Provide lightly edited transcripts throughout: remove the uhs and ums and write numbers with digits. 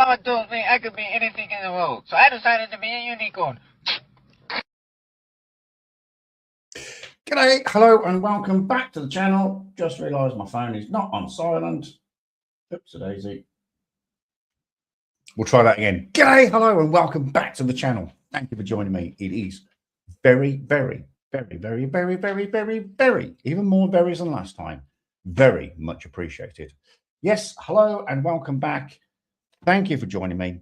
Mama told me I could be anything in the world, so I decided to be a unicorn. G'day, hello, and welcome back to the channel. Just realised my phone is not on silent. Oops, a daisy. We'll try that again. G'day, hello, and welcome back to the channel. Thank you for joining me. It is very, even more berries than last time. Very much appreciated. Yes, hello, and welcome back. Thank you for joining me.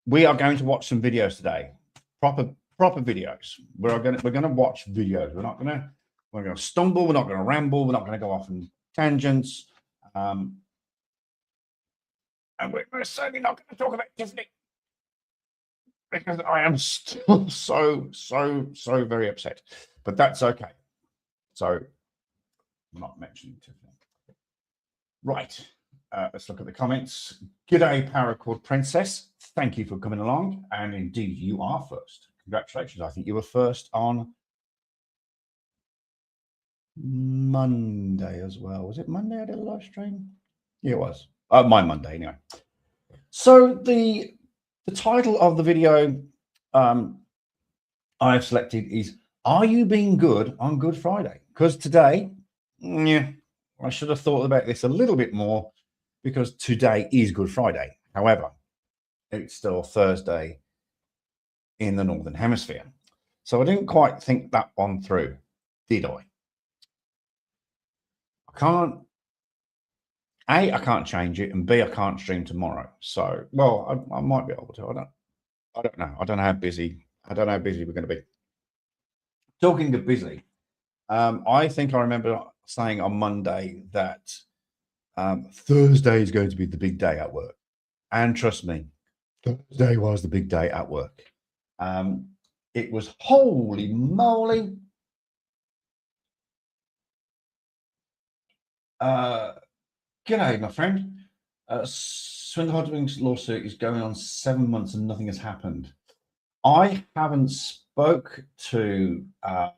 We are going to watch some videos today. Proper videos. We're gonna watch videos. We're gonna stumble. We're not gonna ramble. We're not gonna go off on tangents. And we're certainly not going to talk about Tiffany, because I am still so very upset. But that's okay. So I'm not mentioning Tiffany. Right. Let's look at the comments. G'day, Paracord Princess. Thank you for coming along. And indeed, you are first. Congratulations. I think you were first on Monday as well. Was it Monday I did a live stream? Yeah, it was. My Monday, anyway. So the title of the video I have selected is, are you being good on Good Friday? Because today, yeah, I should have thought about this a little bit more, because today is Good Friday. However, it's still Thursday in the Northern Hemisphere. So I didn't quite think that one through, did I? I can't change it, and B, I can't stream tomorrow. So, well, I might be able to. I don't know. I don't know how busy we're going to be. Talking of busy, I think I remember saying on Monday that Thursday is going to be the big day at work. And trust me, Thursday was the big day at work. It was holy moly. G'day, my friend. Swindle Hodgkins lawsuit is going on 7 months and nothing has happened. I haven't spoke to, I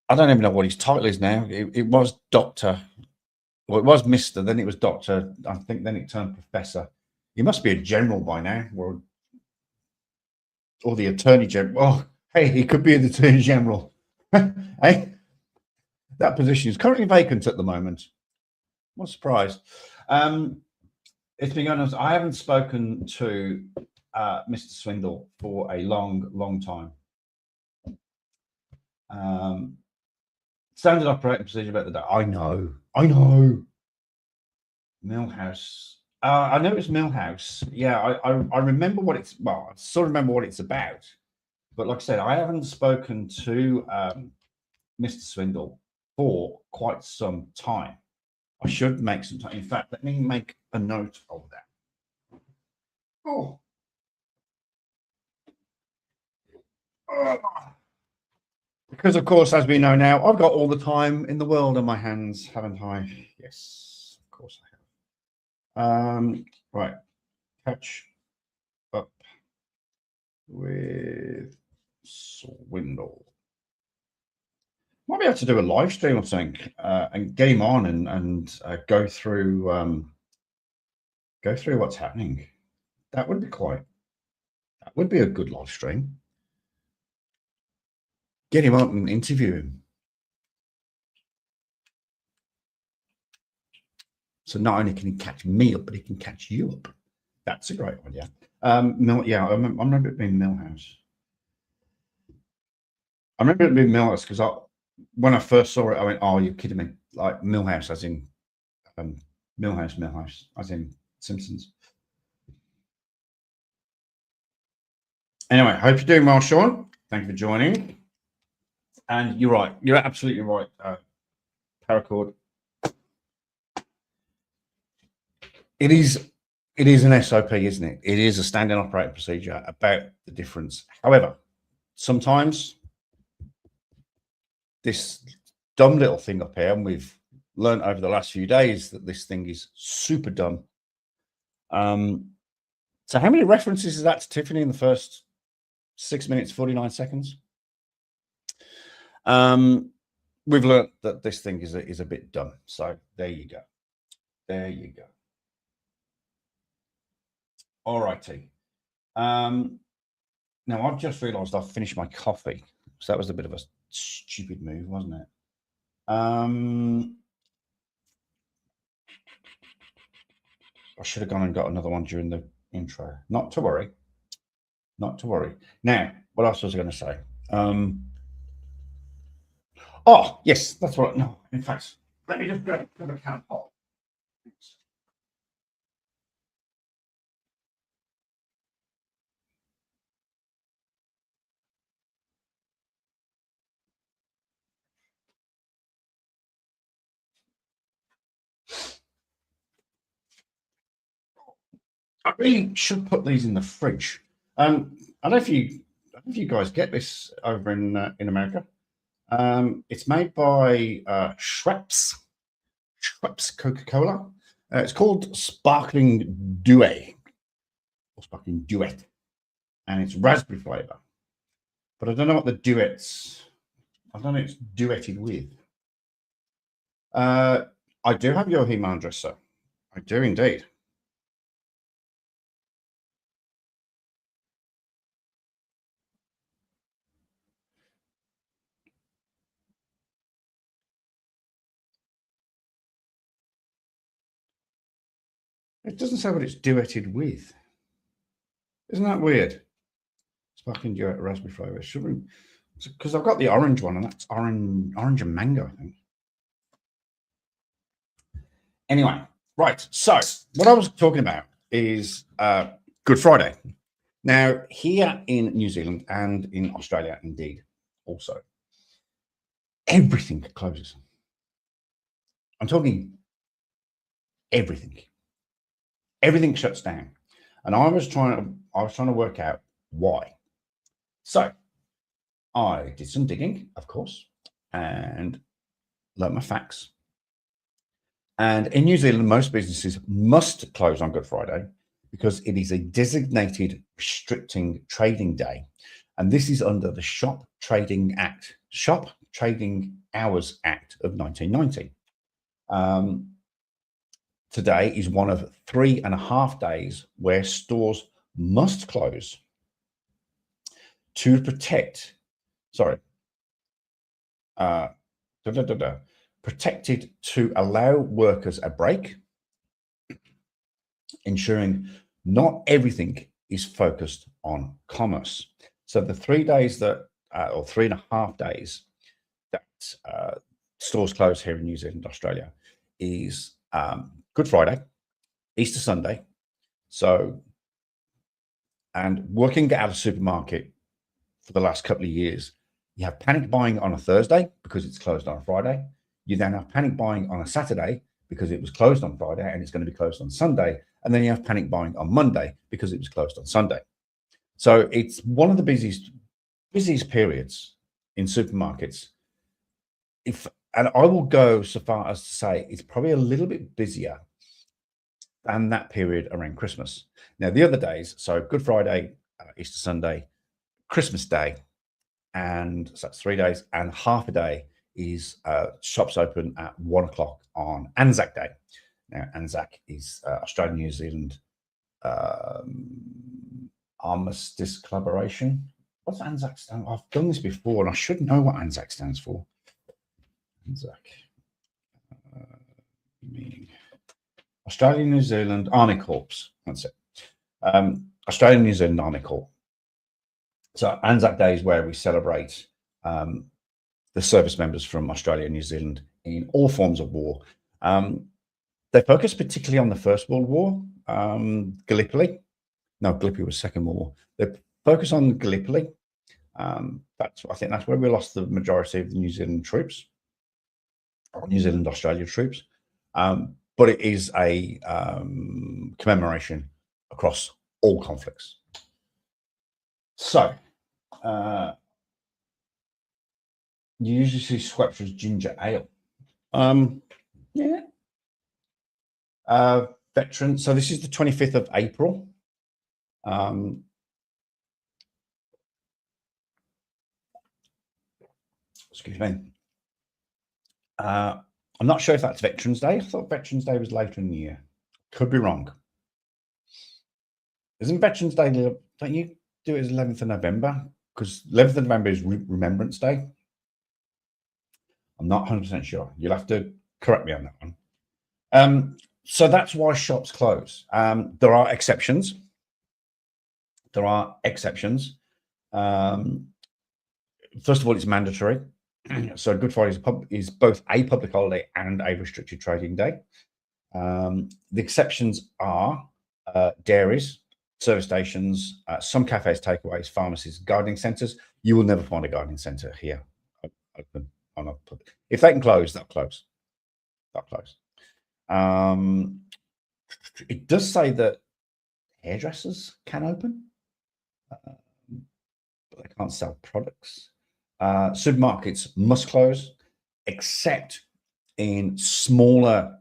don't even know what his title is now. It was Doctor. Well, it was Mr. Then it was Doctor. I think then it turned Professor. He must be a general by now, or the Attorney General. Oh, hey, he could be the Attorney General. Hey, that position is currently vacant at the moment. What a surprise. It's been going on. I haven't spoken to Mr. Swindle for a long time. Standard operating procedure about the day. I know. Millhouse. I know it's Millhouse. Yeah, I remember what it's. Well, I sort of remember what it's about. But like I said, I haven't spoken to Mr. Swindle for quite some time. I should make some time. In fact, let me make a note of that. Oh. Because, of course, as we know now, I've got all the time in the world on my hands, haven't I? Yes, of course I have. Right. Catch up with Swindle. Might be able to do a live stream or something and get him on and go through what's happening. That would be a good live stream. Get him on and interview him. So not only can he catch me up, but he can catch you up. That's a great idea. Yeah, I remember it being Millhouse. I remember it being Millhouse because when I first saw it, I went, "Oh, you're kidding me!" Like Millhouse, as in Millhouse, as in Simpsons. Anyway, hope you're doing well, Sean. Thank you for joining. And you're right. You're absolutely right, Paracord. It is an SOP, isn't it? It is a standard operating procedure about the difference. However, sometimes this dumb little thing up here, and we've learned over the last few days that this thing is super dumb. So how many references is that to Tiffany in the first 6 minutes, 49 seconds? We've learned that this thing is a bit dumb. So there you go. There you go. All righty. Now I've just realised I've finished my coffee, so that was a bit of a stupid move, wasn't it? I should have gone and got another one during the intro. Not to worry. Not to worry. Now, what else was I going to say? Oh, yes, that's what. No, in fact, let me just grab a can of pop. I really should put these in the fridge. I don't know if you guys get this over in America. It's made by Schweppes Coca-Cola. It's called Sparkling Duet, or Sparkling Duet, and it's raspberry flavor. But I don't know what the duets. I don't know it's duetted with. I do have your email address, sir. I do indeed. It doesn't say what it's duetted with. Isn't that weird? Sparkling Duet raspberry flavor. Should we? Because I've got the orange one, and that's orange and mango, I think. Anyway, right. So what I was talking about is Good Friday. Now, here in New Zealand and in Australia, indeed, also, everything closes. I'm talking everything. Everything shuts down. And I was trying to work out why. So I did some digging, of course, and learned my facts. And in New Zealand, most businesses must close on Good Friday because it is a designated restricting trading day. And this is under the Shop Trading Hours Act of 1990. Today is one of 3.5 days where stores must close to protect, protected to allow workers a break, ensuring not everything is focused on commerce. So the 3 days that, or 3.5 days that stores close here in New Zealand, Australia, is Good Friday, Easter Sunday. So, and working at a supermarket for the last couple of years, you have panic buying on a Thursday because it's closed on a Friday. You then have panic buying on a Saturday because it was closed on Friday and it's going to be closed on Sunday. And then you have panic buying on Monday because it was closed on Sunday. So it's one of the busiest periods in supermarkets. And I will go so far as to say it's probably a little bit busier than that period around Christmas. Now, the other days, so Good Friday, Easter Sunday, Christmas Day, and so that's 3 days, and half a day is shops open at 1 o'clock on Anzac Day. Now, Anzac is Australia New Zealand armistice collaboration. What's Anzac stand? I've done this before, and I should know what Anzac stands for. Anzac meaning Australia New Zealand Army Corps. That's it. Australian New Zealand Army Corps. So Anzac Day is where we celebrate the service members from Australia and New Zealand in all forms of war. They focus particularly on the First World War, Gallipoli. No, Gallipoli was Second World War. They focus on Gallipoli. I think that's where we lost the majority of the New Zealand troops, or New Zealand Australia troops. But it is a commemoration across all conflicts. So, you usually see Schweppes ginger ale. Yeah. Veteran. So this is the 25th of April. Excuse me. I'm not sure if that's Veterans Day. I thought Veterans Day was later in the year. Could be wrong. Isn't Veterans Day? Don't you do it as 11th of November? Because 11th of November is Remembrance Day. I'm not 100% sure. You'll have to correct me on that one. So that's why shops close. There are exceptions. There are exceptions. First of all, it's mandatory. So Good Friday is both a public holiday and a restricted trading day. The exceptions are dairies, service stations, some cafes, takeaways, pharmacies, gardening centres. You will never find a gardening centre here open on a public. If they can close, they'll close. They'll close. It does say that hairdressers can open, but they can't sell products. Supermarkets must close, except in smaller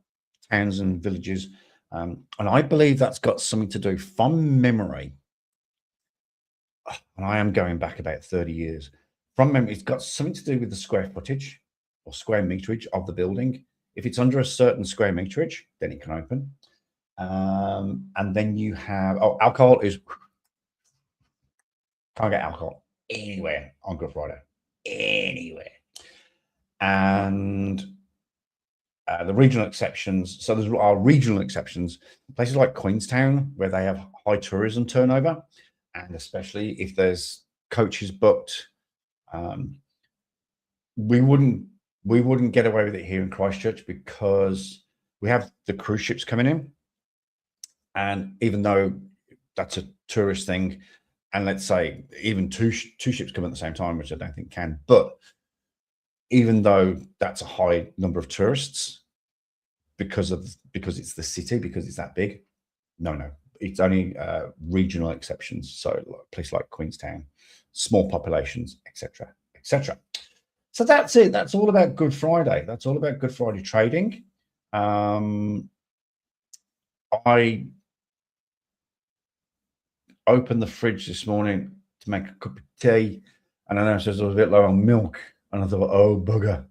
towns and villages. And I believe that's got something to do, from memory, and I am going back about 30 years, from memory, it's got something to do with the square footage or square meterage of the building. If it's under a certain square meterage, then it can open. And then you have, alcohol is, can't get alcohol anywhere on Good Friday, anywhere. And the regional exceptions, so there are regional exceptions, places like Queenstown, where they have high tourism turnover, and especially if there's coaches booked. We wouldn't get away with it here in Christchurch because we have the cruise ships coming in, and even though that's a tourist thing, and let's say even two ships come at the same time, which I don't think can, but even though that's a high number of tourists because it's the city, because it's that big, no, it's only regional exceptions. So a place like Queenstown, small populations, etc., etc. So that's it. That's all about Good Friday. That's all about Good Friday trading. I opened the fridge this morning to make a cup of tea, and I noticed I was a bit low on milk, and I thought, oh bugger.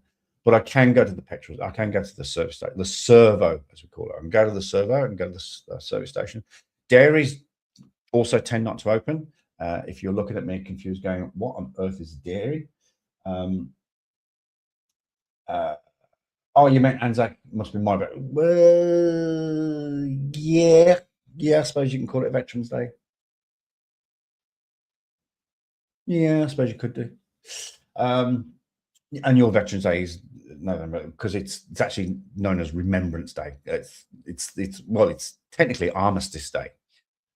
But I can go to the petrol. I can go to the service station, the servo, as we call it. I can go to the servo and go to the service station. Dairies also tend not to open. If you're looking at me confused, going, what on earth is dairy? Oh, you meant Anzac? Must be my bad. Well, yeah, I suppose you can call it Veterans Day. Yeah, I suppose you could do. And your Veterans Day is November, because it's actually known as Remembrance Day. It's technically Armistice Day.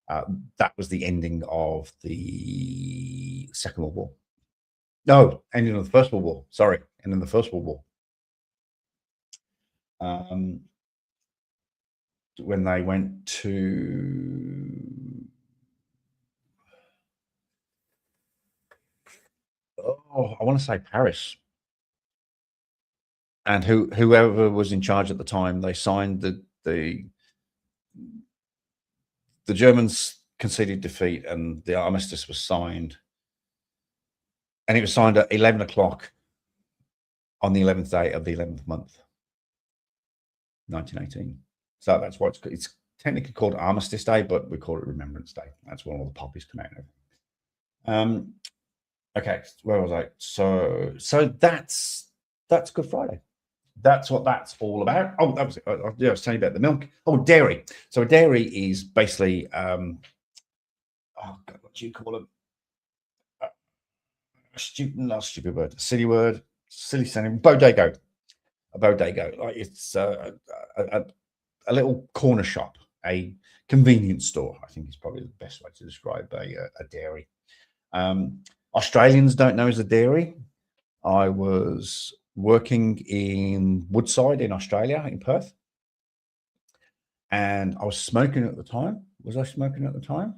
That was the ending of the Second World War. No, ending of the First World War. Sorry, ending of the First World War. When they went to I want to say Paris, and whoever was in charge at the time, they signed the Germans conceded defeat, and the armistice was signed, and it was signed at 11 o'clock on the 11th day of the 11th month, 1918. So that's why it's technically called Armistice Day, but we call it Remembrance Day. That's when all the poppies come out. Okay, where was I? So that's Good Friday. That's what that's all about. Oh, that was it. I was telling you about the milk. Oh, dairy. So a dairy is basically, oh God, what do you call it? Not stupid word, silly word, silly sounding. Bodego. A bodego. Like it's a little corner shop, a convenience store, I think is probably the best way to describe a dairy. Australians don't know as a dairy. I was working in Woodside in Australia, in Perth, and I was smoking at the time. Was I smoking at the time?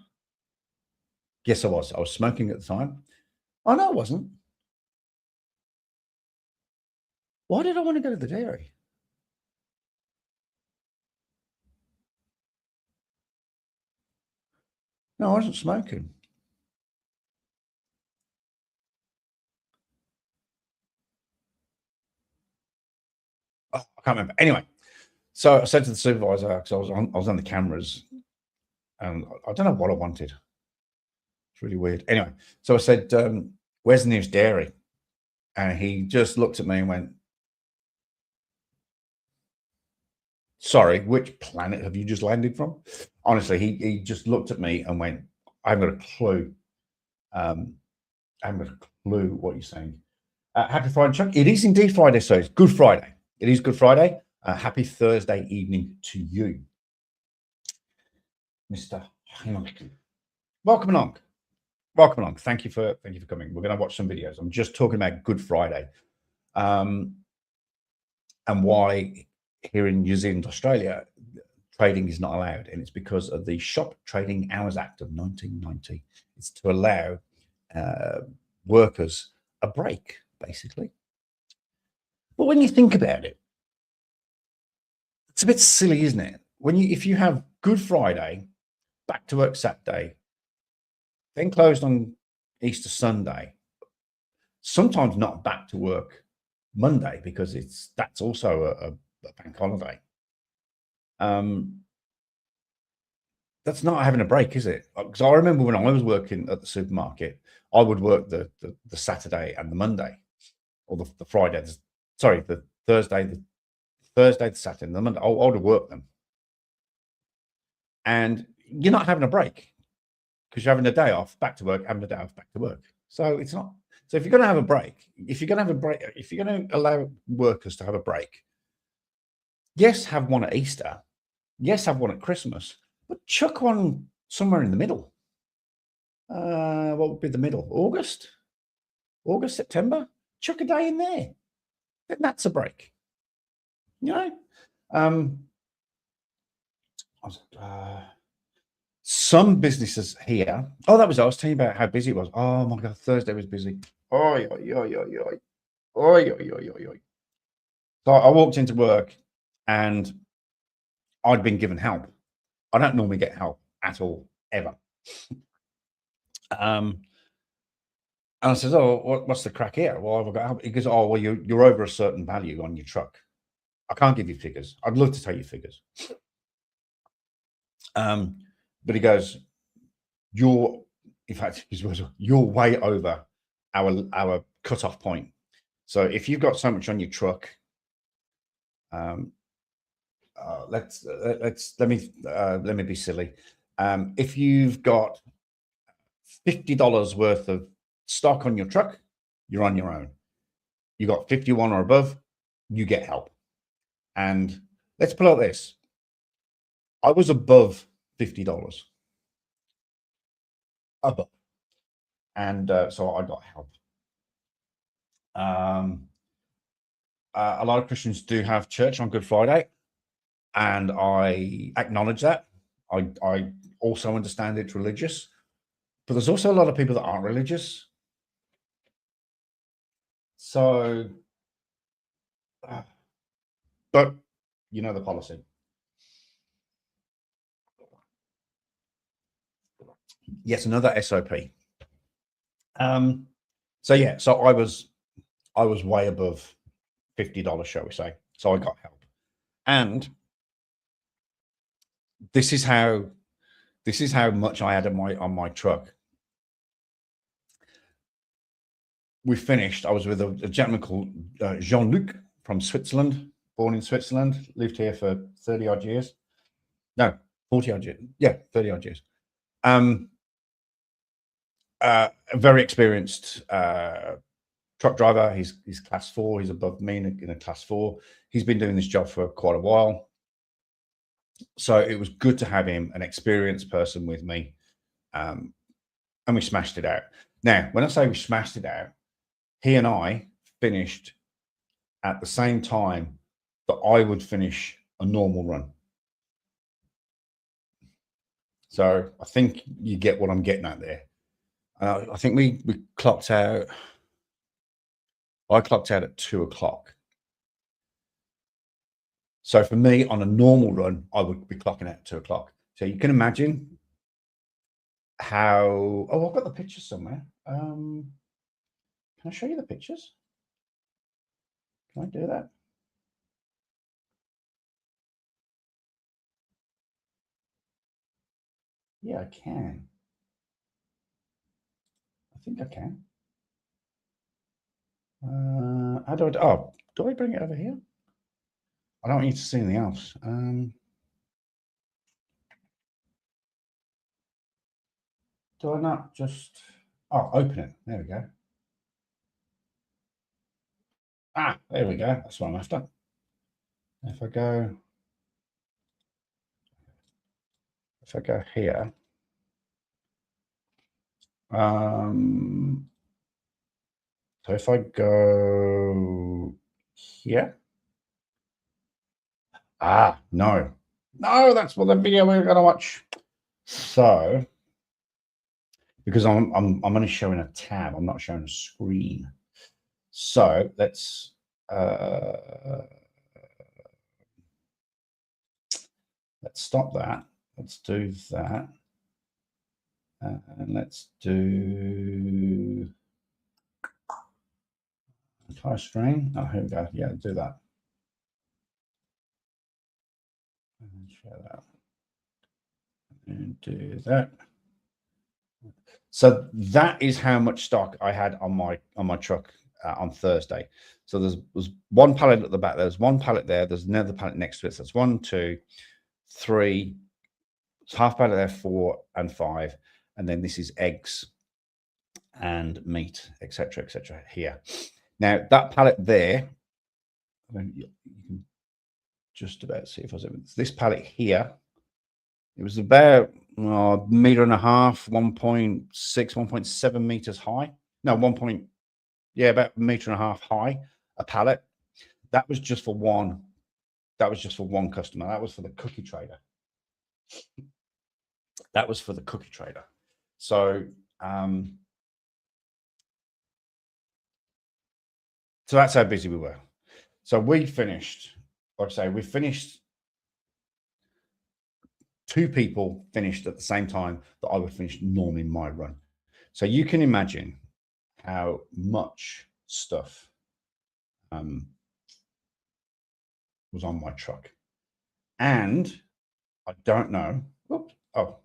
Yes, I was. I was smoking at the time. Oh, no, I wasn't. Why did I want to go to the dairy? No, I wasn't smoking. Oh, I can't remember. Anyway, so I said to the supervisor, because I was on the cameras, And I don't know what I wanted. It's really weird. Anyway, so I said, where's the nearest dairy? And he just looked at me and went, sorry, which planet have you just landed from? Honestly, he just looked at me and went, I haven't got a clue. I haven't got a clue what you're saying. Happy Friday, Chuck. It is indeed Friday, so it's Good Friday. It is Good Friday. Happy Thursday evening to you, Mr. Welcome along. Welcome along. Thank you for coming. We're going to watch some videos. I'm just talking about Good Friday, and why here in New Zealand, Australia, trading is not allowed, and it's because of the Shop Trading Hours Act of 1990. It's to allow workers a break, basically. But when you think about it, it's a bit silly, isn't it? If you have Good Friday, back to work Saturday, then closed on Easter Sunday, sometimes not back to work Monday because that's also a bank holiday. That's not having a break, is it? Because I remember when I was working at the supermarket, I would work the Saturday and the Monday, or the Friday, sorry, the Thursday, the Saturday, and the Monday. I would work them, and you're not having a break because you're having a day off, back to work, having a day off, back to work. So it's not. So if you're going to have a break, if you're going to allow workers to have a break, yes, have one at Easter, yes, have one at Christmas, but chuck one somewhere in the middle. What would be the middle? August, September. Chuck a day in there. Then that's a break. You know. Some businesses here. Oh, I was telling you about how busy it was. Oh my God, Thursday was busy. Oi, oi, oi, oi, oi. Oi, oi, oi, oi, oi. So I walked into work and I'd been given help. I don't normally get help at all, ever. And I says, oh, what's the crack here? Well, I've got help. He goes, oh, well, you're over a certain value on your truck. I can't give you figures. I'd love to tell you figures. But he goes, in fact, his words were, you're way over our cutoff point. So if you've got so much on your truck, let me be silly. If you've got $50 worth of stock on your truck, you're on your own. You got 51 or above, you get help. And let's put it like this. I was above $50. Above. And so I got help. A lot of Christians do have church on Good Friday, and I acknowledge that. I also understand it's religious, but there's also a lot of people that aren't religious. So, but you know the policy. Yes, another SOP. So yeah, so I was way above $50, shall we say? So I got help, and this is how much I had on my truck. We finished. I was with a gentleman called Jean-Luc from Switzerland, born in Switzerland, lived here for 30 odd years. No, 40 odd years. Yeah, 30 odd years. A very experienced truck driver. He's class 4. He's above me in a class 4. He's been doing this job for quite a while. So it was good to have him, an experienced person with me. And we smashed it out. Now, when I say we smashed it out, he and I finished at the same time that I would finish a normal run. So I think you get what I'm getting at there. I think we clocked out. I clocked out at 2 o'clock. So for me, on a normal run, I would be clocking out at 2 o'clock. So you can imagine how. Oh, I've got the pictures somewhere. Can I show you the pictures? Can I do that? Yeah, I can. I think I can. How do I? Oh, do I bring it over here? I don't need to see anything else. Do I not just? Oh, open it. There we go. Ah, there we go. That's what I'm after. If I go here, so if I go here, no, that's what the video we're going to watch. So, because I'm only showing a tab, I'm not showing a screen. So let's stop that. Let's do that. And let's do entire screen. Oh, here we go. Yeah, do that. And share that. And do that. So that is how much stock I had on my truck on Thursday. So was one pallet at the back. There's one pallet there. There's another pallet next to it. So it's 1, 2, 3. It's half pallet there, 4 and 5, and then this is eggs and meat, etc., here. Now that pallet there, you can just about see if I was able. This pallet here, it was about a meter and a half, 1.6, 1.7 meters high. No, about a meter and a half high, a pallet. That was just for one. That was just for one customer. That was for the cookie trader. That was for the cookie trader. So, so that's how busy we were. So we finished, like I say, we finished. 2 people finished at the same time that I would finish normally in my run. So you can imagine how much stuff was on my truck. And I don't know. Oops, oh,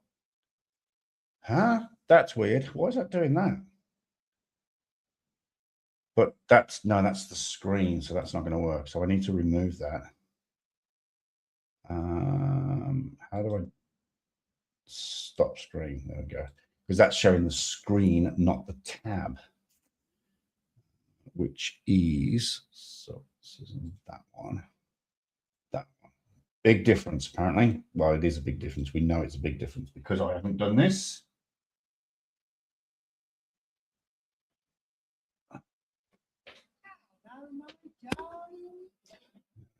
that's weird. Why is that doing that? But that's the screen, so that's not going to work. So I need to remove that. How do I stop screen? There we go. Because that's showing the screen, not the tab, which is, so this isn't that one. That one. Big difference, apparently. Well, it is a big difference. We know it's a big difference because I haven't done this.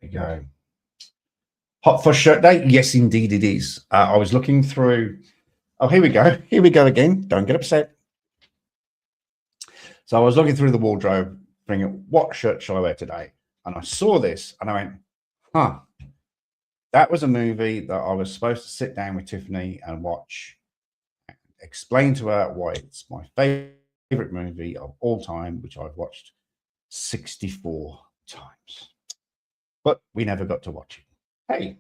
There we go. Hot Fuzz shirt day? Yes, indeed it is. I was looking through. Oh, here we go. Here we go again. Don't get upset. So I was looking through the wardrobe, thinking, what shirt shall I wear today? And I saw this and I went, that was a movie that I was supposed to sit down with Tiffany and watch, explain to her why it's my favorite movie of all time, which I've watched 64 times. But we never got to watch it. Hey,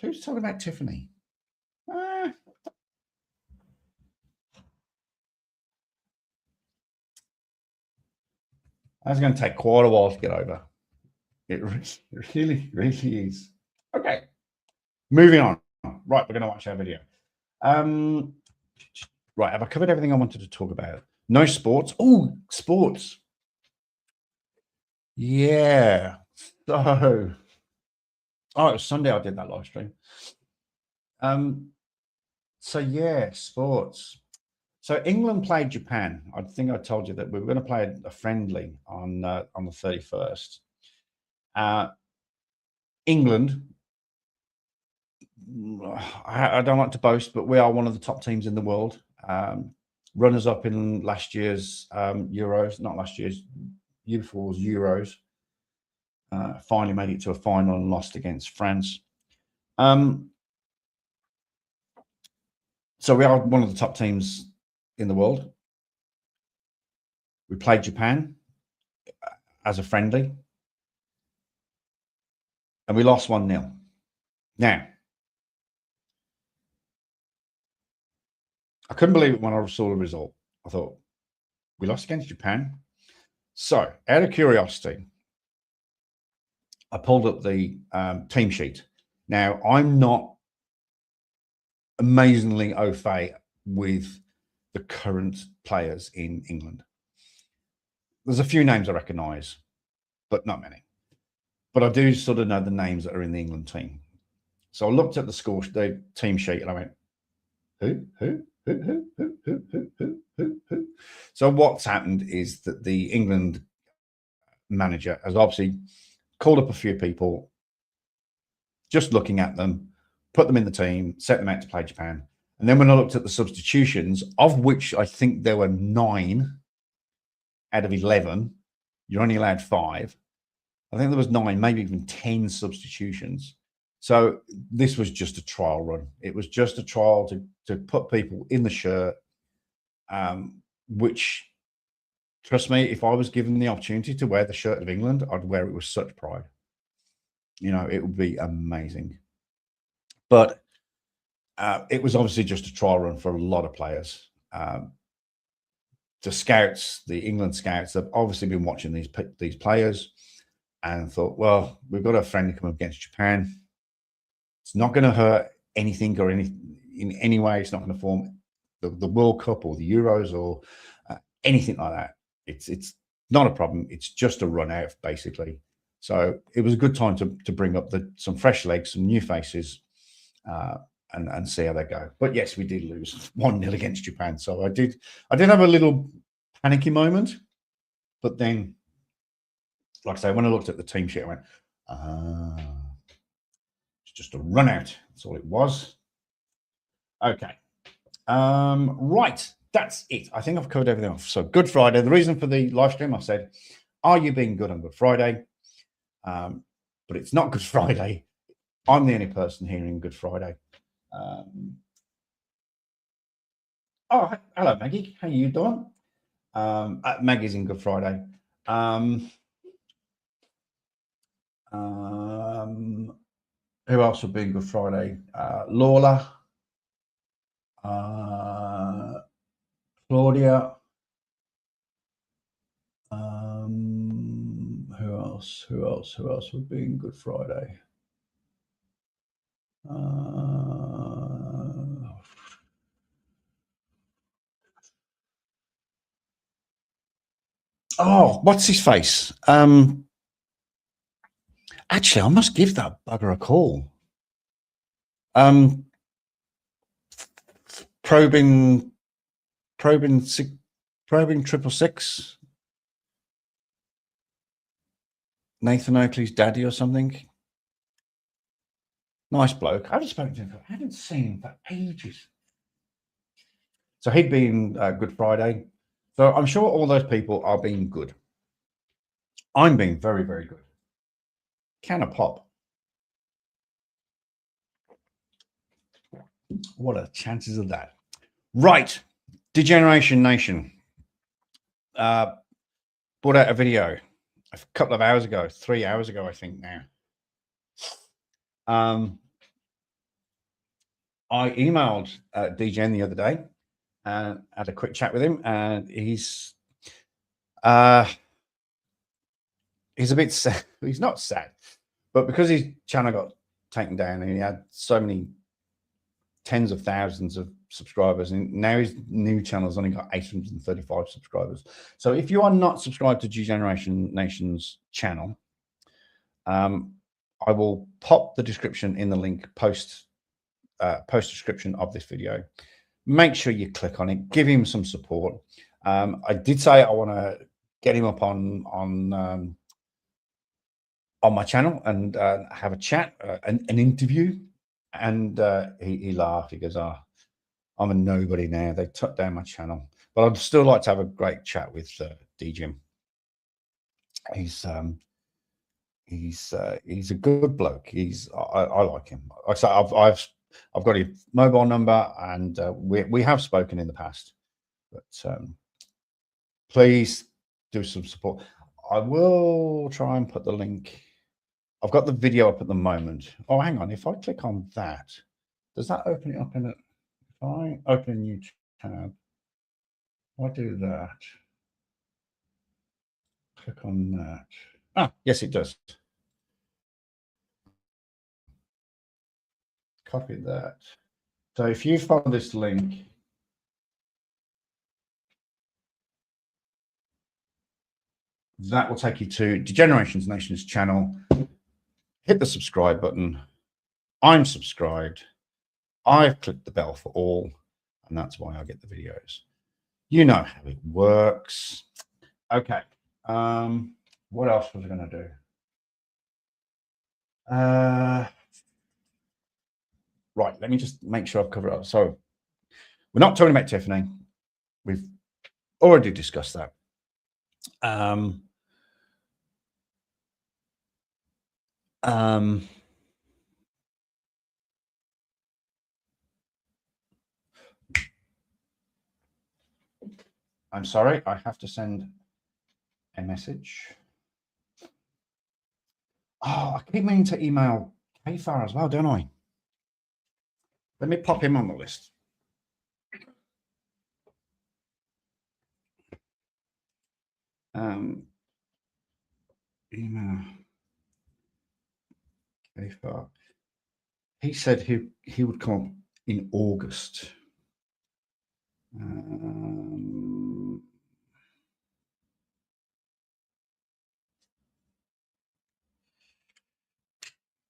who's talking about Tiffany? That's going to take quite a while to get over. It really is. Okay, moving on. Right, we're going to watch our video. Right, have I covered everything I wanted to talk about? No sports. Oh, sports. Yeah. So, it was Sunday I did that live stream. So yeah, sports. So England played Japan. I think I told you that we were going to play a friendly on the 31st. England, I don't like to boast, but we are one of the top teams in the world. Runners up in last year's Euros, not last year's, year before's Euros. Finally made it to a final and lost against France. So we are one of the top teams in the world. We played Japan as a friendly, and we lost 1-0. Now, I couldn't believe it when I saw the result. I thought, we lost against Japan. So out of curiosity, I pulled up the team sheet. Now, I'm not amazingly au fait with the current players in England. There's a few names I recognise, but not many. But I do sort of know the names that are in the England team. So I looked at the team sheet, and I went, who? So what's happened is that the England manager has obviously called up a few people, just looking at them, put them in the team, set them out to play Japan. And then when I looked at the substitutions, of which I think there were 9 out of 11, you're only allowed 5. I think there was 9, maybe even 10 substitutions. So this was just a trial run. It was just a trial to put people in the shirt, which, trust me, if I was given the opportunity to wear the shirt of England, I'd wear it with such pride. You know, it would be amazing. But it was obviously just a trial run for a lot of players. The scouts, the England scouts, have obviously been watching these players and thought, well, we've got a friendly come up against Japan. It's not going to hurt anything or in any way. It's not going to form the World Cup or the Euros or anything like that. It's not a problem. It's just a run out, basically. So it was a good time to bring up some fresh legs, some new faces, and see how they go. But yes, we did lose 1-0 against Japan. So I did have a little panicky moment, but then, like I say, when I looked at the team sheet, I went, it's just a run out. That's all it was. Okay. Right. That's it. I think I've covered everything off. So Good Friday. The reason for the live stream, I said, are you being good on Good Friday? But it's not Good Friday. I'm the only person here in Good Friday. Oh, hello, Maggie. How you doing? Maggie's in Good Friday. Who else would be in Good Friday? Lola, Claudia. Who else would be in Good Friday? Oh, what's his face? Actually, I must give that bugger a call. Probing 666. Nathan Oakley's daddy or something. Nice bloke. I haven't spoken to him. I haven't seen him for ages. So he'd been Good Friday. So I'm sure all those people are being good. I'm being very, very good. Can of pop. What are the chances of that? Right. Degeneration Nation. Put out a video a couple of hours ago, 3 hours ago, I think now. I emailed DJN the other day and had a quick chat with him, and he's a bit sad. He's not sad, but because his channel got taken down and he had so many tens of thousands of subscribers, and now his new channel's only got 835 subscribers. So if you are not subscribed to Degeneration Nation's channel, I will pop the description in the link post description of this video. Make sure you click on it, give him some support. I did say I want to get him up on my channel and have a chat, an interview. And he laughed. He goes, "Oh, I'm a nobody now. They took down my channel." But I'd still like to have a great chat with DJM. He's a good bloke. I like him. Like I say, I've got his mobile number, and we have spoken in the past. But please do some support. I will try and put the link. I've got the video up at the moment. Oh, hang on. If I click on that, does that open it up in it? If I open a new tab. I'll do that. Click on that. Ah, yes, it does. Copy that. So if you follow this link, that will take you to Degenerations Nation's channel. Hit the subscribe button. I'm subscribed. I've clicked the bell for all, and that's why I get the videos. You know how it works. Okay. What else was I going to do? Right. Let me just make sure I've covered it up. So we're not talking about Tiffany. We've already discussed that. I'm sorry, I have to send a message. Oh, I keep meaning to email Kfar as well, don't I? Let me pop him on the list. Email Kfar. He said he would come up in August.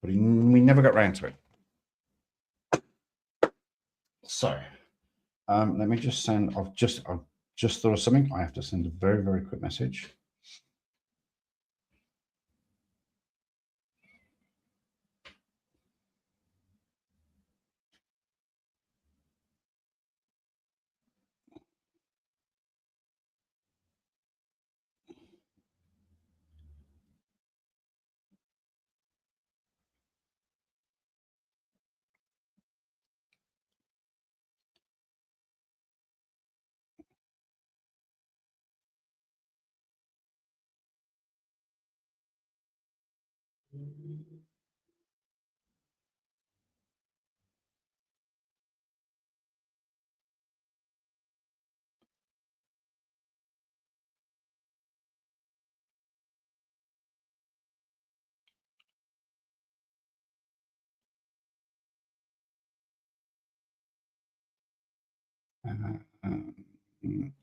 But we never got round to it. So let me just send. I've just thought of something. I have to send a very, very quick message.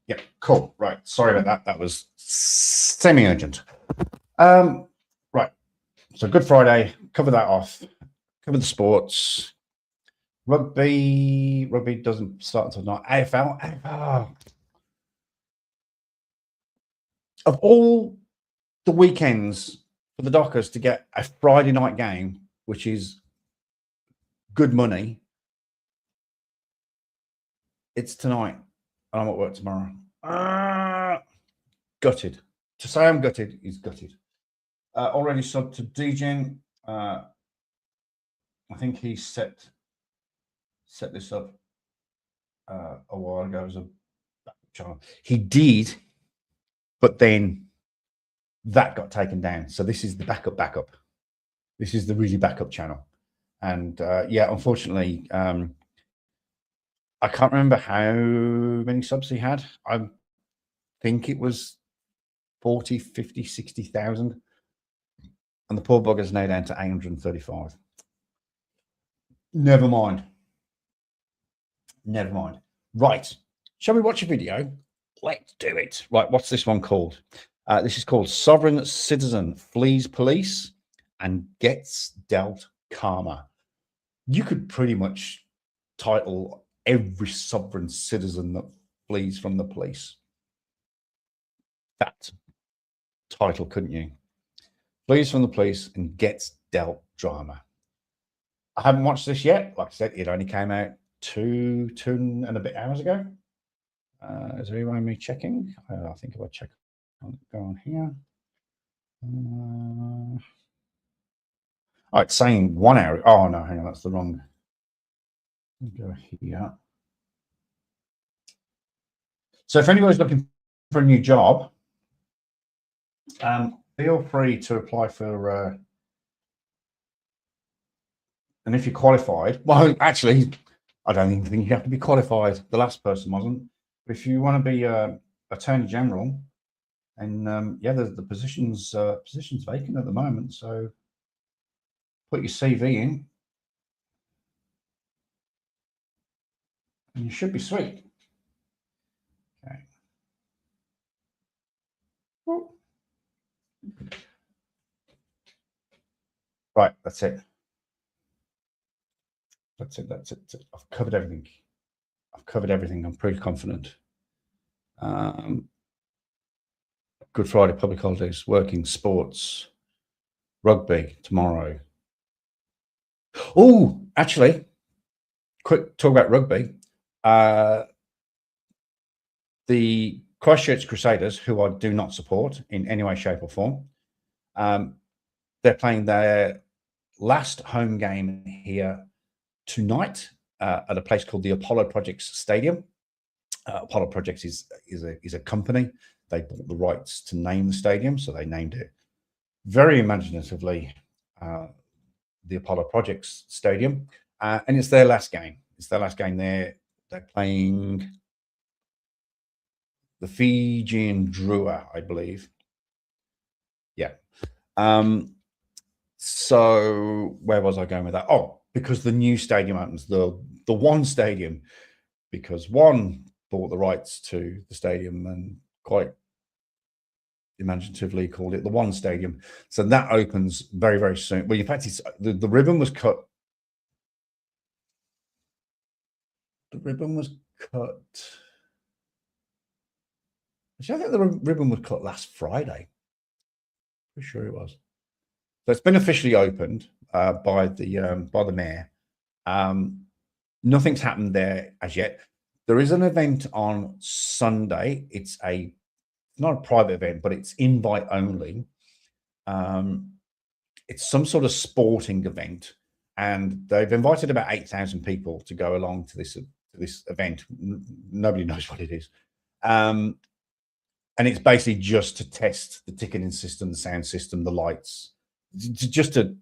Yeah, cool. Right. Sorry about that. That was semi-urgent. Right. So Good Friday, cover that off. Cover the sports. Rugby doesn't start until not. AFL. Of all the weekends for the Dockers to get a Friday night game, which is good money, it's tonight, and I'm at work tomorrow. Gutted. To say I'm gutted is gutted. Already subbed to Degen. I think he set this up a while ago as a backup channel. He did, but then that got taken down. So this is the backup. This is the really backup channel. And yeah, unfortunately, I can't remember how many subs he had. I think it was 40, 50, 60,000. And the poor bugger's now down to 835. Never mind. Right. Shall we watch a video? Let's do it. Right. What's this one called? This is called Sovereign Citizen Flees Police and Gets Dealt Karma. You could pretty much title every sovereign citizen that flees from the police that title, couldn't you? Flees from the police and gets dealt drama. I haven't watched this yet. Like I said, it only came out two and a bit hours ago. Is there anyone me checking? I think if I check, go on here. Oh, it's saying 1 hour. Oh no, hang on, that's the wrong. Go here. So if anybody's looking for a new job, feel free to apply for. And if you're qualified, well, actually, I don't even think you have to be qualified. The last person wasn't. But if you want to be Attorney General, and yeah, the position's vacant at the moment. So put your CV in, and you should be sweet. Okay. Right, that's it. That's it. I've covered everything. I'm pretty confident. Good Friday, public holidays, working, sports, rugby tomorrow. Oh, actually, quick talk about rugby. The Christchurch Crusaders, who I do not support in any way, shape, or form, they're playing their last home game here tonight at a place called the Apollo Projects Stadium. Apollo Projects is a company. They bought the rights to name the stadium, so they named it very imaginatively the Apollo Projects Stadium, and it's their last game. It's their last game there. They're playing the Fijian Drua, I believe. Yeah. So where was I going with that? Oh, because the new stadium opens, the One Stadium, because One bought the rights to the stadium and quite imaginatively called it the One Stadium. So that opens very, very soon. Well, in fact, the ribbon was cut. The ribbon was cut. Actually, I think the ribbon was cut last Friday. Pretty sure it was. So it's been officially opened by the mayor. Nothing's happened there as yet. There is an event on Sunday. It's not a private event, but it's invite only. It's some sort of sporting event, and they've invited about 8,000 people to go along to this event. Nobody knows what it is. And it's basically just to test the ticketing system, the sound system, the lights, just to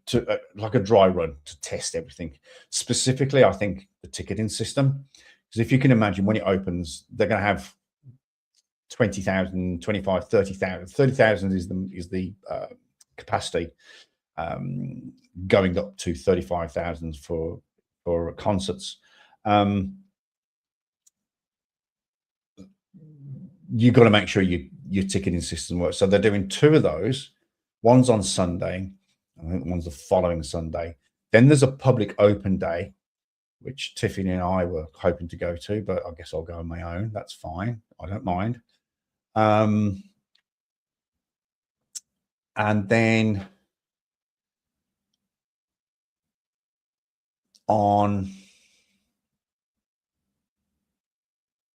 like a dry run to test everything. Specifically, I think the ticketing system, because if you can imagine when it opens, they're going to have 20,000, 25, 30,000. 30,000 is the capacity, going up to 35,000 for concerts. You've got to make sure your ticketing system works. So they're doing 2 of those. One's on Sunday. I think one's the following Sunday. Then there's a public open day, which Tiffany and I were hoping to go to, but I guess I'll go on my own. That's fine. I don't mind. And then on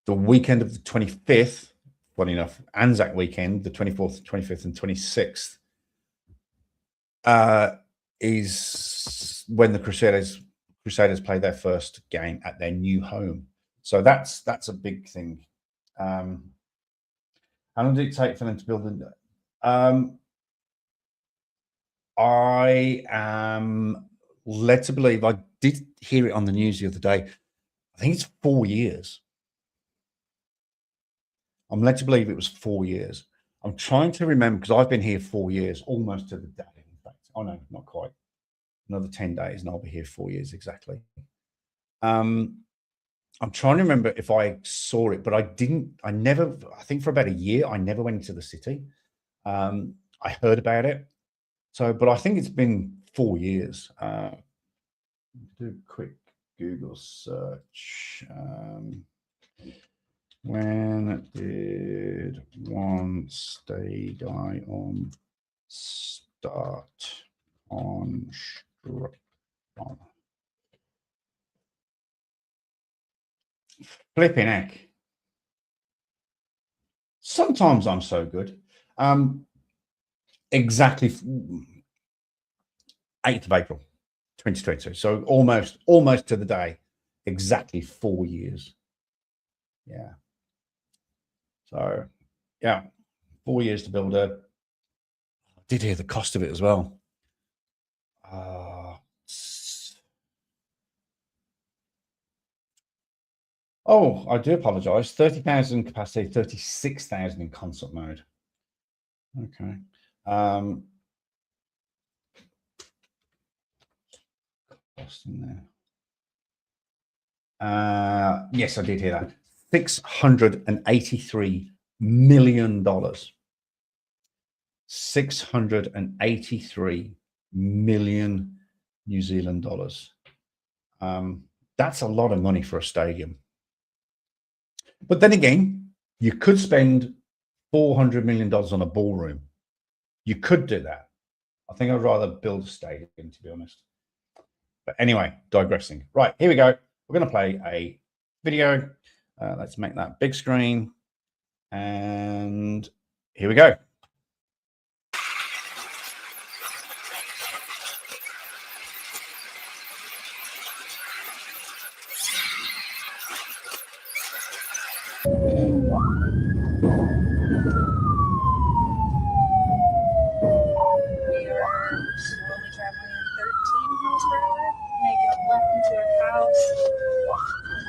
the weekend of the 25th, funny enough, Anzac weekend, the 24th, 25th, and 26th, is when the Crusaders play their first game at their new home. So that's a big thing. How long did it take for them to build the? I am led to believe, I did hear it on the news the other day, I think it's 4 years. I'm led to believe it was 4 years. I'm trying to remember, because I've been here 4 years, almost to the day, in fact. Oh, no, not quite. Another 10 days, and I'll be here 4 years exactly. I'm trying to remember if I saw it, but I think for about a year, I never went into the city. I heard about it. So, but I think it's been 4 years. Do a quick Google search. When did One Stadium start on? Flipping heck. Sometimes I'm so good. Exactly 8th of April, 2022. So almost to the day, exactly 4 years. Yeah. So, yeah, 4 years to build a. I did hear the cost of it as well. Oh, I do apologize. 30,000 capacity, 36,000 in consult mode. Okay. Lost in there. Yes, I did hear that. $683 million. 683 million New Zealand dollars. That's a lot of money for a stadium. But then again, you could spend $400 million on a ballroom. You could do that. I think I'd rather build a stadium, to be honest. But anyway, digressing. Right, here we go. We're going to play a video. Let's make that big screen. And here we go.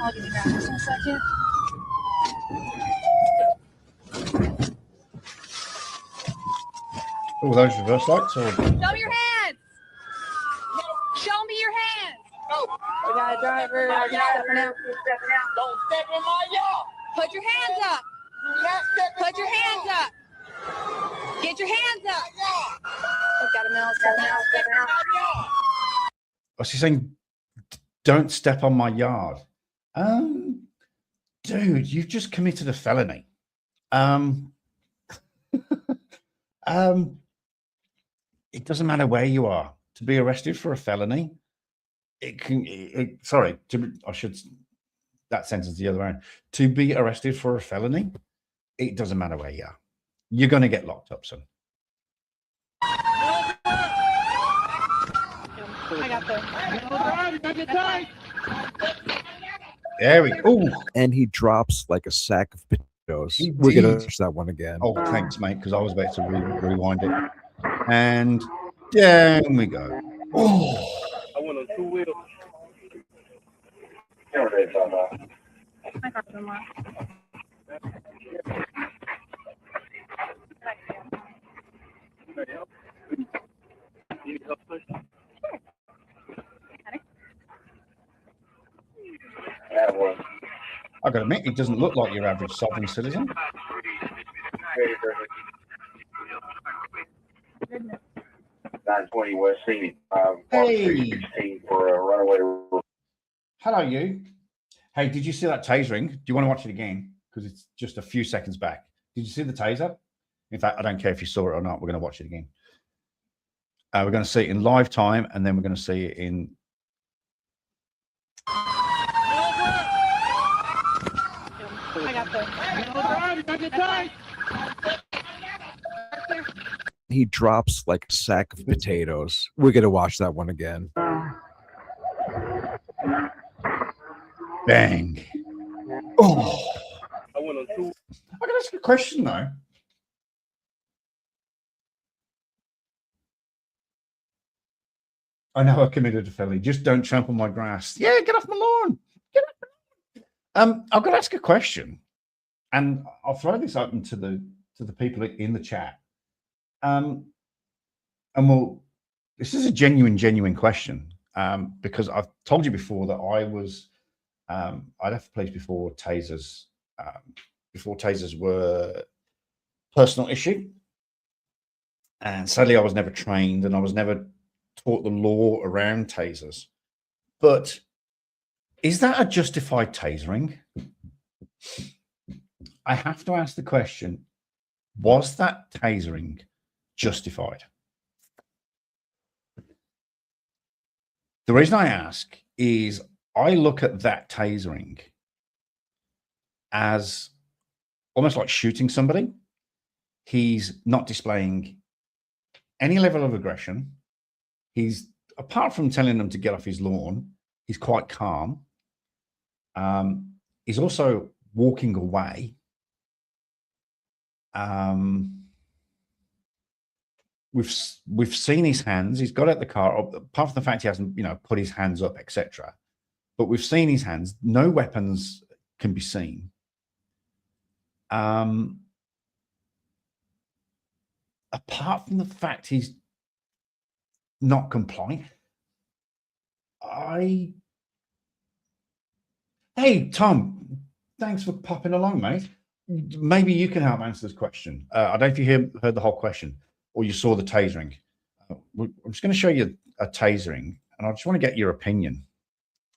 I'll give you back just in a second. Oh, those reverse lights? Or... Show me your hands! Show me your hands! We got a driver stepping out. Don't step in my yard. Put your hands up! Put your hands up! Get your hands up! We've got a male stepping out. What's he saying? Don't step on my yard. Dude, you've just committed a felony. It doesn't matter where you are to be arrested for a felony. Sorry, that sentence the other way around. To be arrested for a felony, it doesn't matter where you are. You're going to get locked up, son. I got this. There we go. Ooh. And he drops like a sack of potatoes. We're going to watch that one again. Oh, thanks, mate, because I was about to rewind it. And down we go. Oh. I went on 2 wheels. I got some more. I got to admit, it doesn't look like your average sovereign citizen. 920 West Scenic. Hey. For a runaway. Hello, you. Hey, did you see that tasering? Do you want to watch it again? Because it's just a few seconds back. Did you see the taser? In fact, I don't care if you saw it or not. We're going to watch it again. We're going to see it in live time, and then we're going to see it in... I got this. He drops like a sack of potatoes. We're going to watch that one again. Bang. Oh. I went on 2. I can ask a question, though. I know I committed a felony. Just don't trample my grass. Yeah, get off my lawn. Get off my lawn. I've got to ask a question, and I'll throw this open to the people in the chat. And this is a genuine question, because I've told you before that I left the police before tasers were personal issue, and sadly I was never trained and I was never taught the law around tasers. But is that a justified tasering? I have to ask the question, was that tasering justified? The reason I ask is I look at that tasering as almost like shooting somebody. He's not displaying any level of aggression. He's, apart from telling them to get off his lawn, he's quite calm. He's also walking away. We've seen his hands. He's got out the car. Apart from the fact he hasn't, put his hands up, etc. But we've seen his hands. No weapons can be seen. Apart from the fact he's not compliant, Hey, Tom, thanks for popping along, mate. Maybe you can help answer this question. I don't know if you heard the whole question or you saw the tasering. I'm just going to show you a tasering, and I just want to get your opinion.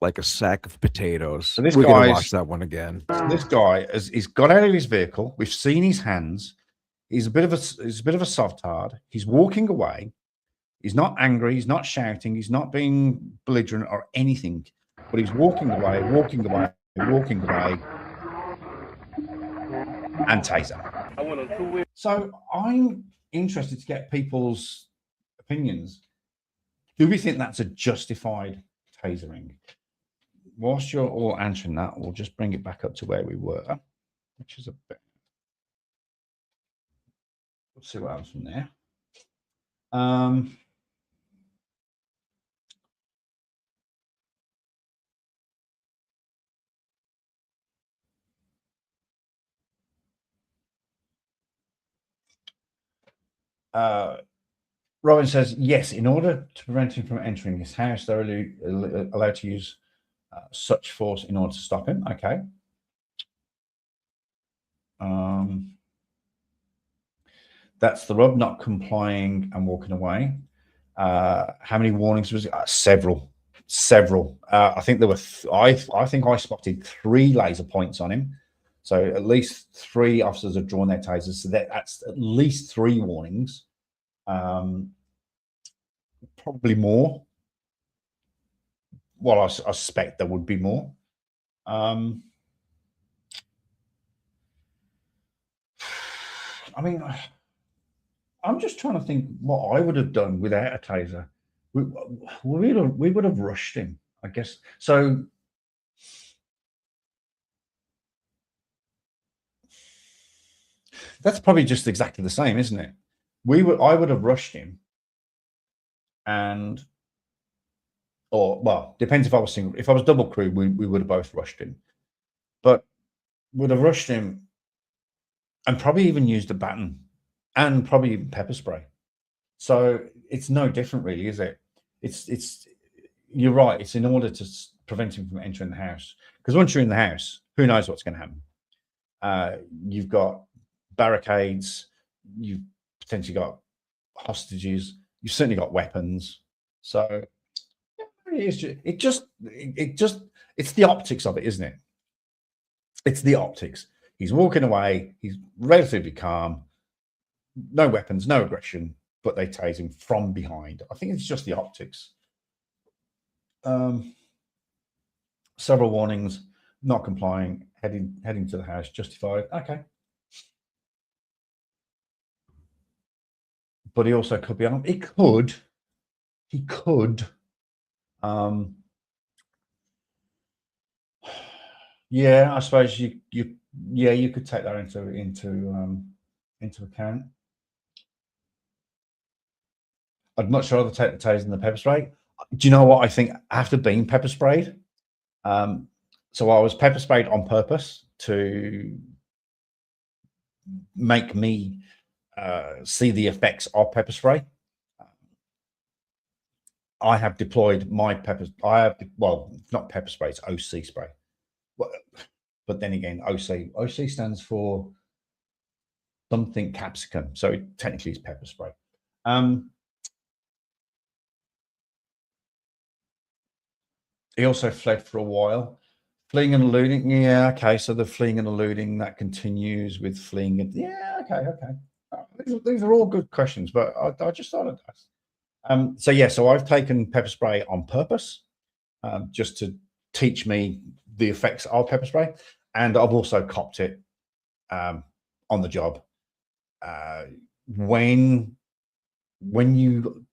Like a sack of potatoes. So this We're going to guy's- watch that one again. This guy he's got out of his vehicle. We've seen his hands. He's a bit of a softard. He's walking away. He's not angry. He's not shouting. He's not being belligerent or anything. But he's walking away, and taser. I went on 2 wheels. So I'm interested to get people's opinions. Do we think that's a justified tasering? Whilst you're all answering that, we'll just bring it back up to where we were, which is a bit. We'll see what happens from there. Robin says, yes, in order to prevent him from entering his house, they're allowed to use such force in order to stop him. Okay. That's the rub, not complying and walking away. How many warnings was it? Several. I think there were, I think I spotted 3 laser points on him. So at least 3 officers have drawn their tasers. So that's at least 3 warnings. Probably more. Well, I suspect there would be more. I mean, I'm just trying to think what I would have done without a taser. We would have rushed him, I guess. So that's probably just exactly the same, isn't it? I would have rushed him, well, depends if I was single. If I was double crew, we would have both rushed him, but would have rushed him and probably even used a baton and probably even pepper spray. So it's no different, really, is it? It's you're right. It's in order to prevent him from entering the house, because once you're in the house, who knows what's going to happen? You've got barricades. You've potentially got hostages. You've certainly got weapons. So it's the optics of it, isn't it? It's the optics. He's walking away. He's relatively calm. No weapons, no aggression, but they tase him from behind. I think it's just the optics. Several warnings, not complying, heading to the house, justified. Okay. But he also could be armed. He could. Yeah, I suppose you could take that into account. I'd much rather take the taser than the pepper spray. Do you know what I think? After being pepper sprayed, so I was pepper sprayed on purpose to make me see the effects of pepper spray. I have deployed my well, not pepper spray, it's OC spray. But then again, OC stands for something capsicum, so it technically is pepper spray. He also fled for a while. Fleeing and eluding, yeah, okay. So the fleeing and eluding, that continues with fleeing and yeah, okay. These are all good questions, but I just thought I'd ask. So yeah, so I've taken pepper spray on purpose, just to teach me the effects of pepper spray, and I've also copped it on the job. When you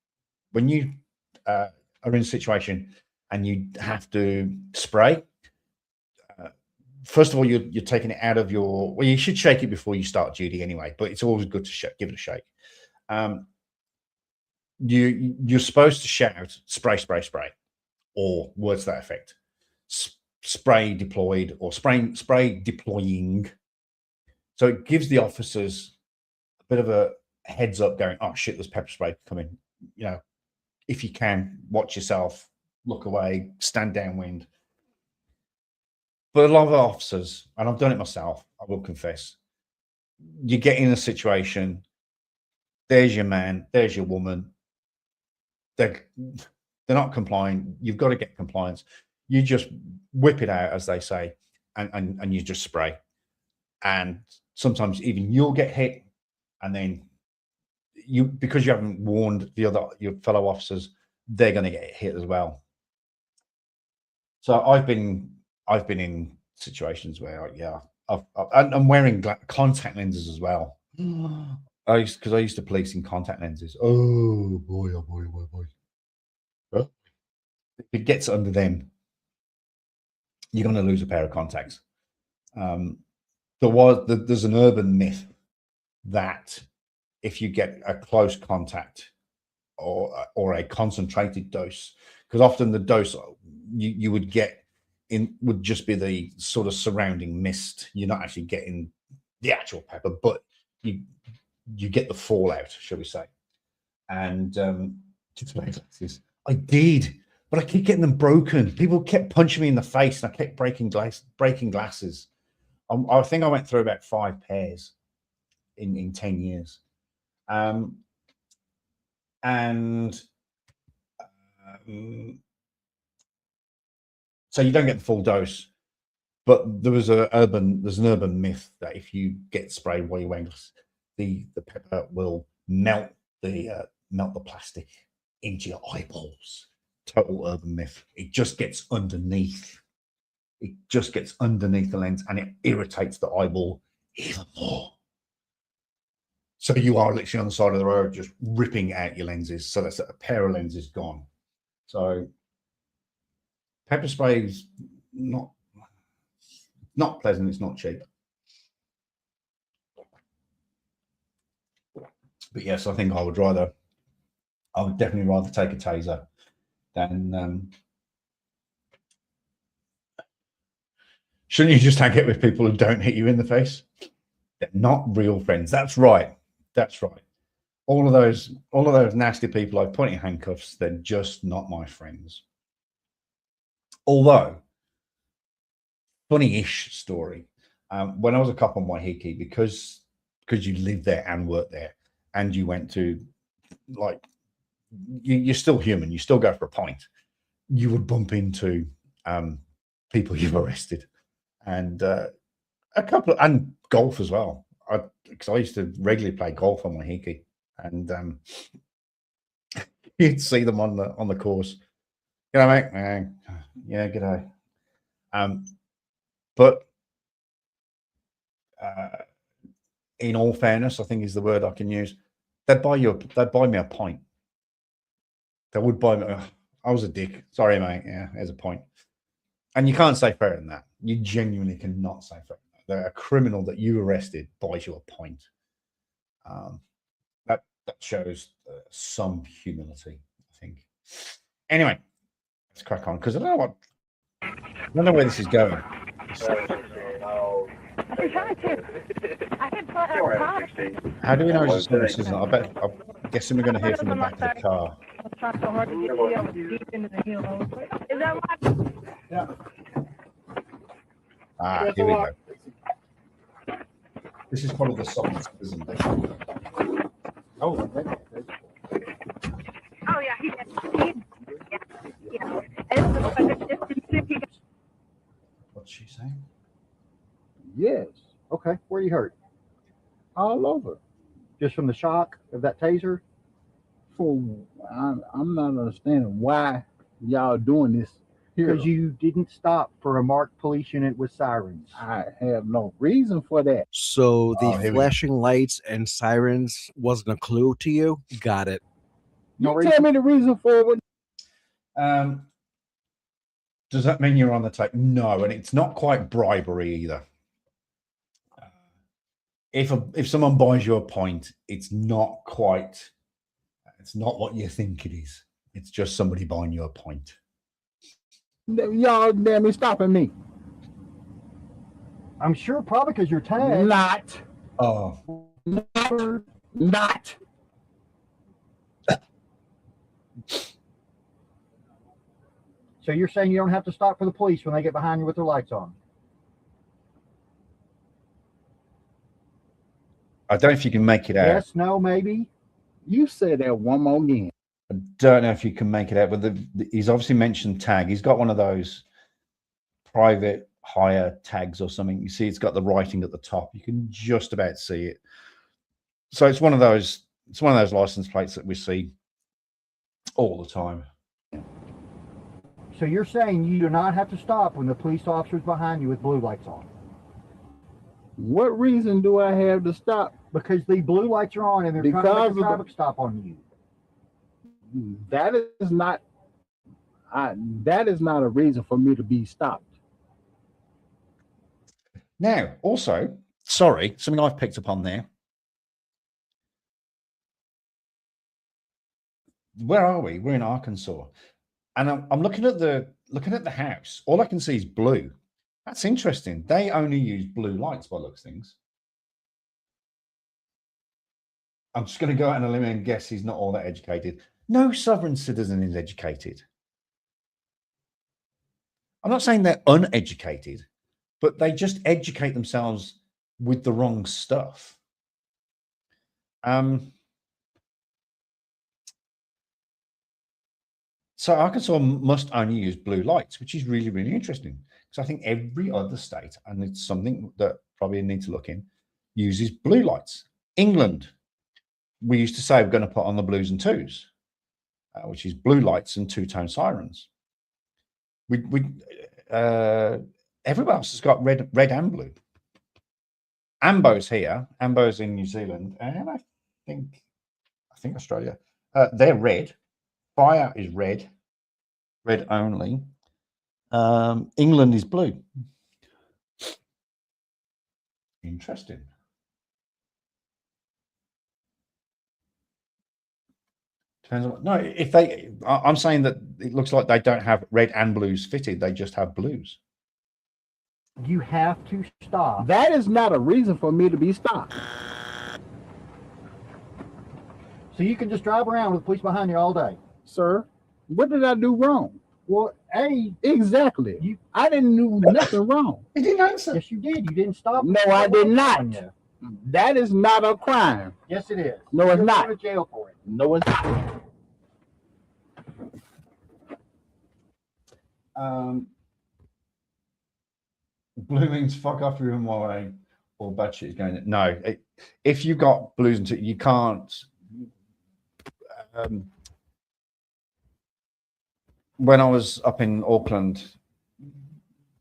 are in a situation and you have to spray, first of all, you're taking it out of your. Well, you should shake it before you start duty anyway, but it's always good to give it a shake. You're supposed to shout spray, spray, spray, or words to that effect. spray deployed or spray deploying. So it gives the officers a bit of a heads up going, oh shit, there's pepper spray coming. You know, if you can, watch yourself, look away, stand downwind. But a lot of officers, and I've done it myself, I will confess, you get in a situation, there's your man, there's your woman, they're not complying, you've got to get compliance. You just whip it out, as they say, and you just spray. And sometimes even you'll get hit, and then because you haven't warned your fellow officers, they're going to get hit as well. So I've been in situations where, yeah, I'm wearing contact lenses as well. Because I used to police in contact lenses. Oh boy, oh boy, oh boy. Huh? If it gets under them, you're going to lose a pair of contacts. There's an urban myth that if you get a close contact or a concentrated dose, because often the dose you would get in would just be the sort of surrounding mist. You're not actually getting the actual pepper, but you get the fallout, shall we say. And I did, but I keep getting them broken. People kept punching me in the face, and I kept breaking glasses. I think I went through about 5 pairs in 10 years. So you don't get the full dose, but there's an urban myth that if you get sprayed while you're wearing glasses, the pepper will melt the plastic into your eyeballs. Total urban myth. It just gets underneath. It just gets underneath the lens, and it irritates the eyeball even more. So you are literally on the side of the road just ripping out your lenses. So that's a pair of lenses gone. So pepper spray is not pleasant. It's not cheap. But yes, I think I would definitely rather take a taser than. Shouldn't you just hang it with people who don't hit you in the face? They're not real friends. That's right. That's right. All of those nasty people I put in handcuffs, they're just not my friends. Although, funny-ish story. When I was a cop on Waiheke, because you live there and work there, and you went to, like, you're still human. You still go for a pint. You would bump into people you've arrested, and a couple, and golf as well. Because I used to regularly play golf on Waiheke, and you'd see them on the course. G'day, mate. Yeah, g'day. But in all fairness, I think is the word I can use. They'd buy me a pint. They would buy me. I was a dick. Sorry, mate. Yeah, there's a pint. And you can't say fairer than that. You genuinely cannot say fairer. A criminal that you arrested buys you a pint. That shows some humility, I think. Anyway, let's crack on, because I don't know where this is going. How do we know it's just this? I'm guessing we're going to hear from the back of the car. Yeah. Here we go. This is probably the song, isn't it? Oh, okay. Oh, yeah, he did. Yeah. What's she saying? Yes. Okay. Where are you hurt? All over. Just from the shock of that taser? I'm not understanding why y'all doing this here. Because you didn't stop for a marked police unit with sirens. I have no reason for that. So the flashing lights and sirens wasn't a clue to you? Got it. You tell me the reason for it. Does that mean you're on the take? No, and it's not quite bribery either. If someone buys you a pint, it's not what you think it is. It's just somebody buying you a pint. Y'all damn me stopping me. I'm sure probably because you're tagged. Not. Oh, Not. So you're saying you don't have to stop for the police when they get behind you with their lights on? I don't know if you can make it out. Yes, no, maybe. You said that one more again. I don't know if you can make it out, but he's obviously mentioned tag. He's got one of those private hire tags or something. You see, it's got the writing at the top. You can just about see it. So it's one of those. It's one of those license plates that we see all the time. So you're saying you do not have to stop when the police officer's behind you with blue lights on? What reason do I have to stop? Because the blue lights are on and they're trying to make a traffic stop on you. That is not a reason for me to be stopped. Now, also, sorry, something I've picked up on there. Where are we? We're in Arkansas, and I'm looking at the house. All I can see is blue. That's interesting. They only use blue lights by the looks of things. I'm just going to go out on a limb and guess he's not all that educated. No sovereign citizen is educated. I'm not saying they're uneducated, but they just educate themselves with the wrong stuff. So Arkansas must only use blue lights, which is really, really interesting. Because I think every other state, and it's something that probably need to look in, uses blue lights. England, we used to say we're going to put on the blues and twos, which is blue lights and two-tone sirens. Everybody else has got red and blue. Ambo's here. Ambo's in New Zealand, and I think Australia. They're red. Fire is red only. England is blue. Interesting. Depends on no. If they, I'm saying that it looks like they don't have red and blues fitted. They just have blues. You have to stop. That is not a reason for me to be stopped. So you can just drive around with the police behind you all day. Sir, what did I do wrong? Well, exactly. I didn't do nothing wrong. You didn't answer. Yes, you did. You didn't stop. No, I did not. That is not a crime. Yes, it is. No, it's not. You're going to jail for it. No, it's not. Blue means fuck off your own way, or bad shit is going on. No, if you've got blues and you can't. When I was up in Auckland,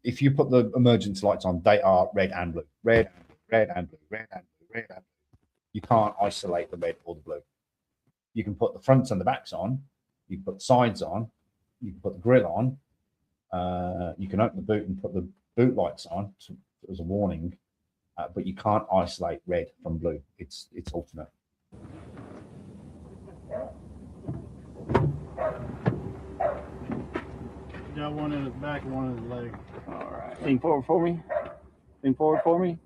if you put the emergency lights on, they are red and blue, red and blue, red and blue, red and blue, red and blue. You can't isolate the red or the blue. You can put the fronts and the backs on. You can put the sides on. You can put the grill on. You can open the boot and put the boot lights on as a warning, but you can't isolate red from blue. It's alternate. Got one in his back and one in his leg. All right. Lean forward for me. Lean forward for me.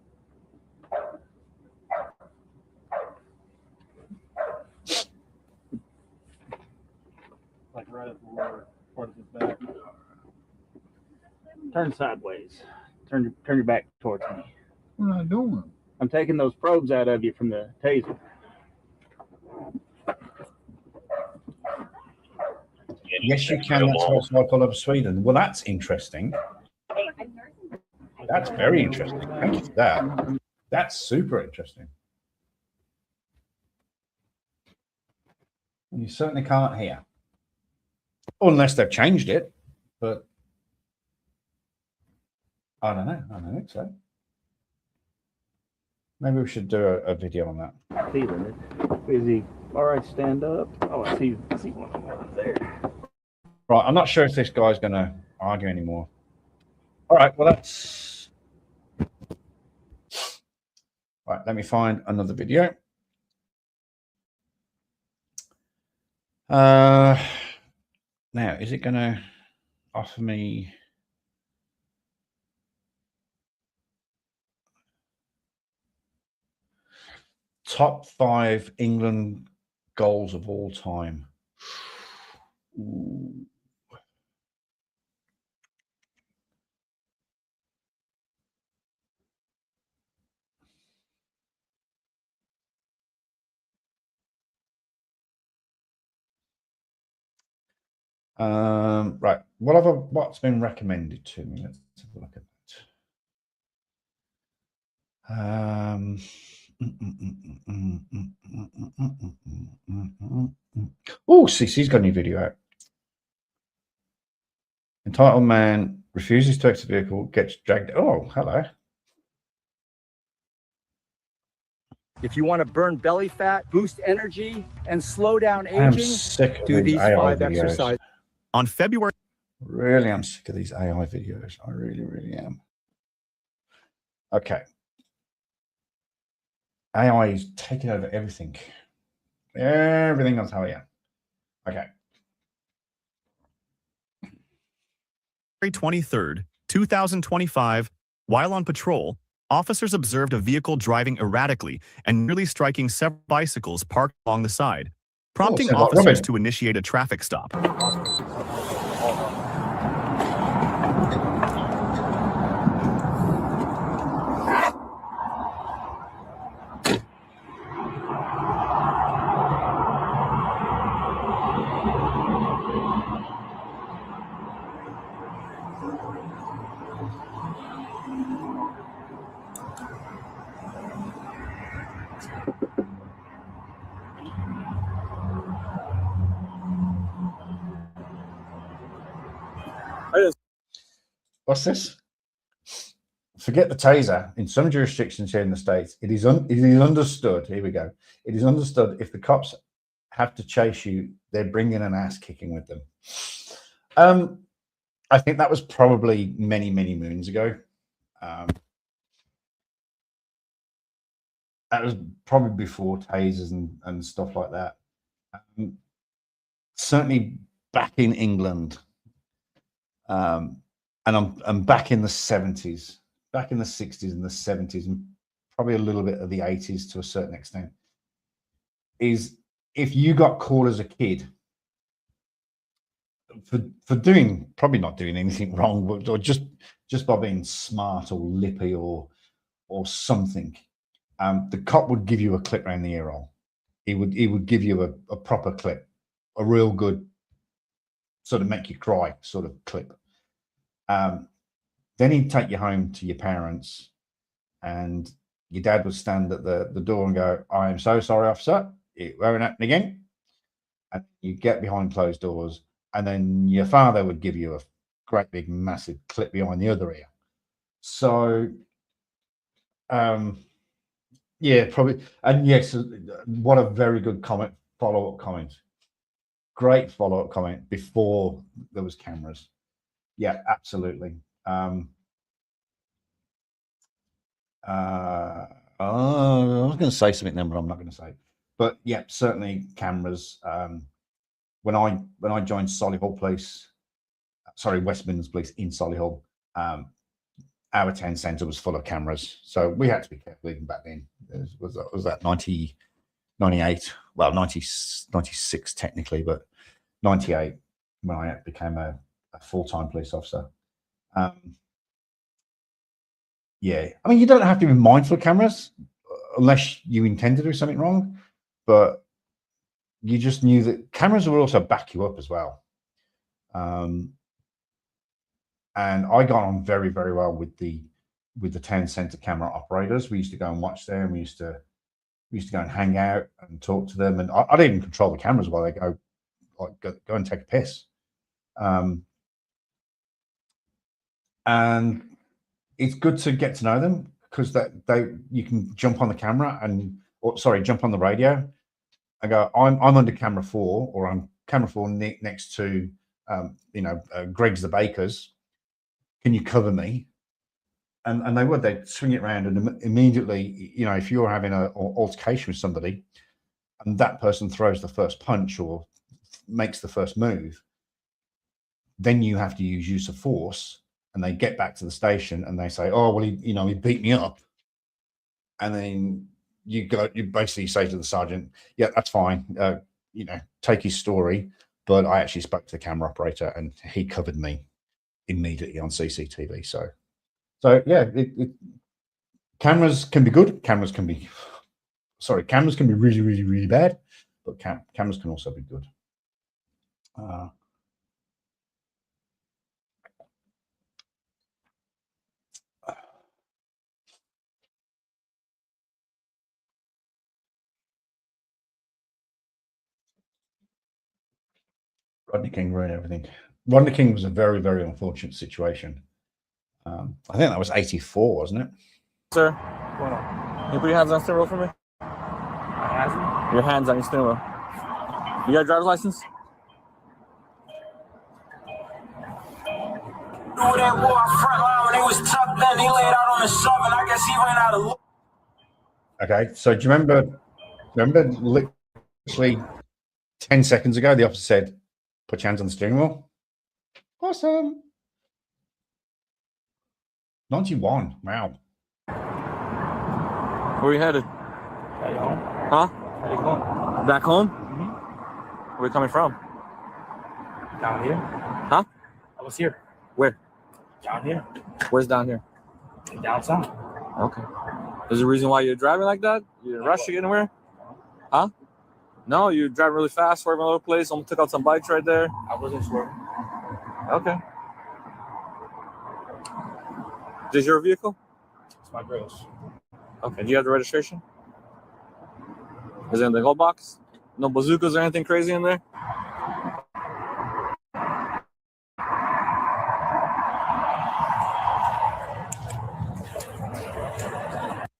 Like right at the lower part of his back. Turn sideways. Turn your back towards me. What am I doing? I'm taking those probes out of you from the taser. Yes, you can. That's what's like all over Sweden. Well, that's interesting. That's very interesting. Thank you for that. That's super interesting. You certainly can't hear. Unless they've changed it, but I don't know. I don't think so. Maybe we should do a video on that. Feeling it. Is he all right? Stand up. Oh, I see one of them there. Right, I'm not sure if this guy's going to argue anymore. All right, well, that's... Right, let me find another video. Now, is it going to... offer me top 5 England goals of all time. Ooh. Right. What's been recommended to me? Let's have a look at that. Oh, CC's got a new video out. Entitled man refuses to exit vehicle, gets dragged. Oh, hello. If you want to burn belly fat, boost energy, and slow down I am aging, sick of do these these AI 5 videos. exercises. On February. Really, I'm sick of these AI videos. I really, really am. Okay. AI is taking over everything. Everything, I'll tell you. Okay. February 23rd, 2025, while on patrol, officers observed a vehicle driving erratically and nearly striking several bicycles parked along the side, prompting sounds like officers Robin. to initiate a traffic stop. What's this? Forget the taser. In some jurisdictions here in the States, it is understood. Here we go. It is understood if the cops have to chase you, they're bringing an ass kicking with them. I think that was probably many, many moons ago. That was probably before tasers and stuff like that. Certainly back in England, and I'm back in the 70s, back in the 60s and the 70s, and probably a little bit of the 80s to a certain extent, is if you got caught as a kid for doing, probably not doing anything wrong, but or just by being smart or lippy or something, the cop would give you a clip around the ear roll. He would give you a proper clip, a real good sort of make you cry sort of clip. Then he'd take you home to your parents, and your dad would stand at the door and go, "I am so sorry, officer. It won't happen again." And you get behind closed doors, and then your father would give you a great big massive clip behind the other ear. So, yeah, probably. And yes, what a very good comment, follow-up comment. Great follow-up comment before there was cameras. Yeah, absolutely. I was going to say something then, but I'm not going to say. But yeah, certainly cameras. When I joined Solihull Police, sorry, West Midlands Police in Solihull, our town centre was full of cameras, so we had to be careful even back then. Was that 98? Well, 96 technically, but 98 when I became a full-time police officer. Yeah, I mean, you don't have to be mindful of cameras unless you intend to do something wrong, but you just knew that cameras will also back you up as well. And I got on very, very well with the town centre camera operators. We used to go and watch them. We used to go and hang out and talk to them, and I'd even control the cameras while they go and take a piss. And it's good to get to know them, because you can jump on the camera jump on the radio and go, I'm under camera 4, or I'm camera 4 next to Greg's the Baker's. Can you cover me? And they'd swing it around, and immediately, if you're having an altercation with somebody and that person throws the first punch or makes the first move, then you have to use of force, and they get back to the station and they say, oh, well, he beat me up. And then you basically say to the sergeant, yeah, that's fine. Take his story. But I actually spoke to the camera operator and he covered me immediately on CCTV. So yeah, cameras can be good. Cameras can be really, really, really bad, but cameras can also be good. Rodney King ruined everything. Rodney King was a very, very unfortunate situation. I think that was 84, wasn't it? Sir, can you put your hands on the steering wheel for me? Your hands on your steering wheel. You got a driver's license? Okay, so do you remember literally 10 seconds ago, the officer said, put your hands on the steering wheel? Awesome. 91. Wow. Where are you headed? Headed home. Huh? Headed home. Back home? Mm-hmm. Where are you coming from? Down here. Huh? I was here. Where? Down here. Where's down here? Down south. Okay. There's a reason why you're driving like that? You didn't rush to get anywhere? Huh? No, you're driving really fast, swerving all over the place. Almost took out some bikes right there. I wasn't swerving. Okay. Is this your vehicle? It's my girl's. Okay. Do you have the registration? Is it in the glove box? No bazookas or anything crazy in there?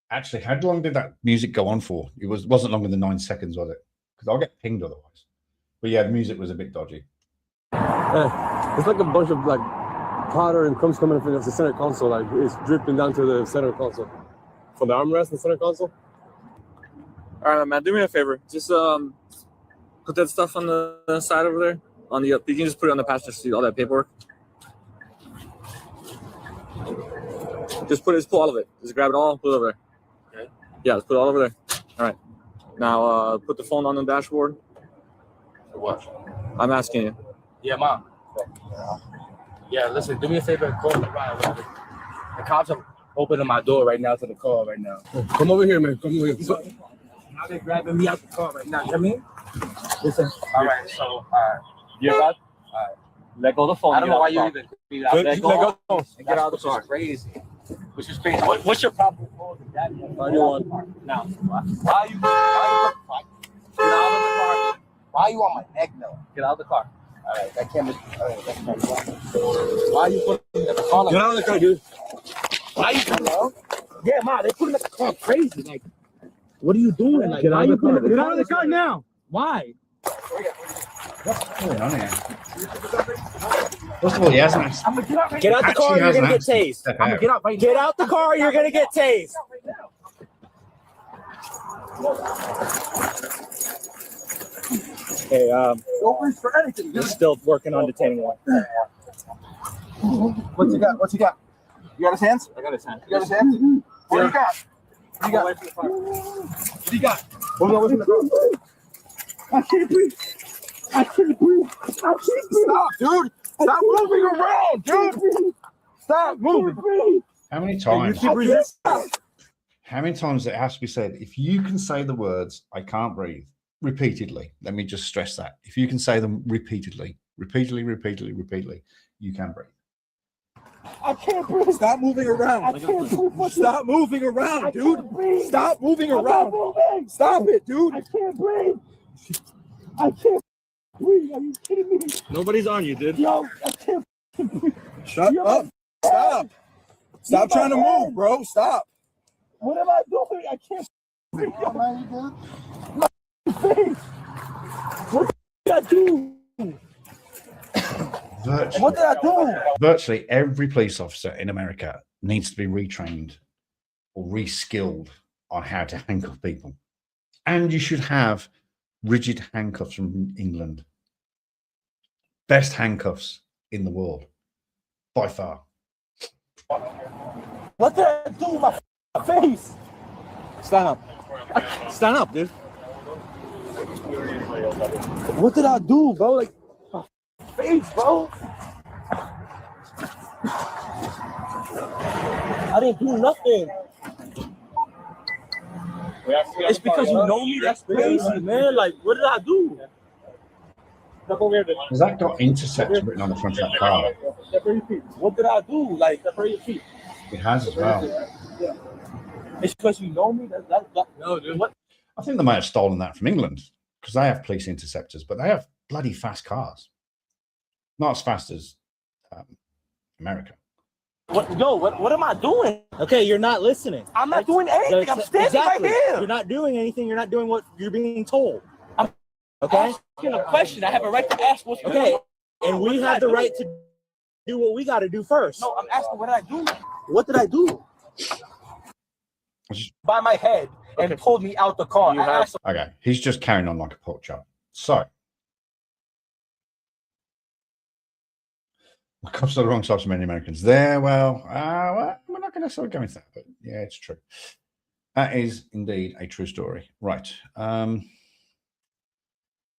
Actually, how long did that music go on for? It wasn't longer than 9 seconds, was it? Because I'll get pinged otherwise. But yeah, the music was a bit dodgy. It's like a bunch of like powder and crumbs coming from the center console. Like it's dripping down to the center console. From the armrest in the center console. All right, man. Do me a favor. Just put that stuff on the side over there. You can just put it on the passenger seat. All that paperwork. Just pull all of it. Just grab it all. Put it over there. Okay. Yeah, let's put it all over there. All right. Now put the phone on the dashboard. For what? I'm asking you. Yeah, Mom. Yeah, listen, do me a favor and call the ride. The cops are opening my door right now to the car right now. Come over here, man. Come over here. Now they're grabbing me out the car right now. You know what I mean? Listen. All right, so, You're about. Let go of the phone. I don't know why you even beat out. Let go and get out of the car. Crazy. Which is crazy. What's your problem? Now, Why are you get out of the car? Why are you on my neck, though? Get out of the car. All right, that camera's. All right, that's my problem. Why are you putting in the car? Get out of the car, dude. Why are you putting out? Yeah, Ma, they're putting the car crazy. Like, what are you doing? Like, Get out of the car. Get out of the car now. Why? What's going on here? First of all, he hasn't. I'm gonna get out. Get out the car, you're gonna get tased. I'm gonna get out right now. Get out the car, you're gonna get tased. Hey, Don't reach for anything. we're still working on detaining one. What you got? What you got? You got his hands? I got his hand. You got his hands? What do you got? What do you got? What do you got? Hold on, I can't breathe. I can't breathe. I can't breathe. Stop, dude. Stop moving around, dude. Stop moving. How many times? How many times it has to be said? If you can say the words, I can't breathe, repeatedly, let me just stress that. If you can say them repeatedly, you can breathe. I can't breathe. Stop moving around. I can't breathe. Stop moving around, dude. Stop moving around. Stop it, dude. I can't breathe. I can't breathe. Are you kidding me? Nobody's on you, dude. Yo, I can't breathe. Shut up. Stop. Stop trying to move, bro. Stop. What am I doing? I can't breathe. My face. What did I do? What did I do? Virtually every police officer in America needs to be retrained or reskilled on how to handcuff people. And you should have rigid handcuffs from England. Best handcuffs in the world, by far. What did I do with my face? Stand up. Stand up, dude. What did I do, bro? Like, my face, bro. I didn't do nothing. It's because you know me. That's crazy, man. Like, what did I do? Has that got intercepts written on the front of that car? What did I do? Like, separate your feet. It has as well. It's because you know me. No, dude. What? I think they might have stolen that from England because they have police interceptors, but they have bloody fast cars. Not as fast as America. What? Yo, what am I doing? Okay, you're not listening. I'm not doing anything. I'm standing right here. You're not doing anything. You're not doing what you're being told. I'm asking a question. I have a right to ask what's okay. And we have the right to do what we got to do first. No, I'm asking what did I do? What did I do? By my head and pulled me out the car. Okay, he's just carrying on like a pork chop. So, the cops are the wrong types of many Americans there. Well, we're not going to sort of go into that, but yeah, it's true. That is indeed a true story. Right.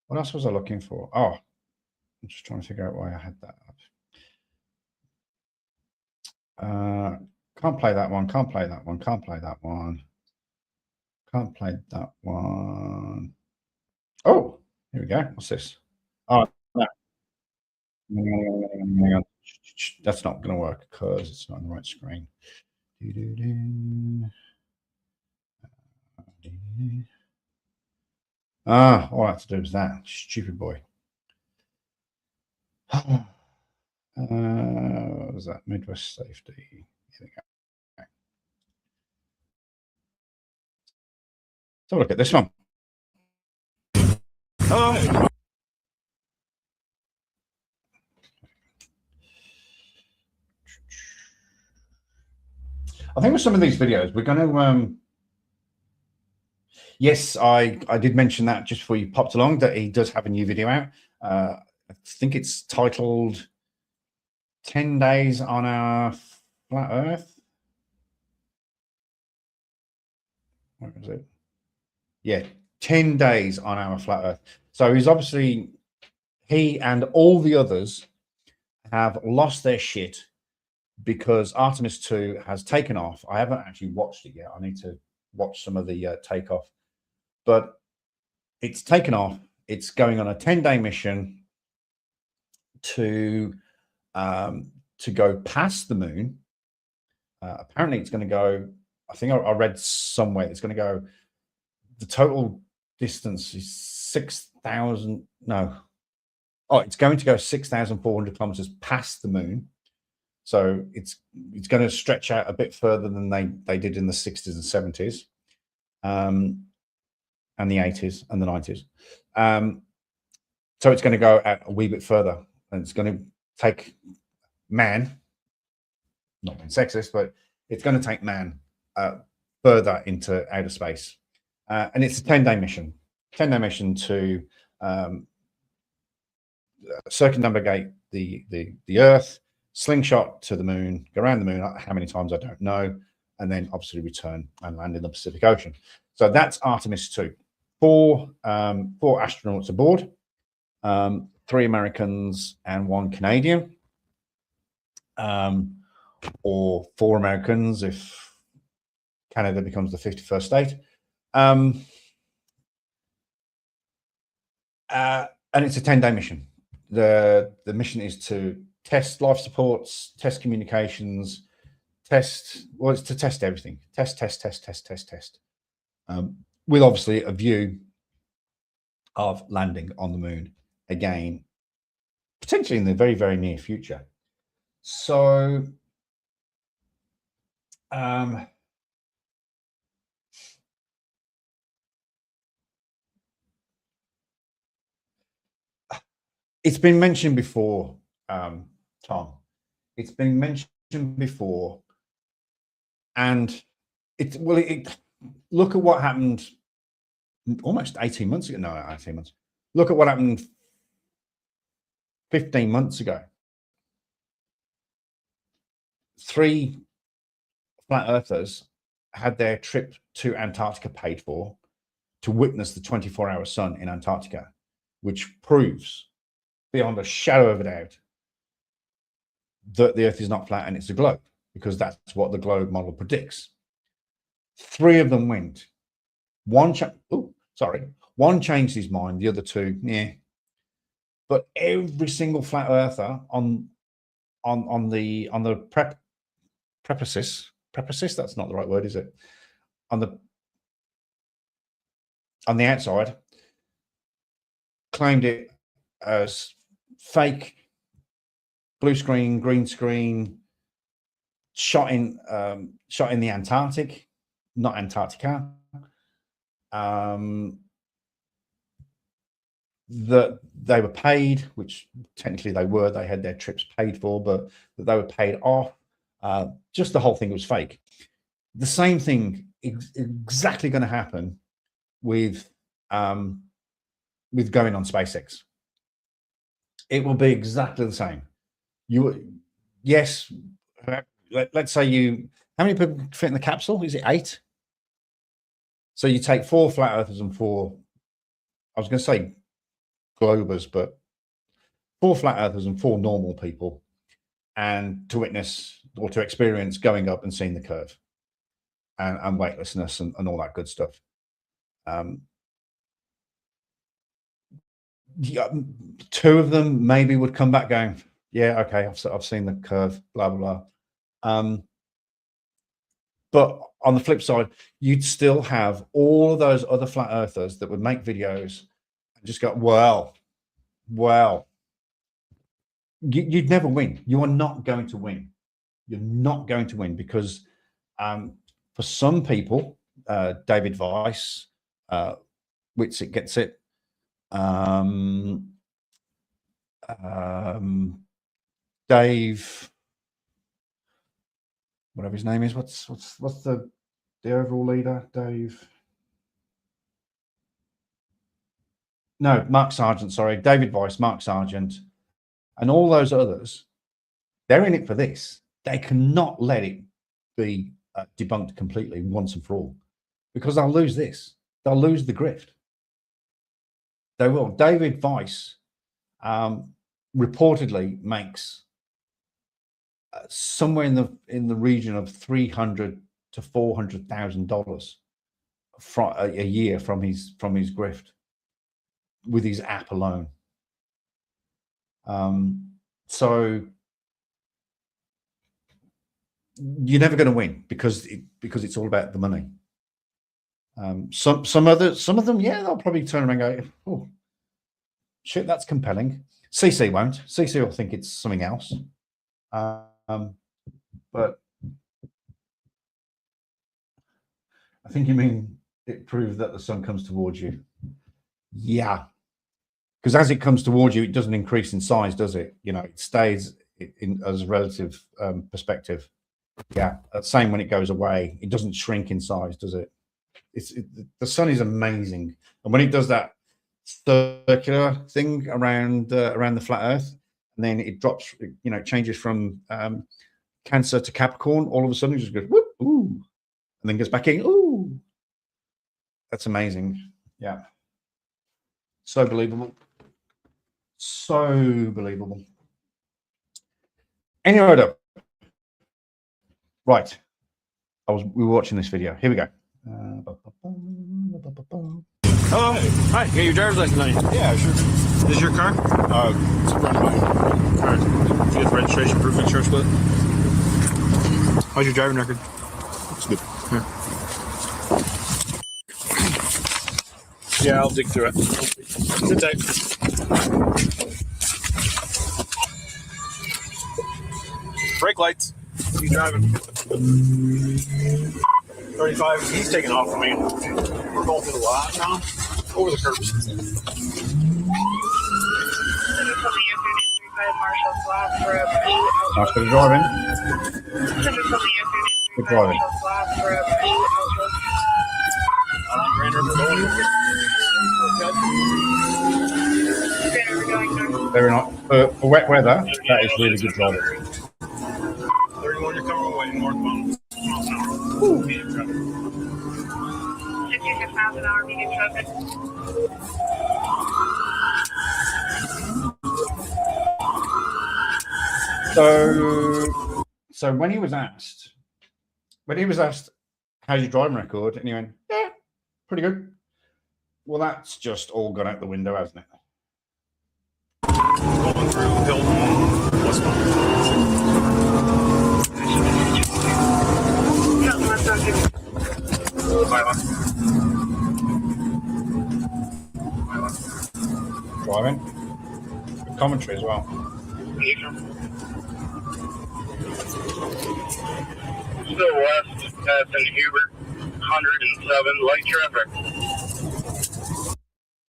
What else was I looking for? Oh, I'm just trying to figure out why I had that up. Can't play that one. Can't play that one. Can't play that one. Can't play that one. Oh, here we go. What's this? Oh, no. Hang on. That's not going to work because it's not on the right screen. All I have to do is that. Stupid boy. What was that? Midwest Safety. Here we go. So look at this one. Oh. I think with some of these videos, we're going to. Yes, I did mention that just before you popped along that he does have a new video out. I think it's titled 10 Days on Our Flat Earth. What was it? Yeah, 10 Days on Our Flat Earth. So he's obviously, he and all the others have lost their shit because Artemis 2 has taken off. I haven't actually watched it yet. I need to watch some of the takeoff. But it's taken off. It's going on a 10-day mission to go past the moon. Apparently, it's going to go. I think I read somewhere it's going to go. The total distance is 6,000. No, it's going to go 6,400 kilometers past the moon. So it's going to stretch out a bit further than they did in the 60s and 70s. And the 80s and the 90s. So it's going to go out a wee bit further, and it's going to take man, not being sexist, but it's going to take man further into outer space. And it's a 10-day mission. 10-day mission to circumnavigate the Earth, slingshot to the moon, go around the moon, how many times I don't know, and then obviously return and land in the Pacific Ocean. So that's Artemis 2. Four astronauts aboard, 3 Americans and 1 Canadian, or 4 Americans if Canada becomes the 51st state. And it's a 10-day mission. The mission is to test life supports, test communications, it's to test everything. Test. With obviously a view of landing on the moon again, potentially in the very, very near future. So, it's been mentioned before, Tom. It's been mentioned before, and look at what happened almost 18 months ago. No, 18 months. Look at what happened 15 months ago. 3 flat earthers had their trip to Antarctica paid for to witness the 24-hour sun in Antarctica, which proves beyond a shadow of a doubt that the Earth is not flat and it's a globe, because that's what the globe model predicts. 3 of them went. One changed his mind. The other 2, yeah. But every single flat earther on the premises, that's not the right word, is it? On the outside, claimed it as fake, blue screen, green screen, shot in the Antarctic, not Antarctica. That they were paid, which technically they were. They had their trips paid for, but that they were paid off. Just the whole thing was fake. The same thing exactly going to happen with going on SpaceX. It will be exactly the same. Yes, let's say how many people fit in the capsule? Is it 8? So you take 4 flat earthers and 4, I was going to say globers, but 4 flat earthers and 4 normal people, and to witness or to experience going up and seeing the curve and weightlessness and all that good stuff. Yeah, 2 of them maybe would come back going, yeah, okay, I've seen the curve, blah blah blah. But on the flip side, you'd still have all of those other flat earthers that would make videos and just go, well, you'd never win. You are not going to win. You're not going to win, because for some people, David Weiss, Witsit gets it. Dave, whatever his name is, what's the overall leader? Dave. No, Mark Sargent, sorry. David Weiss, Mark Sargent, and all those others, they're in it for this. They cannot let it be debunked completely once and for all, because they'll lose this. They'll lose the grift. They will. David Weiss reportedly makes somewhere in the region of $300,000 to $400,000 a year from his grift with his app alone. So you're never going to win because it's all about the money. Some of them, yeah, they'll probably turn around and go, oh shit, that's compelling. CC won't. CC will think it's something else. But I think you mean it proves that the sun comes towards you. Yeah, because as it comes towards you, it doesn't increase in size, does it? You know, it stays in as a relative perspective. Yeah, same when it goes away, it doesn't shrink in size, does it? The sun is amazing, and when it does that circular thing around the flat Earth, and then it drops, you know, it changes from Cancer to Capricorn. All of a sudden, it just goes whoop, ooh, and then goes back in. Ooh, that's amazing. Yeah, so believable, so believable. Anyway, right, we were watching this video. Here we go. Oh, hi. You got your driver's license on you? Yeah, sure. This is your car? It's a friend of mine. All right. You get the registration, proof, insurance with it? How's your driving record? It's good. Yeah, I'll dig through it. Sit tight. Brake lights. You driving? 35. He's taking off from me. We're going through the lot now. Over the curbs. Nice bit of driving. Good driving. Very nice. For wet weather, that is really good driving. 31, you're coming 56 miles an hour, medium traffic. So when he was asked, how's your driving record, and he went, yeah, pretty good. Well, that's just all gone out the window, hasn't it? Going through Hilton, westbound. Driving. Good commentary as well. Still west, passing Hubert, 107, light traffic.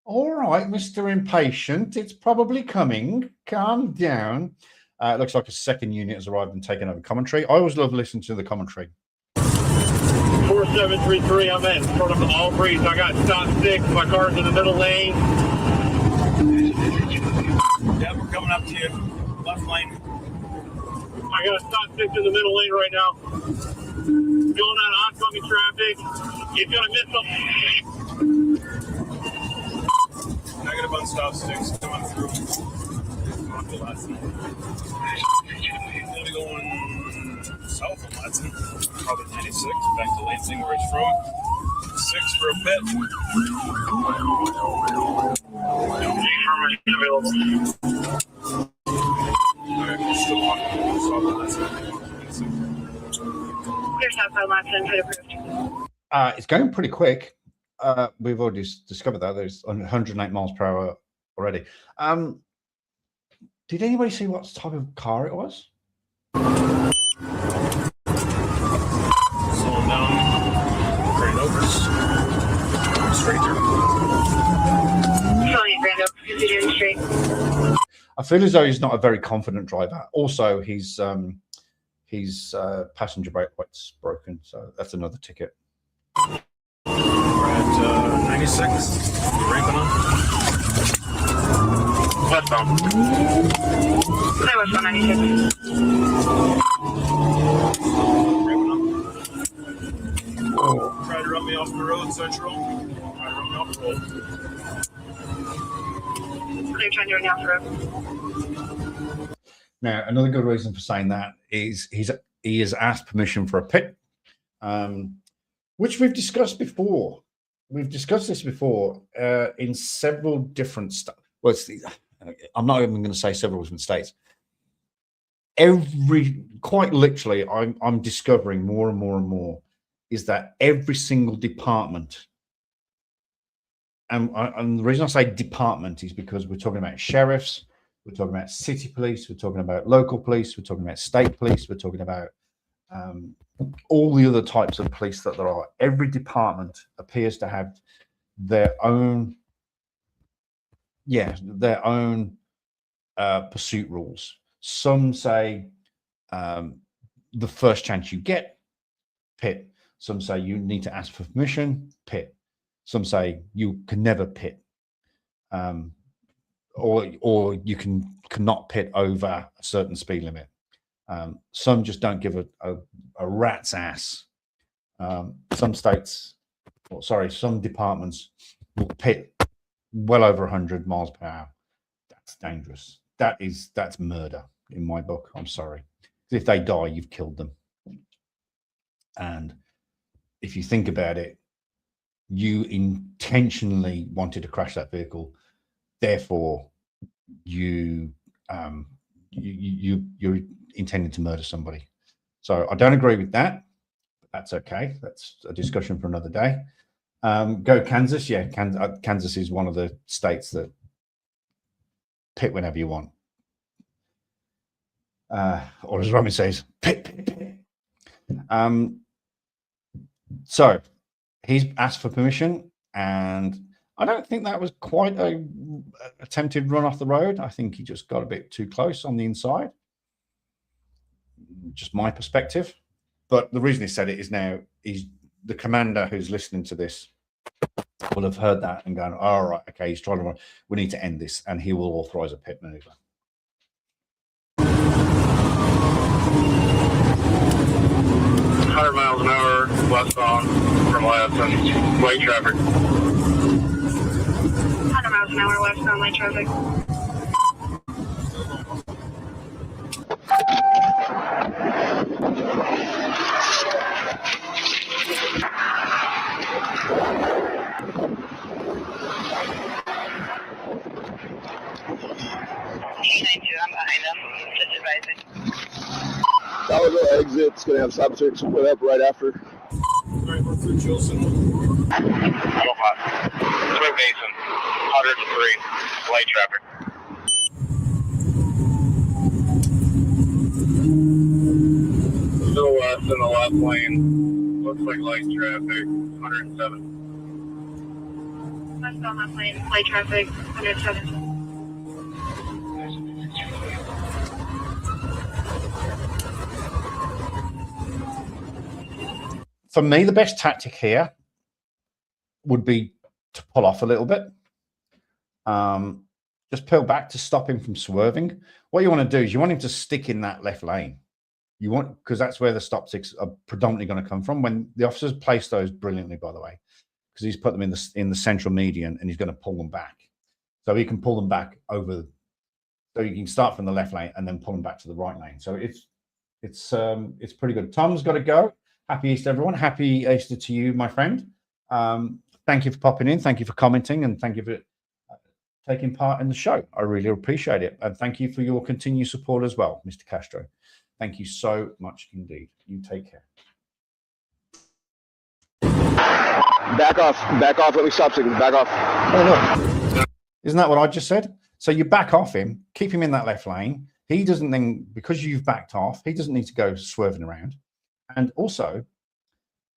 All right, Mr. Impatient, it's probably coming. Calm down. It looks like a second unit has arrived and taken over commentary. I always love listening to the commentary. 4733, I'm in front of all breeze. I got stop 6, my car's in the middle lane. Yeah, we're coming up to you. Left lane. I got stop 6 in the middle lane right now. Going on oncoming traffic. He's going to miss them. Negative on stop 6 coming through. On the left. Gonna be going south of Lansing, probably 96, back to Lansing where it's from. 6 for a pit. Information available. Alright, we're still on south of Lansing. Clear southbound Lansing, pit approved. It's going pretty quick. We've already discovered that. There's 108 miles per hour already. Did anybody see what type of car it was? Slowing down. Grand Oaks. Straight through. Slowing at Grand Oaks, considering straight. I feel as though he's not a very confident driver. Also, his passenger brake light's broken, so that's another ticket. We're at 96. We're ramping up. Westbound. Clear westbound 96. Ramping up. Oh. Try to run me off the road, Central. Try to run me off the road. Clear trying to run off the road. Now, another good reason for saying that is he has asked permission for a pit, which we've discussed before. We've discussed this before in several different stuff. Well, I'm not even going to say several different states. Quite literally, I'm discovering more and more and more is that every single department, and the reason I say department is because we're talking about sheriffs, we're talking about city police, we're talking about local police, we're talking about state police, we're talking about all the other types of police that there are. Every department appears to have their own pursuit rules. Some say the first chance you get, pit. Some say you need to ask for permission, pit. Some say you can never pit, or you cannot pit over a certain speed limit. Some just don't give a rat's ass. Some departments will pit well over 100 miles per hour. That's dangerous. That's murder in my book. I'm sorry. If they die, you've killed them. And if you think about it, you intentionally wanted to crash that vehicle. Therefore, you're intending to murder somebody. So I don't agree with that. But that's okay. That's a discussion for another day. Go Kansas. Yeah, Kansas is one of the states that pit whenever you want. Or as Roman says, pit. So he's asked for permission, and I don't think that was quite a attempted run off the road. I think he just got a bit too close on the inside. Just my perspective. But the reason he said it is now he's the commander who's listening to this will have heard that and gone, all right, okay, he's trying to run. We need to end this, and he will authorize a pit maneuver. 100 miles an hour, westbound from left and light traffic. 100 miles an hour westbound light traffic. I'm behind them. Just advising. That was our exit. It's going to have subjects split up right after. Alright, we're through Chilson. Swim Basin, 103, light traffic. Still west in the left lane. Looks like light traffic, 107. Westbound left lane, light traffic, 107. For me, the best tactic here would be to pull off a little bit. Just pull back to stop him from swerving. What you want to do is you want him to stick in that left lane. You want, because that's where the stop sticks are predominantly going to come from. When the officers place those brilliantly, by the way, because he's put them in the central median and he's going to pull them back. So he can pull them back over. So you can start from the left lane and then pull them back to the right lane. So it's pretty good. Tom's got to go. Happy Easter, everyone. Happy Easter to you, my friend. Thank you for popping in. Thank you for commenting, and thank you for taking part in the show. I really appreciate it. And thank you for your continued support as well, Mr. Castro. Thank you so much indeed. You take care. Back off, let me stop signal, back off. Oh, look. Isn't that what I just said? So you back off him, keep him in that left lane. He doesn't then, because you've backed off, he doesn't need to go swerving around. And also,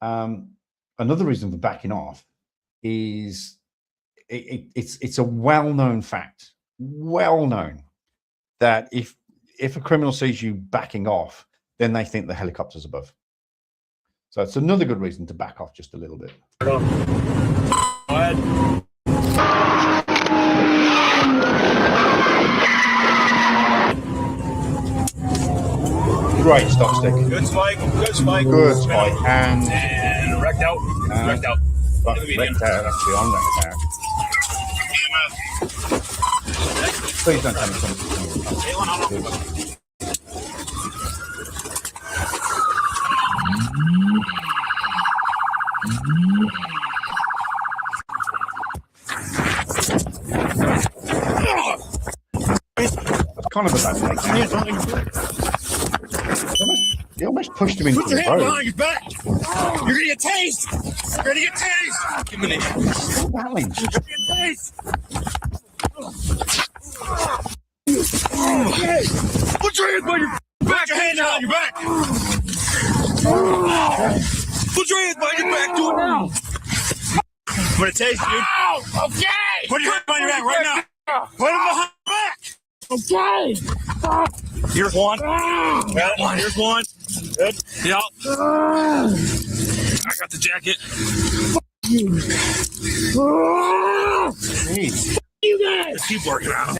another reason for backing off is it's a well-known fact, that if a criminal sees you backing off, then they think the helicopter's above. So it's another good reason to back off just a little bit. Go ahead. Great stop stick. Good spike. Good spike. Good spike. And wrecked out. Wrecked out. Wrecked out. Actually, on wrecked out. Please don't tell me something. That's kind of a bad thing. He almost pushed him into the road. Put your hand behind your back. You're gonna get tased. You're gonna get tased. Give me the challenge. You're gonna get tased. Put your hand behind your back. Put your hand behind your back. Put your hand behind your back. Do it now. I'm gonna tase you. Okay. Put your hand behind your back right now. Put him behind your back. Okay. Here's one. Here's one. Good. Yep. I got the jacket. You guys. Just keep working on him.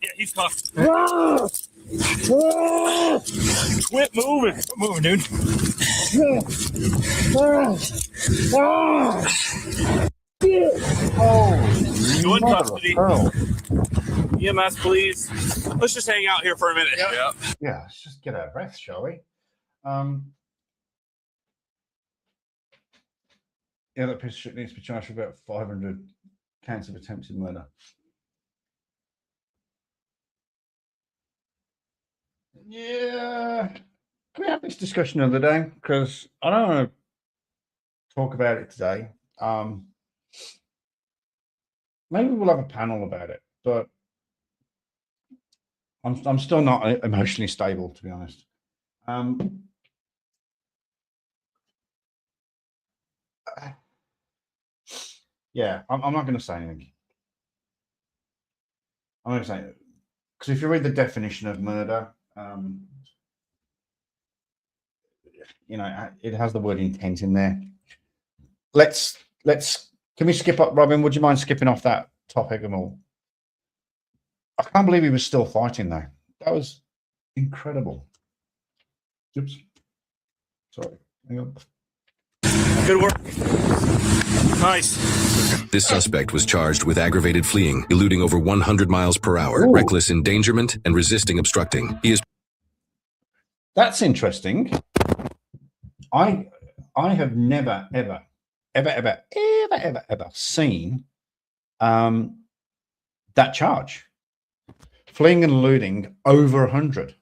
Yeah, he's cuffed. Quit moving. Quit moving, dude. You in custody. EMS, please. Let's just hang out here for a minute. Yeah. Yeah, let's just get our breath, shall we? Yeah, that piece of shit needs to be charged for about 500 counts of attempted murder. Yeah. Can we have this discussion another day? Because I don't want to talk about it today. Maybe we'll have a panel about it, but I'm still not emotionally stable, to be honest. Yeah, I'm not going to say anything. I'm going to say, because if you read the definition of murder, you know, it has the word intent in there. Can we skip up, Robin? Would you mind skipping off that topic and all? I can't believe he was still fighting though. That was incredible. Oops. Sorry. Hang on. Good work. Nice. This suspect was charged with aggravated fleeing, eluding over 100 miles per hour, reckless endangerment, and resisting obstructing. He is. That's interesting. I have never, ever seen that charge. Fleeing and eluding over 100.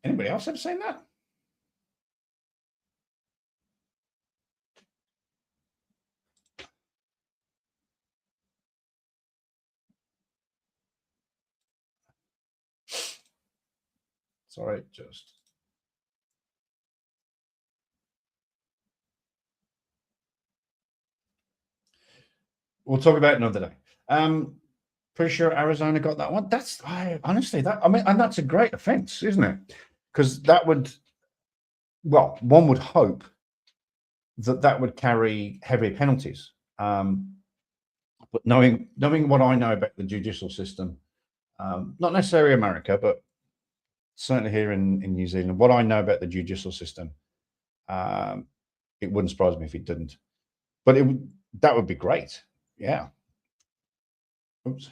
Anybody else ever seen that? Sorry, just. We'll talk about it another day. Pretty sure Arizona got that one. Honestly, and that's a great offense, isn't it? Because that would, well, one would hope that would carry heavier penalties. But knowing what I know about the judicial system, not necessarily America, but certainly here in New Zealand, what I know about the judicial system, it wouldn't surprise me if it didn't. But that would be great. Yeah. Oops.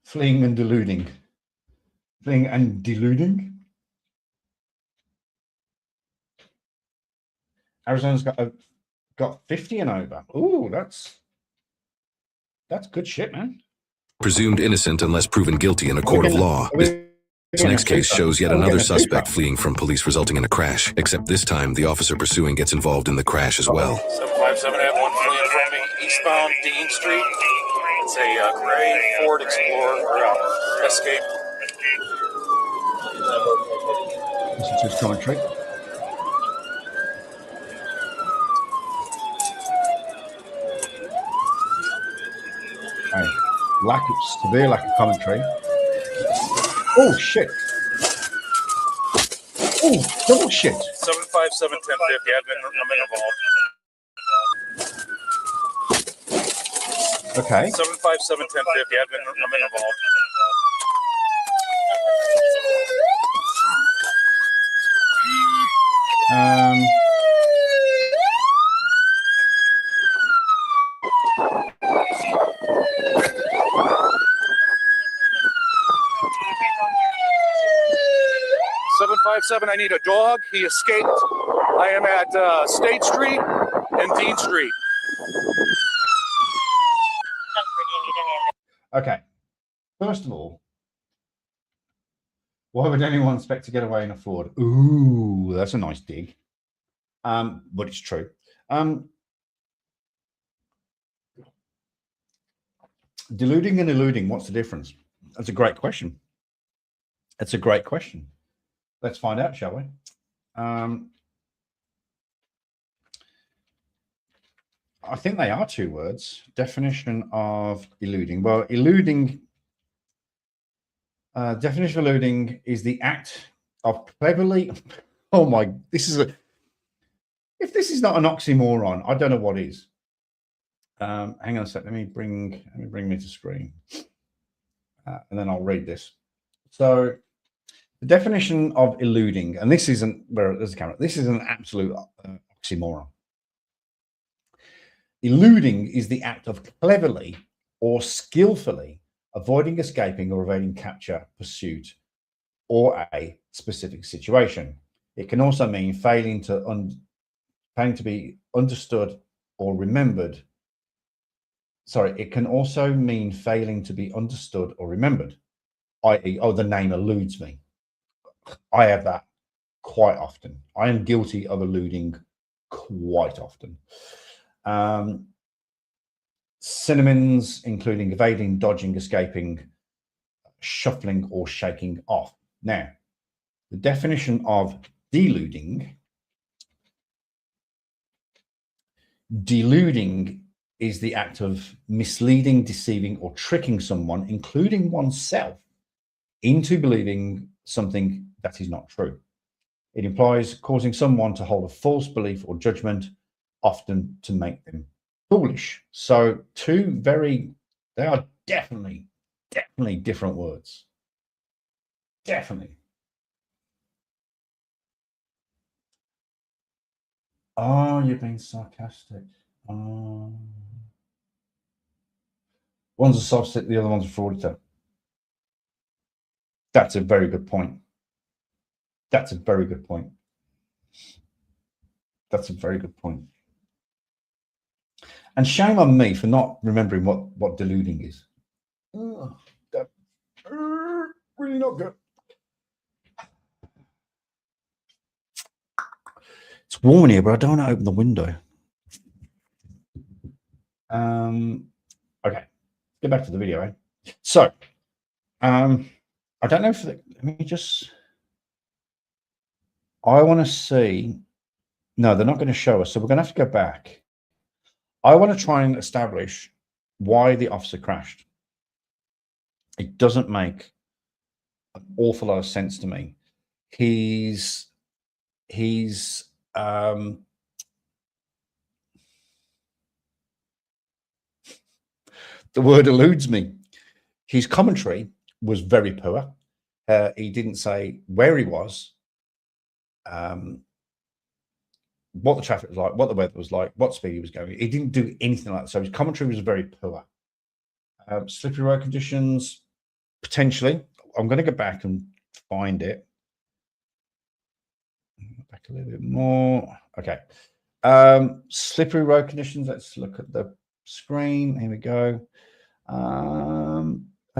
Fleeing and deluding. Fleeing and deluding. Arizona's got 50 and over. Ooh, that's good shit, man. Presumed innocent unless proven guilty in a court of law. This next case shows yet another suspect fleeing from police, resulting in a crash, except this time the officer pursuing gets involved in the crash as well. 757, I have one fleeing from me, eastbound Dean Street. It's a gray Ford Explorer Escape. Listen to his commentary. Severe lack of commentary. Oh shit! Oh, double shit! 757 1050. I'm involved. Okay. 757 1050. I'm involved. I need a dog. He escaped. I am at State Street and Dean Street. Okay. First of all, why would anyone expect to get away in a Ford? Ooh, that's a nice dig. But it's true. Deluding and eluding, what's the difference? That's a great question. That's a great question. Let's find out, shall we? I think they are two words. Definition of eluding. Well, eluding, definition of eluding is the act of cleverly, oh my, if this is not an oxymoron, I don't know what is. Hang on a sec, let me bring me to screen. And then I'll read this. So, the definition of eluding, and this isn't where there's a camera, this is an absolute oxymoron. Eluding is the act of cleverly or skillfully avoiding, escaping, or evading capture, pursuit, or a specific situation. It can also mean failing to be understood or remembered. Sorry, it can also mean failing to be understood or remembered, i.e., oh, the name eludes me. I have that quite often. I am guilty of eluding quite often. Synonyms including evading, dodging, escaping, shuffling, or shaking off. Now, the definition of deluding. Deluding is the act of misleading, deceiving, or tricking someone, including oneself, into believing something that is not true. It implies causing someone to hold a false belief or judgment, often to make them foolish. So they are definitely different words. Definitely. Oh, you're being sarcastic. One's a soft set, the other one's a fraudster. That's a very good point. That's a very good point. That's a very good point. And shame on me for not remembering what deluding is. Oh, that really not good. It's warm in here, but I don't want to open the window. Okay, get back to the video. So, I don't know if let me just. I want to see. No, they're not going to show us, so we're going to have to go back. I want to try and establish why the officer crashed. It doesn't make an awful lot of sense to me. He's the word eludes me. His commentary was very poor. He didn't say where he was, what the traffic was like, what the weather was like, what speed he was going. He didn't do anything like that. So his commentary was very poor. Slippery road conditions, potentially. I'm going to go back and find it. Back a little bit more. Okay. Slippery road conditions. Let's look at the screen. Here we go.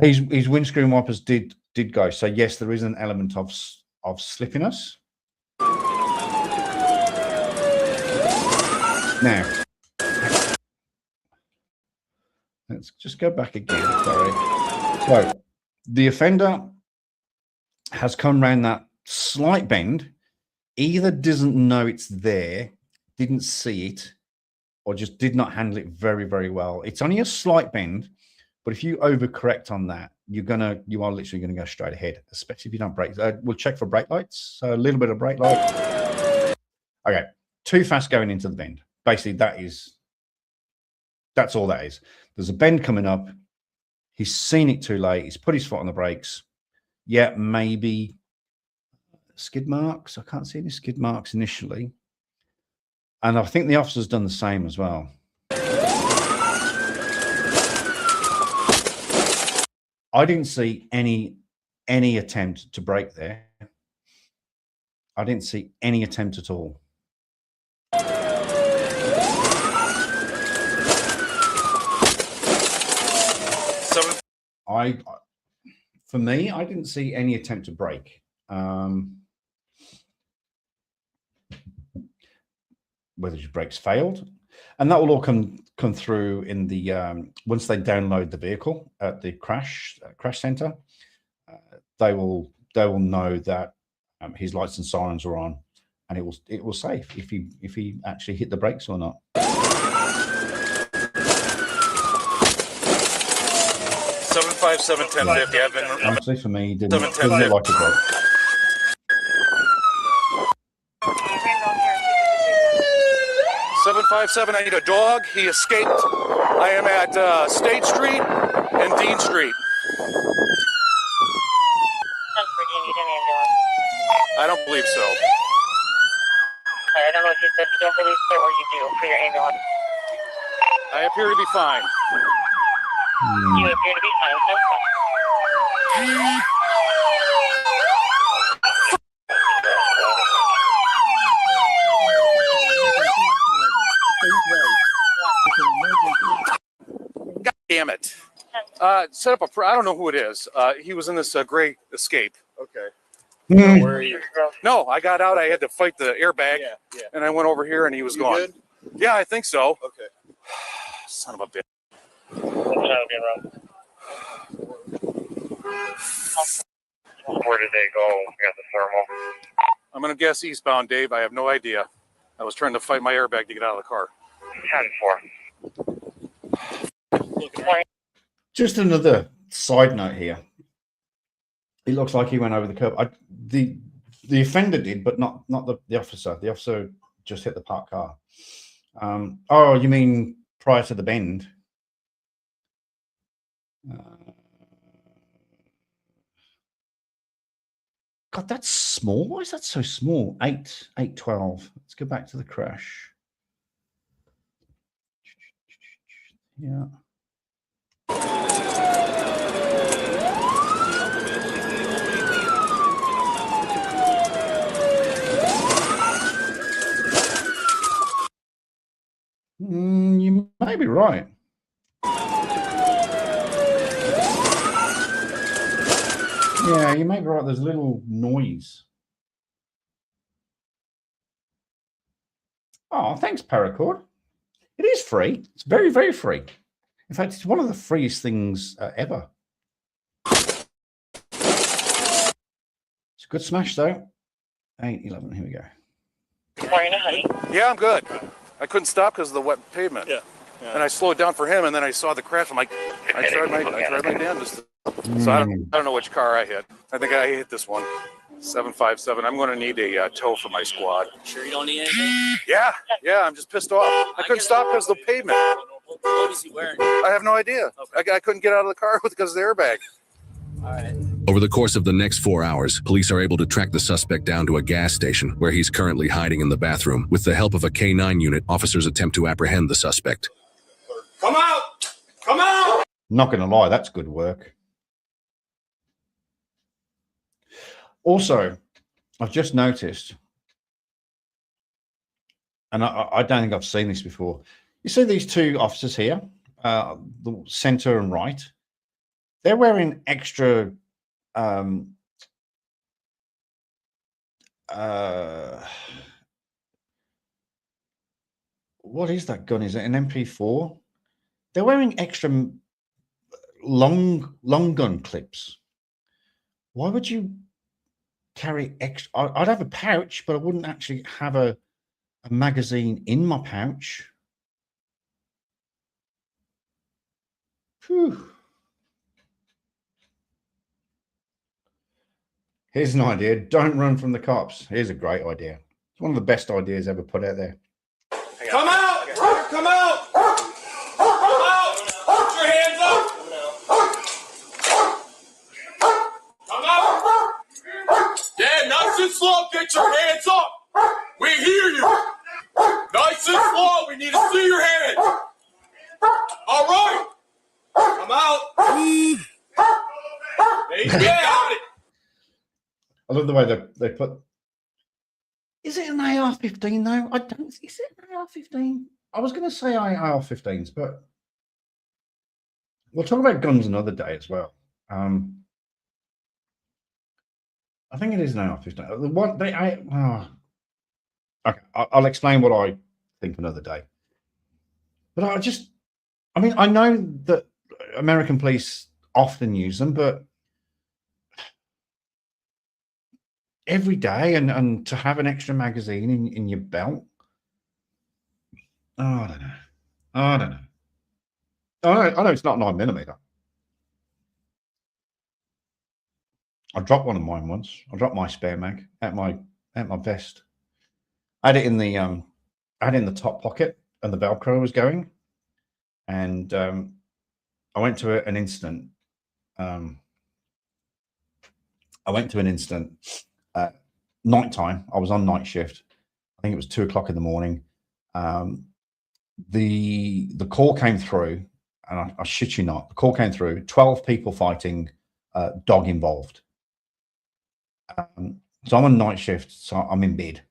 His windscreen wipers did go. So yes, there is an element of slippiness. Now, let's just go back again. Sorry. So the offender has come around that slight bend, either doesn't know it's there, didn't see it, or just did not handle it very, very well. It's only a slight bend, but if you overcorrect on that, you are literally going to go straight ahead, especially if you don't brake. We'll check for brake lights. So a little bit of brake light. Okay, too fast going into the bend. Basically, that's all that is. There's a bend coming up. He's seen it too late. He's put his foot on the brakes. Yeah, maybe skid marks. I can't see any skid marks initially. And I think the officer's done the same as well. I didn't see any attempt to brake there. I didn't see any attempt at all. For me, I didn't see any attempt to brake. Whether his brakes failed, and that will all come through in the once they download the vehicle at the crash center. They will know that his lights and sirens are on, and it will say if he actually hit the brakes or not. 757 1050. I've been actually for me didn't look like a brake. 757, I need a dog. He escaped. I am at State Street and Dean Street. I don't believe so. I don't know if you said you don't believe so or you do for your ambulance. I appear to be fine. You appear to be fine. God damn it. Set up I don't know who it is. He was in this gray Escape. Okay. No, I got out. I had to fight the airbag, and I went over here, and he was gone. Good? Yeah, I think so. Okay. Son of a bitch. Where did they go? You got the thermal. I'm going to guess eastbound, Dave. I have no idea. I was trying to fight my airbag to get out of the car. 10-4. Just another side note here. It looks like he went over the curb. The offender did, but not the officer. The officer just hit the parked car. Oh, you mean prior to the bend? God, that's small. Why is that so small? 8:12. Let's go back to the crash. Yeah. You may be right. Yeah, you may be right. There's a little noise. Oh, thanks, Paracord. It is free. It's very, very free. In fact, it's one of the freest things ever. It's a good smash, though. 8:11. Here we go. Morning, honey. Yeah, I'm good. I couldn't stop because of the wet pavement. Yeah. And I slowed down for him, and then I saw the crash. I'm like, I tried my damnedest. So I don't know which car I hit. I think I hit this one. 757. I'm going to need a tow for my squad. Sure you don't need anything? Yeah. I'm just pissed off. I couldn't stop because of the pavement. What is he wearing? I have no idea. Okay. I couldn't get out of the car because of the airbag. All right. Over the course of the next 4 hours, police are able to track the suspect down to a gas station where he's currently hiding in the bathroom. With the help of a K9 unit, officers attempt to apprehend the suspect. Come out! Come out! Not going to lie, that's good work. Also, I've just noticed, and I don't think I've seen this before. You see these two officers here, the center and right. They're wearing extra what is that gun? Is it an MP4? They're wearing extra long gun clips. Why would you carry extra? I'd have a pouch, but I wouldn't actually have a magazine in my pouch. Whew. Here's an idea. Don't run from the cops. Here's a great idea. It's one of the best ideas ever put out there. Come out! Come out! Come out! Put your hands up! Come out! Yeah, nice and slow. Get your hands up. We hear you. Nice and slow. We need to see your hands. All right. Come out. There you got it. I love the way they put. Is it an AR-15 though? I don't. Is it an AR-15? I was going to say AR-15s, but we'll talk about guns another day as well. I think it is an AR-15. The one okay, I'll explain what I think another day. But I mean, I know that American police often use them, but every day and to have an extra magazine in your belt. Oh, I don't know. I know it's not 9mm. I dropped one of mine once. I dropped my spare mag at my vest. I had it in the top pocket and the Velcro was going. And I went to an incident. Nighttime. I was on night shift. I think it was 2 o'clock in the morning. The call came through, and I shit you not, the call came through. 12 people fighting, dog involved. So I'm on night shift, so I'm in bed,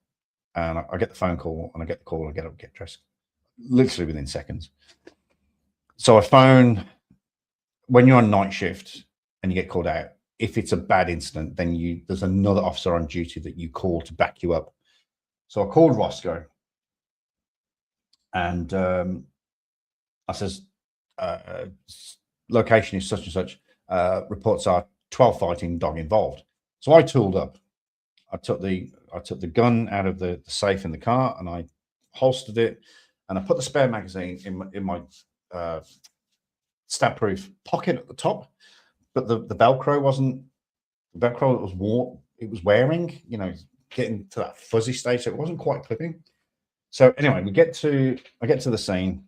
and I get the phone call, and I get the call, and I get up, get dressed, literally within seconds. So I phone when you're on night shift and you get called out. If it's a bad incident, then there's another officer on duty that you call to back you up. So I called Roscoe, and I says, location is such and such. Reports are 12 fighting, dog involved. So I tooled up. I took the gun out of the safe in the car, and I holstered it, and I put the spare magazine in my stab-proof pocket at the top. But the Velcro wasn't. The Velcro was it was wearing, you know, getting to that fuzzy stage, so it wasn't quite clipping. So anyway, I get to the scene.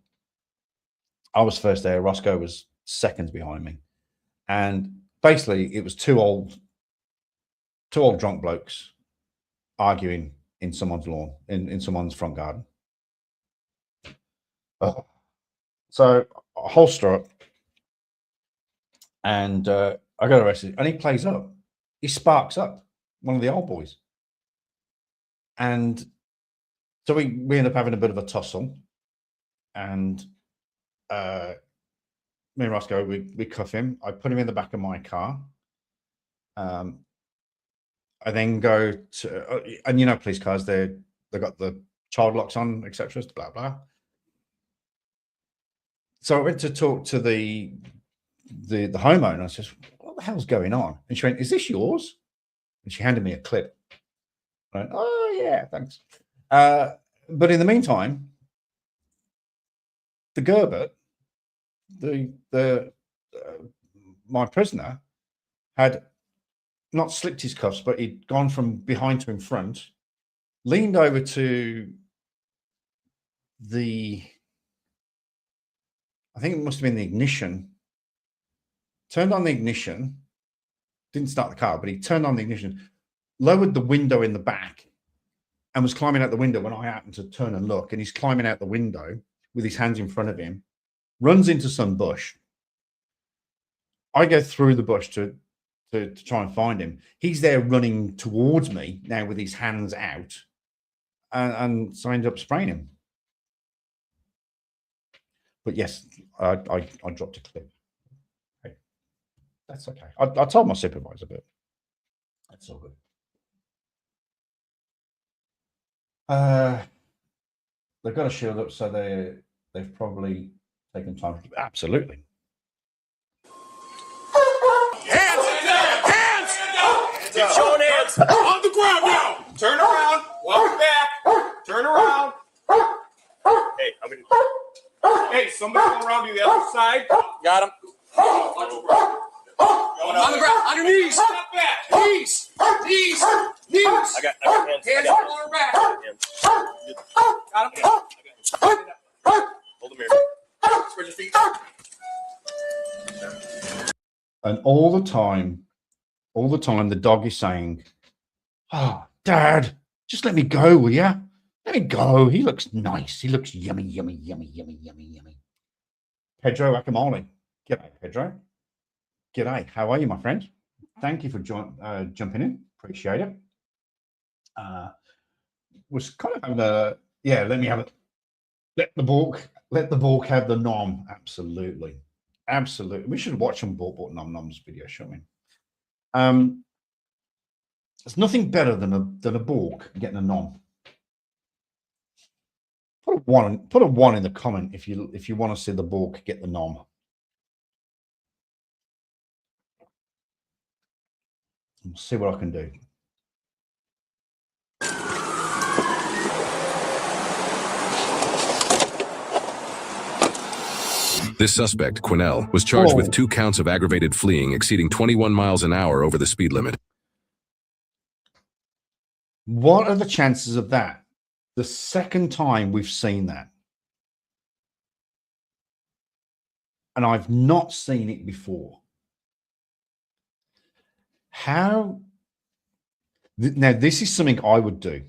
I was first there. Roscoe was seconds behind me, and basically it was two old drunk blokes arguing in someone's lawn, in someone's front garden. So I holster up, and I got arrested, and he plays up. He sparks up, one of the old boys. And so we end up having a bit of a tussle, and me and Roscoe, we cuff him. I put him in the back of my car. I then go to, and you know, police cars, they got the child locks on, etc. Blah blah. So I went to talk to the homeowner. I says, "What the hell's going on?" And she went, "Is this yours?" And she handed me a clip. I went, "Oh yeah, thanks." But in the meantime, the Gerbert, my prisoner, had not slipped his cuffs, but he'd gone from behind to in front, leaned over to I think it must have been the ignition, turned on the ignition, didn't start the car, but he turned on the ignition, lowered the window in the back, and was climbing out the window when I happened to turn and look, and he's climbing out the window with his hands in front of him, runs into some bush. I go through the bush to try and find him. He's there running towards me now with his hands out, and so I ended up spraying him. But yes, I dropped a clip. Hey, that's okay. I told my supervisor, but that's all good. They've got a shield up, so they've probably taken time. Absolutely. Hands! Get your hands on the ground now. Turn around. Walk back. Turn around. Hey, I'm gonna. Hey, somebody go around to the other side. Got him. On the ground. On your knees. Step back. Knees. Knees. Knees. I got hands. Hands on lower back. Got him. Hold him here. Spread your feet. And all the time, the dog is saying, "Oh, Dad, just let me go, will ya? Let me go. He looks nice. He looks yummy, yummy, yummy, yummy, yummy, yummy." Pedro Acamole. G'day, Pedro. G'day. How are you, my friend? Thank you for jumping in. Appreciate it. Was kind of having a, yeah, let me have it. Let the balk have the nom. Absolutely. Absolutely. We should watch some balk nom noms video, shouldn't we? There's nothing better than a balk getting a nom. Put a one in the comment if you want to see the balk get the nom. We'll see what I can do. This suspect, Quinnell, was charged with 2 counts of aggravated fleeing exceeding 21 miles an hour over the speed limit. What are the chances of that? The second time we've seen that. And I've not seen it before. How? Now, this is something I would do.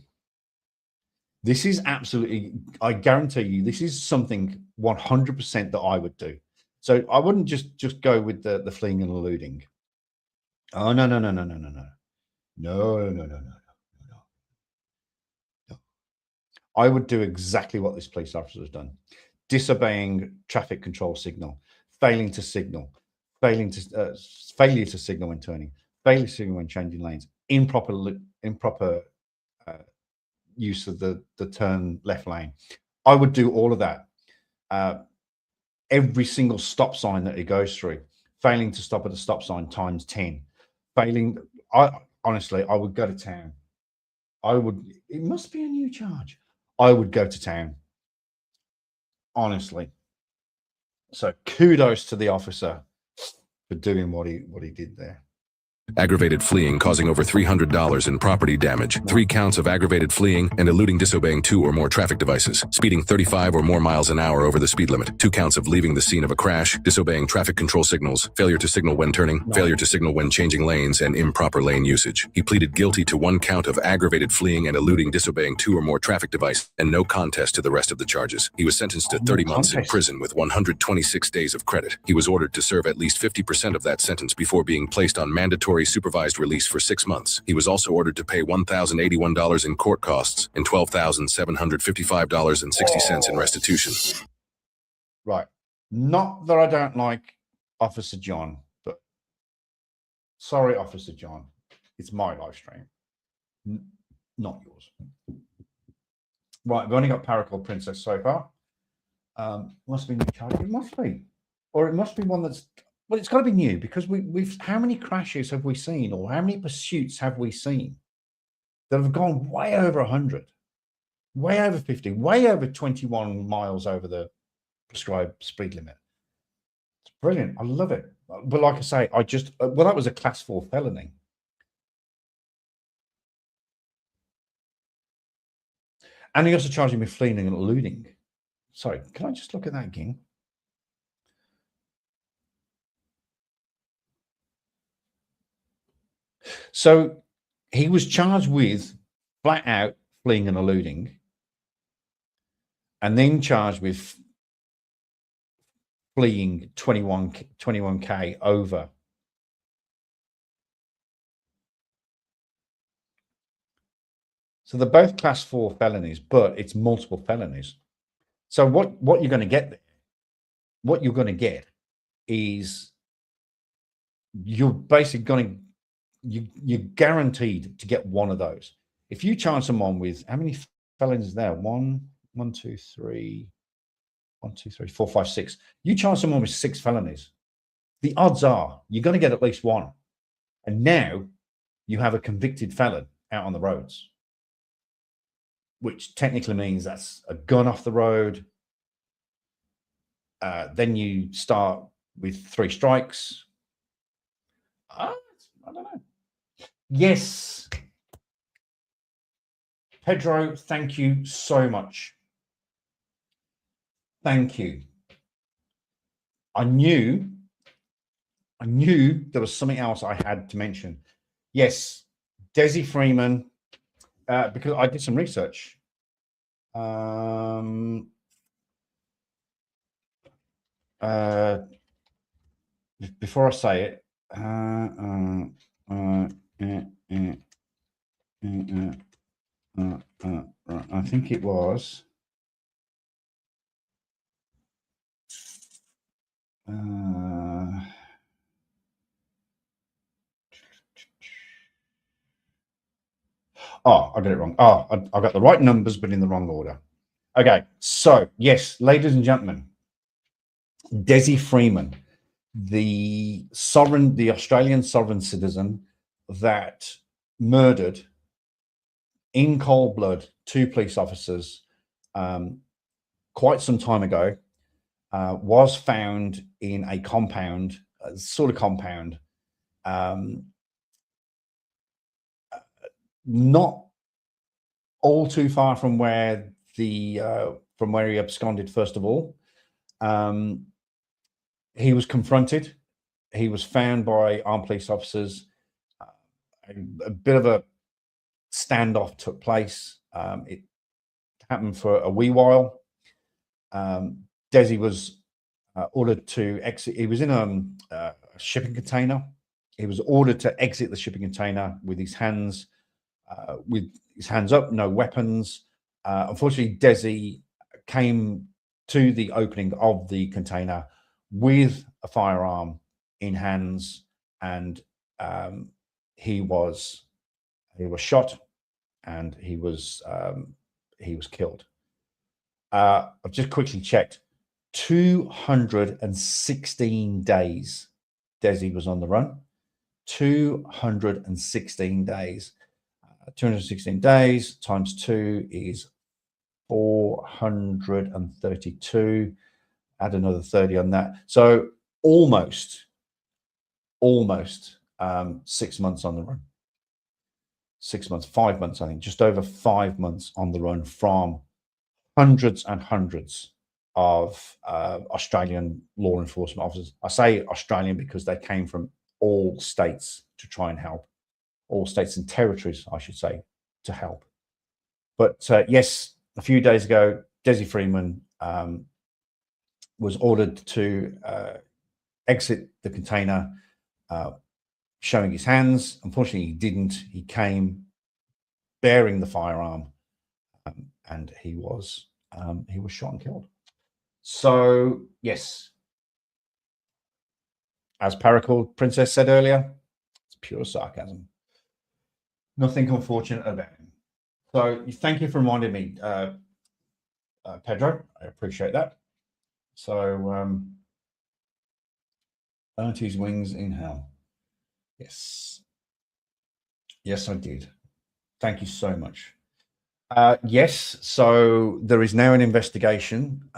This is absolutely, I guarantee you, this is something 100% that I would do. So I wouldn't just go with the fleeing and eluding. Oh, no. No. I would do exactly what this police officer has done. Disobeying traffic control signal, failing to signal, failure to signal when turning, failure to signal when changing lanes, improper use of the turn left lane. I would do all of that. Every single stop sign that it goes through, failing to stop at the stop sign times 10, honestly, I would go to town. It must be a new charge. I would go to town, honestly. So kudos to the officer for doing what he did there. Aggravated fleeing causing over $300 in property damage, 3 counts of aggravated fleeing and eluding disobeying 2 or more traffic devices, speeding 35 or more miles an hour over the speed limit, 2 counts of leaving the scene of a crash, disobeying traffic control signals, failure to signal when turning, failure to signal when changing lanes, and improper lane usage. He pleaded guilty to 1 count of aggravated fleeing and eluding disobeying 2 or more traffic devices and no contest to the rest of the charges. He was sentenced to 30 months in prison with 126 days of credit. He was ordered to serve at least 50% of that sentence before being placed on mandatory supervised release for 6 months. He was also ordered to pay $1,081 in court costs and $12,755.60 in restitution. Right. Not that I don't like Officer John, but sorry, Officer John. It's my live stream, not yours. Right, we've only got Paracord Princess so far. Must be new charge. It must be. Or it must be one that's, well, it's got to be new because we've, how many crashes have we seen or how many pursuits have we seen that have gone way over 100, way over 50, way over 21 miles over the prescribed speed limit? It's brilliant. I love it. But like I say, well, that was a class 4 felony. And he also charged him with fleeing and eluding. Sorry, can I just look at that again? So he was charged with flat out fleeing and eluding, and then charged with fleeing 21K over. So they're both class 4 felonies, but it's multiple felonies. So what you're going to get there, what you're going to get is you're basically going to, you're guaranteed to get one of those. If you charge someone with, how many felonies is there? 1, 2, 3, 4, 5, 6. You charge someone with 6 felonies. The odds are you're going to get at least one. And now you have a convicted felon out on the roads, which technically means that's a gun off the road. Then you start with 3 strikes. I don't know. Yes. Pedro, thank you so much. Thank you. I knew there was something else I had to mention. Yes, Desi Freeman, because I did some research. Before I say it, I think it was. Oh, I got it wrong. Oh, I got the right numbers, but in the wrong order. Okay, so yes, ladies and gentlemen, Desi Freeman, the Australian sovereign citizen that murdered in cold blood 2 police officers quite some time ago, was found in a compound, sort of compound, not all too far from where he absconded. First of all, he was confronted. He was found by armed police officers. A bit of a standoff took place. It happened for a wee while. Desi was ordered to exit. He was in a shipping container. He was ordered to exit the shipping container with his hands up, no weapons. Unfortunately, Desi came to the opening of the container with a firearm in hands, and he was shot, and he was killed. I've just quickly checked. 216 days Desi was on the run. 216 days. 216 days times 2 is 432. Add another 30 on that. So almost 6 months on the run. 6 months, 5 months, I think, just over 5 months on the run from hundreds and hundreds of Australian law enforcement officers. I say Australian because they came from all states to try and help, all states and territories, I should say, to help. But yes, a few days ago, Desi Freeman was ordered to exit the container, showing his hands. Unfortunately, he didn't. He came bearing the firearm, and he was shot and killed. So yes, as Paracord Princess said earlier, it's pure sarcasm. Nothing unfortunate about him. So thank you for reminding me, Pedro. I appreciate that. So burnt his wings in hell. Yes. Yes, I did. Thank you so much. Yes, so there is now an investigation.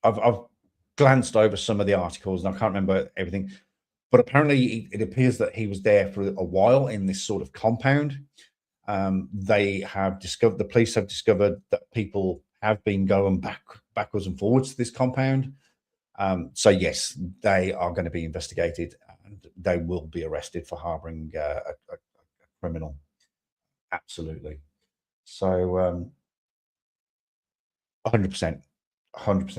I've glanced over some of the articles and I can't remember everything, but apparently it appears that he was there for a while in this sort of compound. The police have discovered that people have been going backwards and forwards to this compound. So yes, they are going to be investigated and they will be arrested for harboring a criminal. Absolutely. So 100%. How's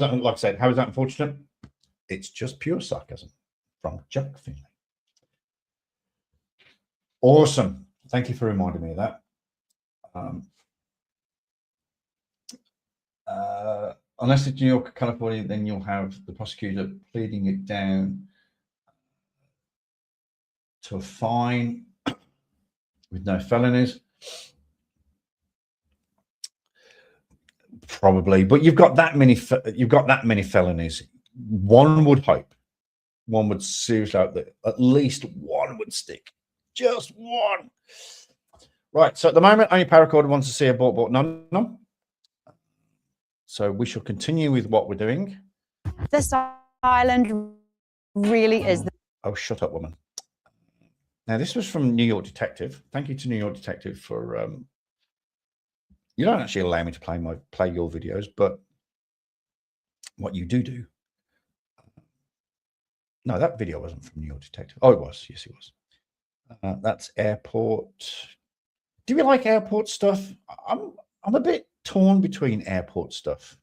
that? Like I said, how is that unfortunate? It's just pure sarcasm from Chuck Finley. Awesome. Thank you for reminding me of that. Unless it's New York, California, then you'll have the prosecutor pleading it down to a fine with no felonies. Probably, but you've got that many felonies. One would hope, one would seriously hope that at least one would stick. Just one. Right. So at the moment, only Paracord wants to see a bought none. So we shall continue with what we're doing. This island really is. Oh, shut up, woman. Now, this was from New York Detective. Thank you to New York Detective for. You don't actually allow me to play your videos, but what you do. No, that video wasn't from New York Detective. Oh, it was. Yes, it was. That's airport. Do you like airport stuff? I'm a bit torn between airport stuff.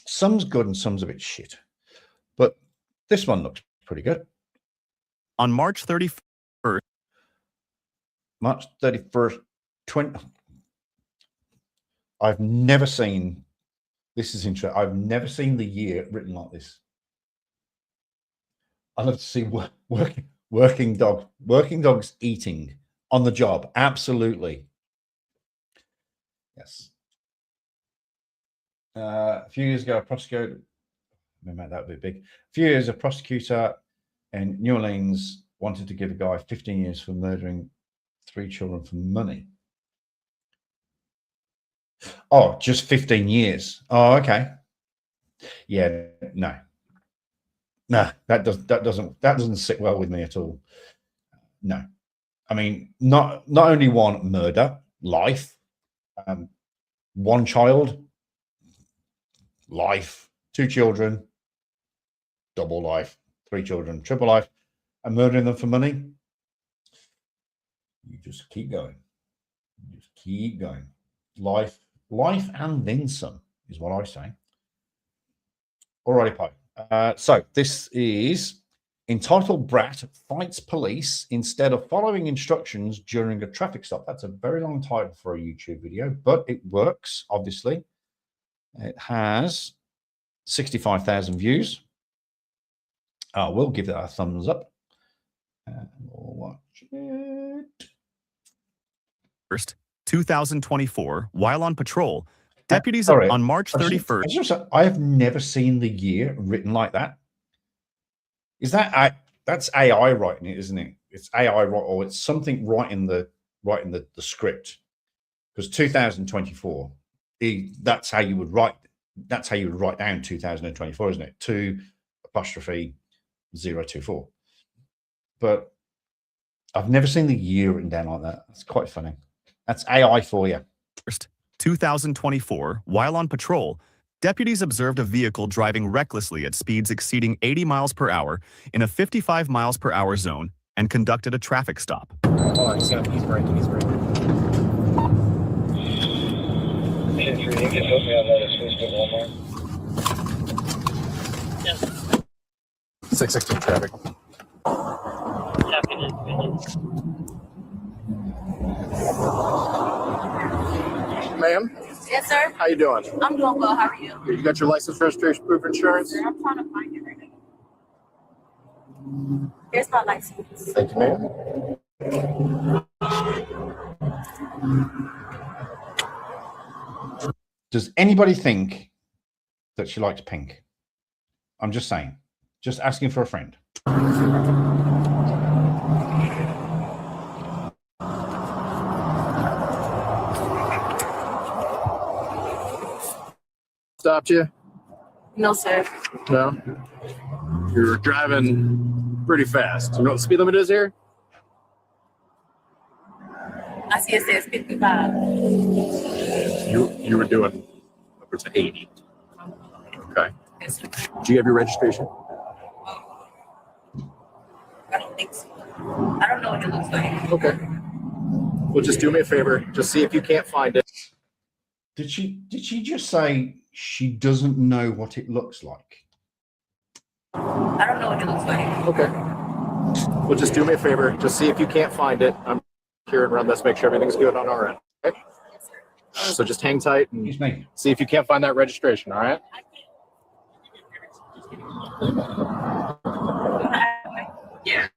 Some's good and some's a bit shit, but this one looks pretty good. On March 31st. March 31st, I've never seen, this is interesting, I've never seen the year written like this. I'd love to see working dogs eating on the job. Absolutely. Yes. A few years ago, a prosecutor, that would be big. A few years, a prosecutor in New Orleans wanted to give a guy 15 years for murdering 3 children for money. Oh, just 15 years. Oh, okay. Yeah, no, that doesn't sit well with me at all. No, I mean, not only one murder, life, one child, life, 2 children, double life, 3 children, triple life, and murdering them for money. You just keep going. You just keep going. Life and then some is what I say. Alrighty, Pi. So this is entitled Brat Fights Police Instead of Following Instructions During a Traffic Stop. That's a very long title for a YouTube video, but it works, obviously. It has 65,000 views. We'll give that a thumbs up. And we'll watch it. First, 2024, while on patrol, deputies Sorry, on March 31st. I have never seen the year written like that. Is that that's AI writing it, isn't it? It's AI, or it's something writing the script. because 2024, that's how you would write down 2024, isn't it? 2'024. But I've never seen the year written down like that. That's quite funny. That's AI for you. 2024, while on patrol, deputies observed a vehicle driving recklessly at speeds exceeding 80 miles per hour in a 55 miles per hour zone and conducted a traffic stop. Oh, he's braking. He's braking. You can help me out later. Please put one more. 616 traffic. Ma'am, Yes, sir. how you doing? I'm doing well. How are you? You got your license, registration, proof, insurance? Sir, I'm trying to find it right now. Here's my license. Thank you, ma'am. Does anybody think that she likes pink? I'm just saying. Just asking for a friend. Stopped you? No, sir. No? You're driving pretty fast. You know what the speed limit is here? I see it says 55. You were doing upwards of 80. Okay. Do you have your registration? I don't think so. I don't know what it looks like. Okay. Well, just do me a favor. Just see if you can't find it. Did she just say she doesn't know what it looks like? I don't know what it looks like. Okay. Well, just do me a favor. Just see if you can't find it. I'm here and run this, make sure everything's good on our end. Okay? So just hang tight and see if you can't find that registration, all right? Yeah.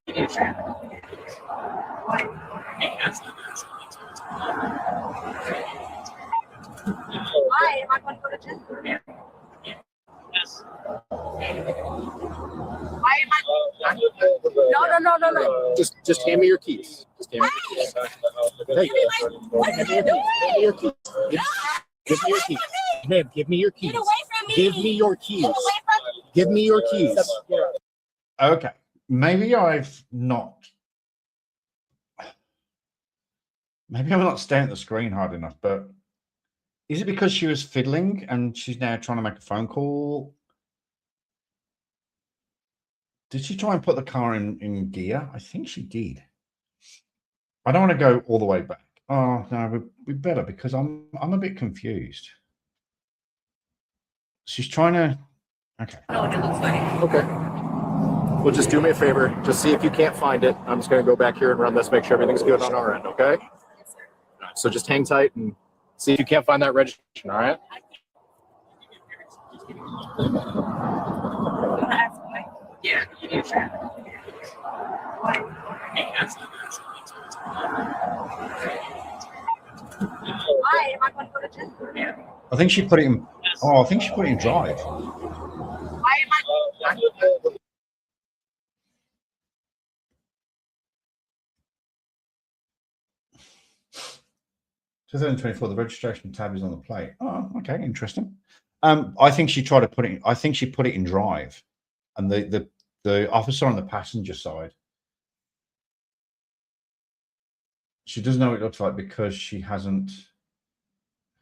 Why am I going to go to jail? Yes. Why am I? No. Just hand me your keys. Just hand me your keys. Hey, What are you doing? Give me your keys. Ma'am, give me your keys. Get away from me. Give me your keys. Get away from me. Give me your keys. Okay. Maybe I'm not staring at the screen hard enough, but is it because she was fiddling and she's now trying to make a phone call? Did she try and put the car in gear? I think she did. I don't want to go all the way back. Oh, no, we better, because I'm a bit confused. She's trying to... Okay. I know what it looks like. Okay. Well, just do me a favor. Just see if you can't find it. I'm just going to go back here and run this, make sure everything's good on our end, okay? So just hang tight and see if you can't find that registration, all right? Yeah. Why am I going to go to jail? I think she put it in... Oh, I think she put it in drive. Why am I? 2024, the registration tab is on the plate. Oh, okay, interesting. I think she tried to put it. I think she put it in drive, and the officer on the passenger side, she doesn't know what it looks like because she hasn't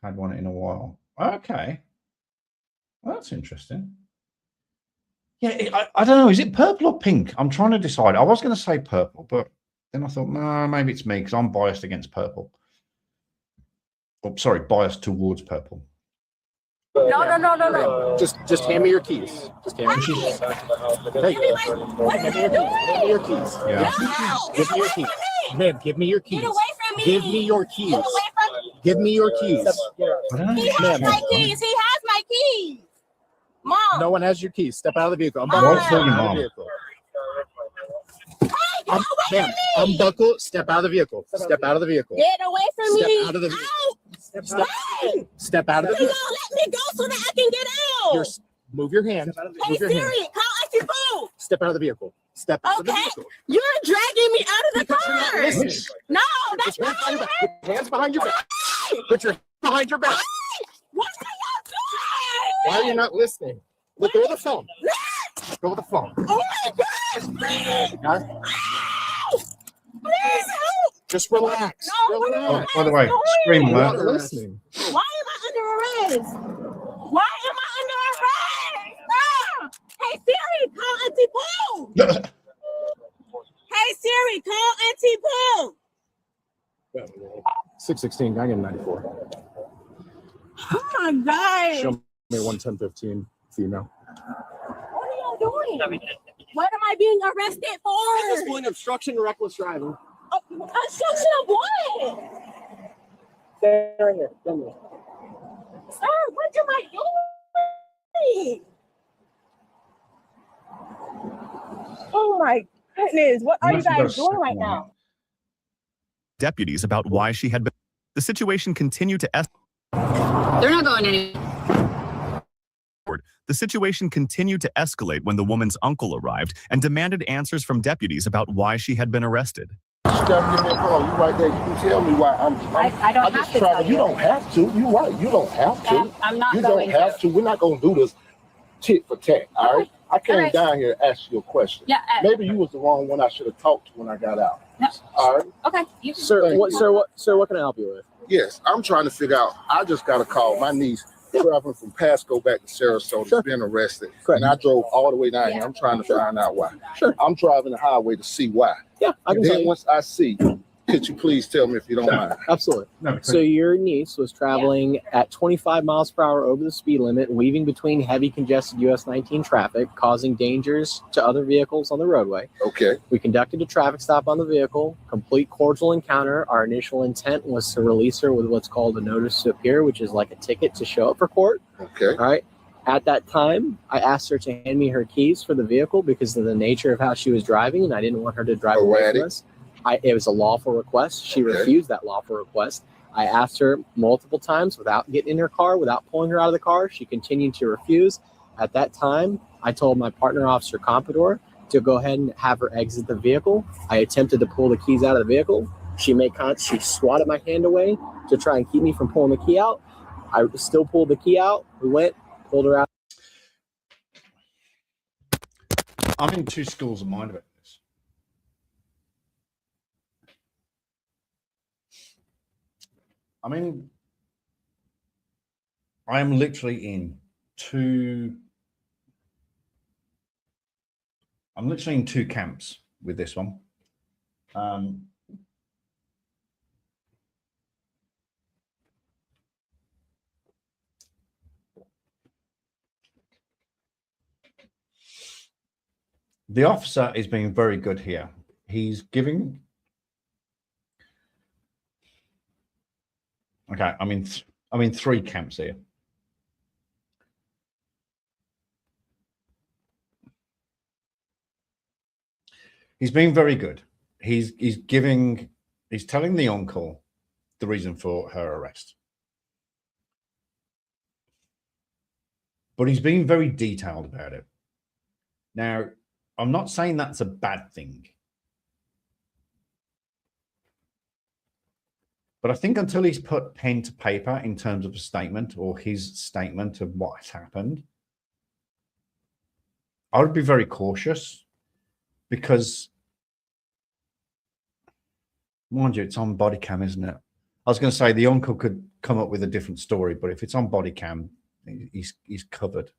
had one in a while. Okay, well, that's interesting. Yeah, I don't know. Is it purple or pink? I'm trying to decide. I was going to say purple, but then I thought, no, maybe it's me because I'm biased against purple. Oh, sorry, biased towards purple. No. Just hand me your keys. Just hand me your keys. Hey, What are you doing? hand me your keys. Yeah. Give me your keys. Ma'am, give me your keys. Get away from me. Give me your keys. Get away from me. Give me your keys. He has my keys. He has my keys. Mom. No one has your keys. Step out of the vehicle. I'm Don't buckled. tell your Step out of mom. the vehicle. Hey, get away Ma'am, from me. I'm buckled. Step out of the vehicle. Step out of the vehicle. Get away from Step me. out of the vehicle. Out. Step out of the You vehicle. don't let me go so that I can get out. Move your hand. Hey, Move your hand. Siri, call Icy Boo. Step out of the vehicle. step into the Okay, vehicle. you're dragging me out of the car. Listen. No, that's not Put your right. hands behind your back. Put your hands behind your back. What are y'all doing? Why are you not listening? Look over the phone. Go with the phone. Oh my gosh, please. Huh? Please help. Just relax. No, what am Relax. By the way, scream You're not alert. listening. Why am I under arrest? Why am I under arrest? Ah! Hey Siri, call Auntie Pooh. Hey Siri, call Auntie Pooh. 616, I get 94. Oh my God. Show me 11015 female. What are y'all doing? What am I being arrested for? At this point, obstruction and reckless driving. Oh, obstruction of what? Stay right here. Come here. Sir, what am I doing? Oh my goodness, what are you guys doing right now? Deputies about why she had been. The situation continued to escalate. They're not going anywhere. The situation continued to escalate when the woman's uncle arrived and demanded answers from deputies about why she had been arrested. You gotta give me a call. You right there. You can tell me why I don't have to tell you. You don't have to. You right. You don't have to. I'm not you going don't have to. We're not gonna do this tit for tat. All right. I came down here to ask you a question. Yeah. Maybe you was the wrong one I should have talked to when I got out. No. All right. Okay. Sir, what can I help you with? Yes, I'm trying to figure out. I just got a call. My niece traveling from Pasco back to Sarasota, has been arrested, and I drove all the way down here. I'm trying to find out why. I'm driving the highway to see why. Yeah, I can tell Then you. once I see, could you please tell me if you don't mind? Absolutely. No, So your niece was traveling at 25 miles per hour over the speed limit, weaving between heavy congested US 19 traffic, causing dangers to other vehicles on the roadway. Okay. We conducted a traffic stop on the vehicle, complete cordial encounter. Our initial intent was to release her with what's called a notice to appear, which is like a ticket to show up for court. Okay. All right. At that time, I asked her to hand me her keys for the vehicle because of the nature of how she was driving, and I didn't want her to drive away from us. It was a lawful request. She refused that lawful request. I asked her multiple times without getting in her car, without pulling her out of the car. She continued to refuse. At that time, I told my partner, Officer Compador, to go ahead and have her exit the vehicle. I attempted to pull the keys out of the vehicle. She swatted my hand away to try and keep me from pulling the key out. I still pulled the key out. We went, pulled her out. I'm in two schools of mind about this. I mean, I am literally in two camps with this one. The officer is being very good here. He's giving. Okay, I'm in three camps here. He's being very good. He's telling the uncle the reason for her arrest. But he's being very detailed about it. Now, I'm not saying that's a bad thing. But I think until he's put pen to paper in terms of a statement or his statement of what's happened, I would be very cautious because, mind you, it's on Bodycam, isn't it? I was going to say the uncle could come up with a different story, but if it's on Bodycam, he's covered.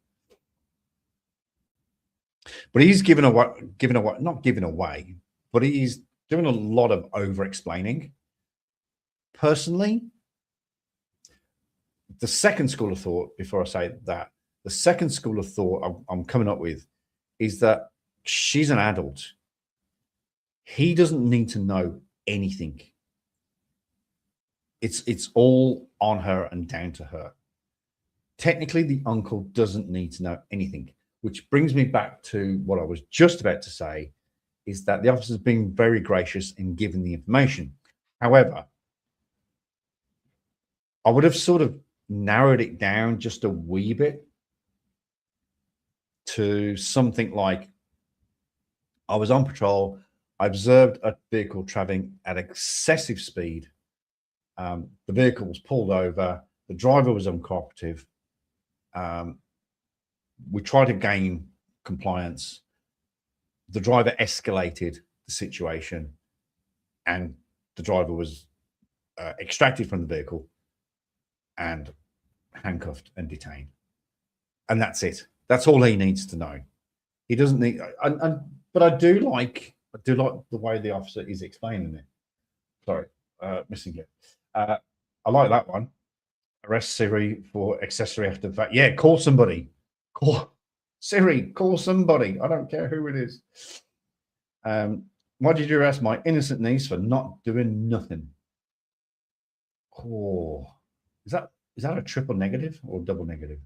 But he's not giving away, but he's doing a lot of over-explaining. Personally, the second school of thought, before I say that, the second school of thought I'm coming up with is that she's an adult. He doesn't need to know anything. It's all on her and down to her. Technically, the uncle doesn't need to know anything, which brings me back to what I was just about to say, is that the officer's being very gracious in giving the information. However, I would have sort of narrowed it down just a wee bit to something like, I was on patrol. I observed a vehicle traveling at excessive speed. The vehicle was pulled over. The driver was uncooperative. We tried to gain compliance. The driver escalated the situation, and the driver was extracted from the vehicle and handcuffed and detained. And that's it. That's all he needs to know. He doesn't need. But I do like the way the officer is explaining it. Sorry, missing it. I like that one. Arrest Siri for accessory after the fact. Yeah, call somebody. Call Siri. Call somebody. I don't care who it is. Why did you arrest my innocent niece for not doing nothing? Oh, is that a triple negative or double negative?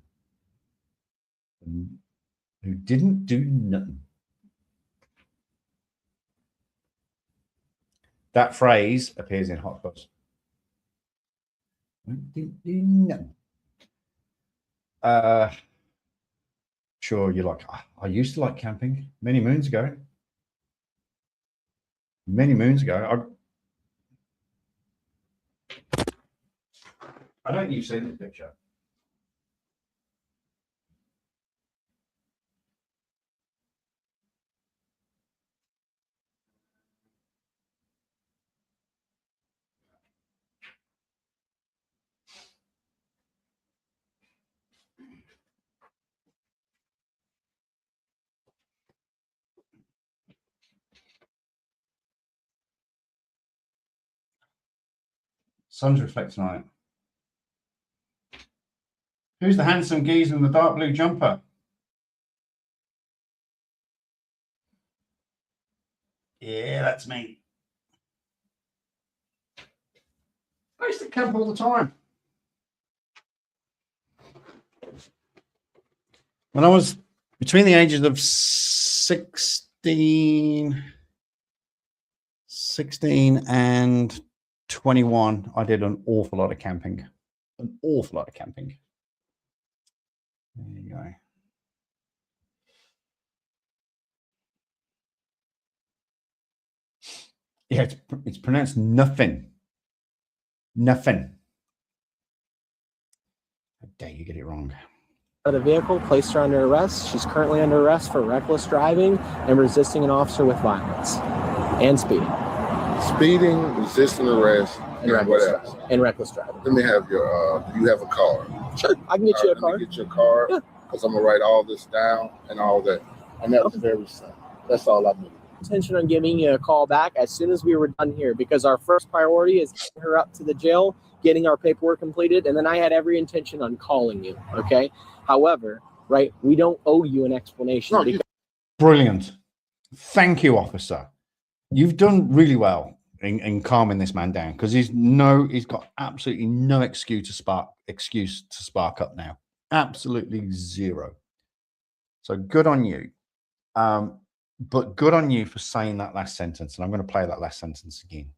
Who didn't do nothing. That phrase appears in Hot Fuzz. Didn't do nothing. Sure, you're like, I used to like camping many moons ago. Many moons ago. I don't think you've seen this picture. Sun's reflecting on it. Who's the handsome geezer in the dark blue jumper? Yeah, that's me. I used to camp all the time. When I was between the ages of 16 and 21, I did an awful lot of camping. An awful lot of camping. There you go. Yeah, it's pronounced nothing. Nothing. How dare you get it wrong? The vehicle, placed her under arrest. She's currently under arrest for reckless driving and resisting an officer with violence and speeding. Speeding, resisting arrest, and what else? And reckless driving. Let me have your, do you have a card? Sure, I can get you a card. Let me get your card, because I'm going to write all this down and all that. And that was very simple. That's all I need. Intention on giving you a call back as soon as we were done here, because our first priority is getting her up to the jail, getting our paperwork completed, and then I had every intention on calling you, okay? However, right, we don't owe you an explanation. No, because Brilliant. Thank you, officer. You've done really well in calming this man down, because he's got absolutely no excuse to spark up now. Absolutely zero. So good on you. But good on you for saying that last sentence. And I'm going to play that last sentence again.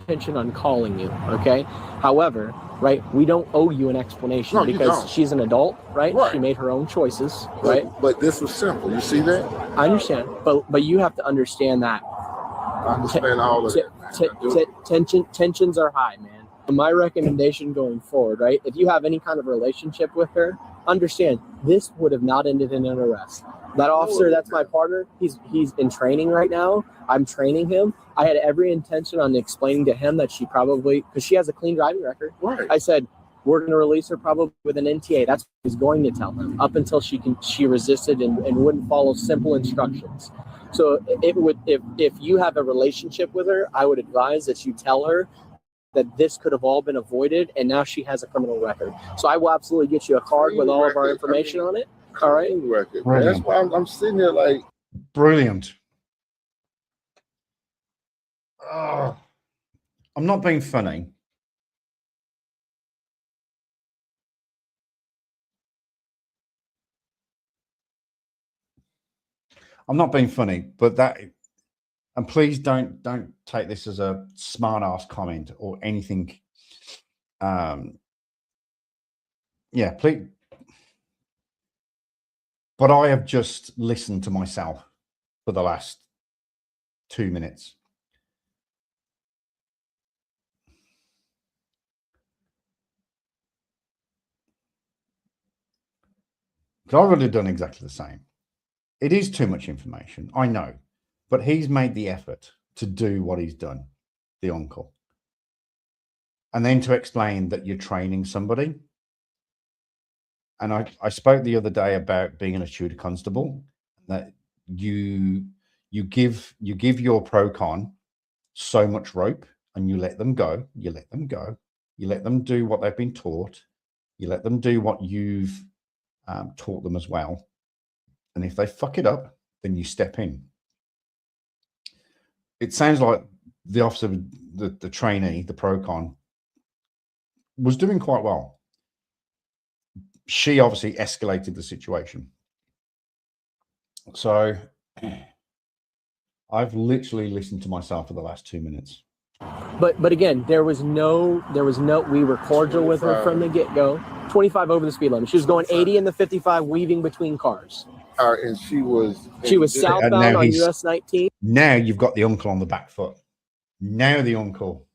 intention on calling you, okay? However, right, we don't owe you an explanation because she's an adult, right? She made her own choices, right? But this was simple. You see that? I understand, but you have to understand that. I understand all of that. Tensions are high, man. My recommendation going forward, right? If you have any kind of relationship with her, understand this would have not ended in an arrest. That officer, that's my partner. He's in training right now. I'm training him. I had every intention on explaining to him that she probably, because she has a clean driving record. Right. I said, we're going to release her probably with an NTA. That's what I was going to tell him up until she resisted and wouldn't follow simple instructions. So it would, if you have a relationship with her, I would advise that you tell her that this could have all been avoided, and now she has a criminal record. So I will absolutely get you a card with all of our information on it. All right. Record. That's why I'm sitting there like. Brilliant. Oh, I'm not being funny. I'm not being funny, but that, and please don't take this as a smart ass comment or anything. Yeah, please. But I have just listened to myself for the last 2 minutes. Because I would have done exactly the same. It is too much information, I know, but he's made the effort to do what he's done, the uncle. And then to explain that you're training somebody. And I spoke the other day about being an tutor constable, that you give your pro-con so much rope and you let them go, you let them do what they've been taught, you let them do what you've taught them as well. And if they fuck it up, then you step in. It sounds like the officer, the trainee, the pro-con, was doing quite well. She obviously escalated the situation. So I've literally listened to myself for the last 2 minutes. But again, there was no, we were cordial with her from the get-go. 25 over the speed limit. She was going 80 in the 55, weaving between cars. And she was southbound on US 19. Now you've got the uncle on the back foot. Now the uncle,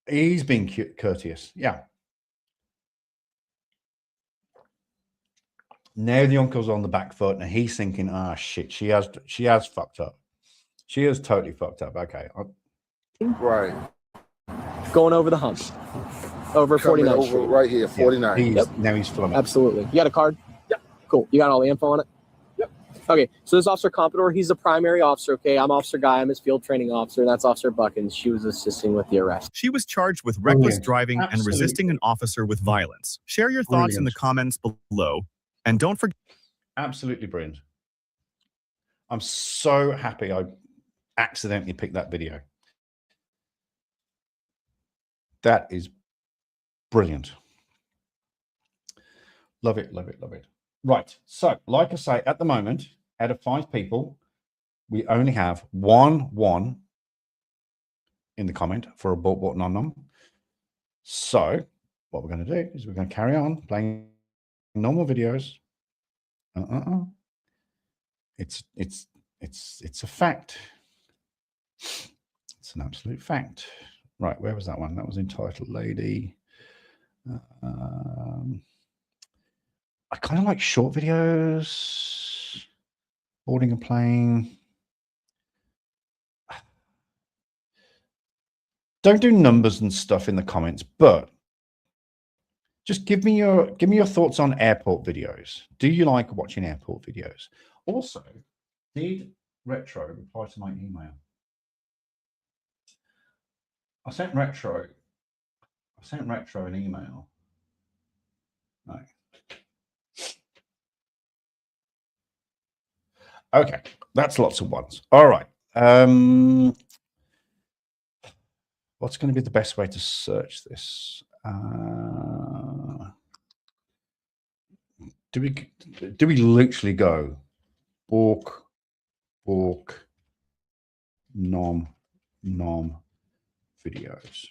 he's been courteous. Yeah. Now the uncle's on the back foot and he's thinking, ah, shit, she has fucked up. She has totally fucked up. Okay. Right. Going over the hump. Over 49th Street. Right here, 49. Yeah. Now he's flummoxed. Absolutely. You got a card? Yep. Cool. You got all the info on it? Yep. Okay. So this Officer Comprador, he's the primary officer. Okay. I'm Officer Guy. I'm his field training officer. That's Officer Buckins. She was assisting with the arrest. She was charged with reckless driving and resisting an officer with violence. Share your thoughts in the comments below. And don't forget. Absolutely brilliant. I'm so happy I accidentally picked that video. That is brilliant. Love it, love it, love it. Right. So, like I say, at the moment, out of 5 people, we only have one in the comment for a bought nom nom. So, what we're going to do is we're going to carry on playing normal videos. It's a fact. It's an absolute fact. Right, where was that one? That was entitled Lady. I kind of like short videos, boarding a plane. Don't do numbers and stuff in the comments, but just give me your thoughts on airport videos. Do you like watching airport videos? Also, did Retro reply to my email? I sent Retro an email. No. Okay, that's lots of ones. All right. What's going to be the best way to search this? Do we literally go bork nom videos?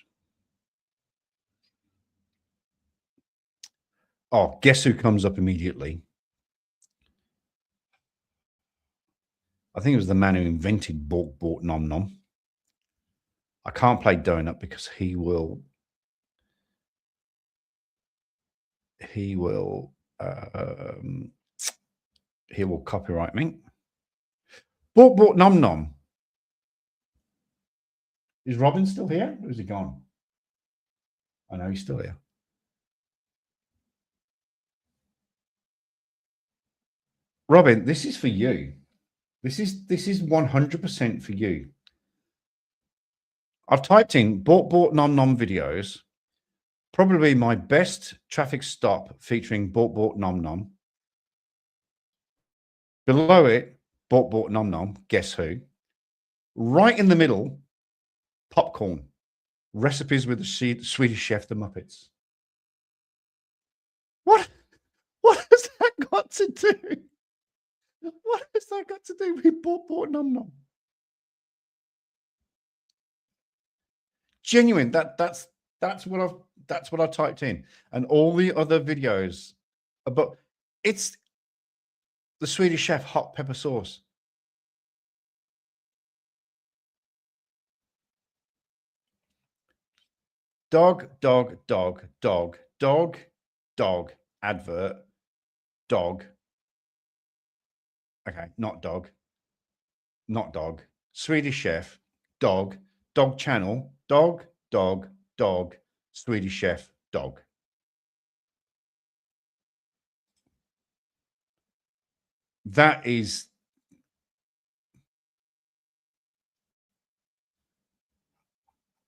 Oh, guess who comes up immediately? I think it was the man who invented bork nom nom. I can't play Donut because he will copyright me. Bork nom nom. Is Robin still here or is he gone? I know he's still here. Robin, this is for you. This is 100% for you. I've typed in bork nom nom videos. Probably my best traffic stop featuring bork nom nom. Below it, bork nom nom. Guess who? Right in the middle, popcorn. Recipes with the Swedish chef, the Muppets. What has that got to do? What has that got to do with bork nom nom? Genuine. That's what I typed in, and all the other videos. But it's The Swedish Chef hot pepper sauce. Dog, dog, dog, dog, dog, dog, advert, dog. Okay, not dog. Not dog. Swedish Chef, dog, dog channel, dog, dog, dog, Swedish Chef, dog. That is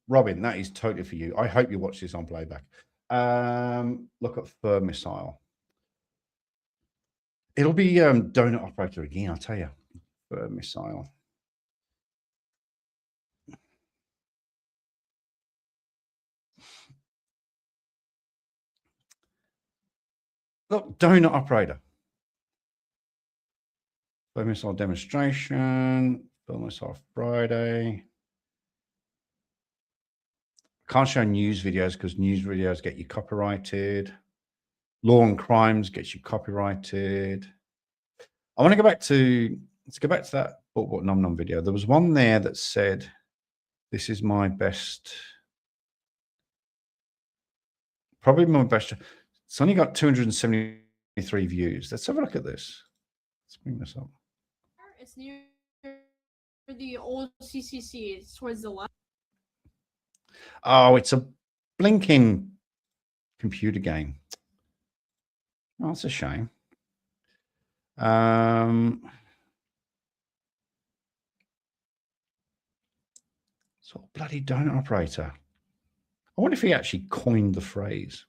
Robin, that is totally for you. I hope you watch this on playback. Look at Fur Missile. It'll be Donut Operator again, I'll tell you. Fur Missile. Look, Donut Operator. Fur Missile demonstration. Fur Missile Friday. Can't show news videos because news videos get you copyrighted. Law and Crimes gets you copyrighted. I want to go back to, let's go back to that What Nom Nom video. There was one there that said, this is my best, probably my best. It's only got 273 views. Let's have a look at this. Let's bring this up. It's near the old CCC. It's towards the left. Oh, it's a blinking computer game. Oh, that's a shame. So bloody Donut Operator. I wonder if he actually coined the phrase.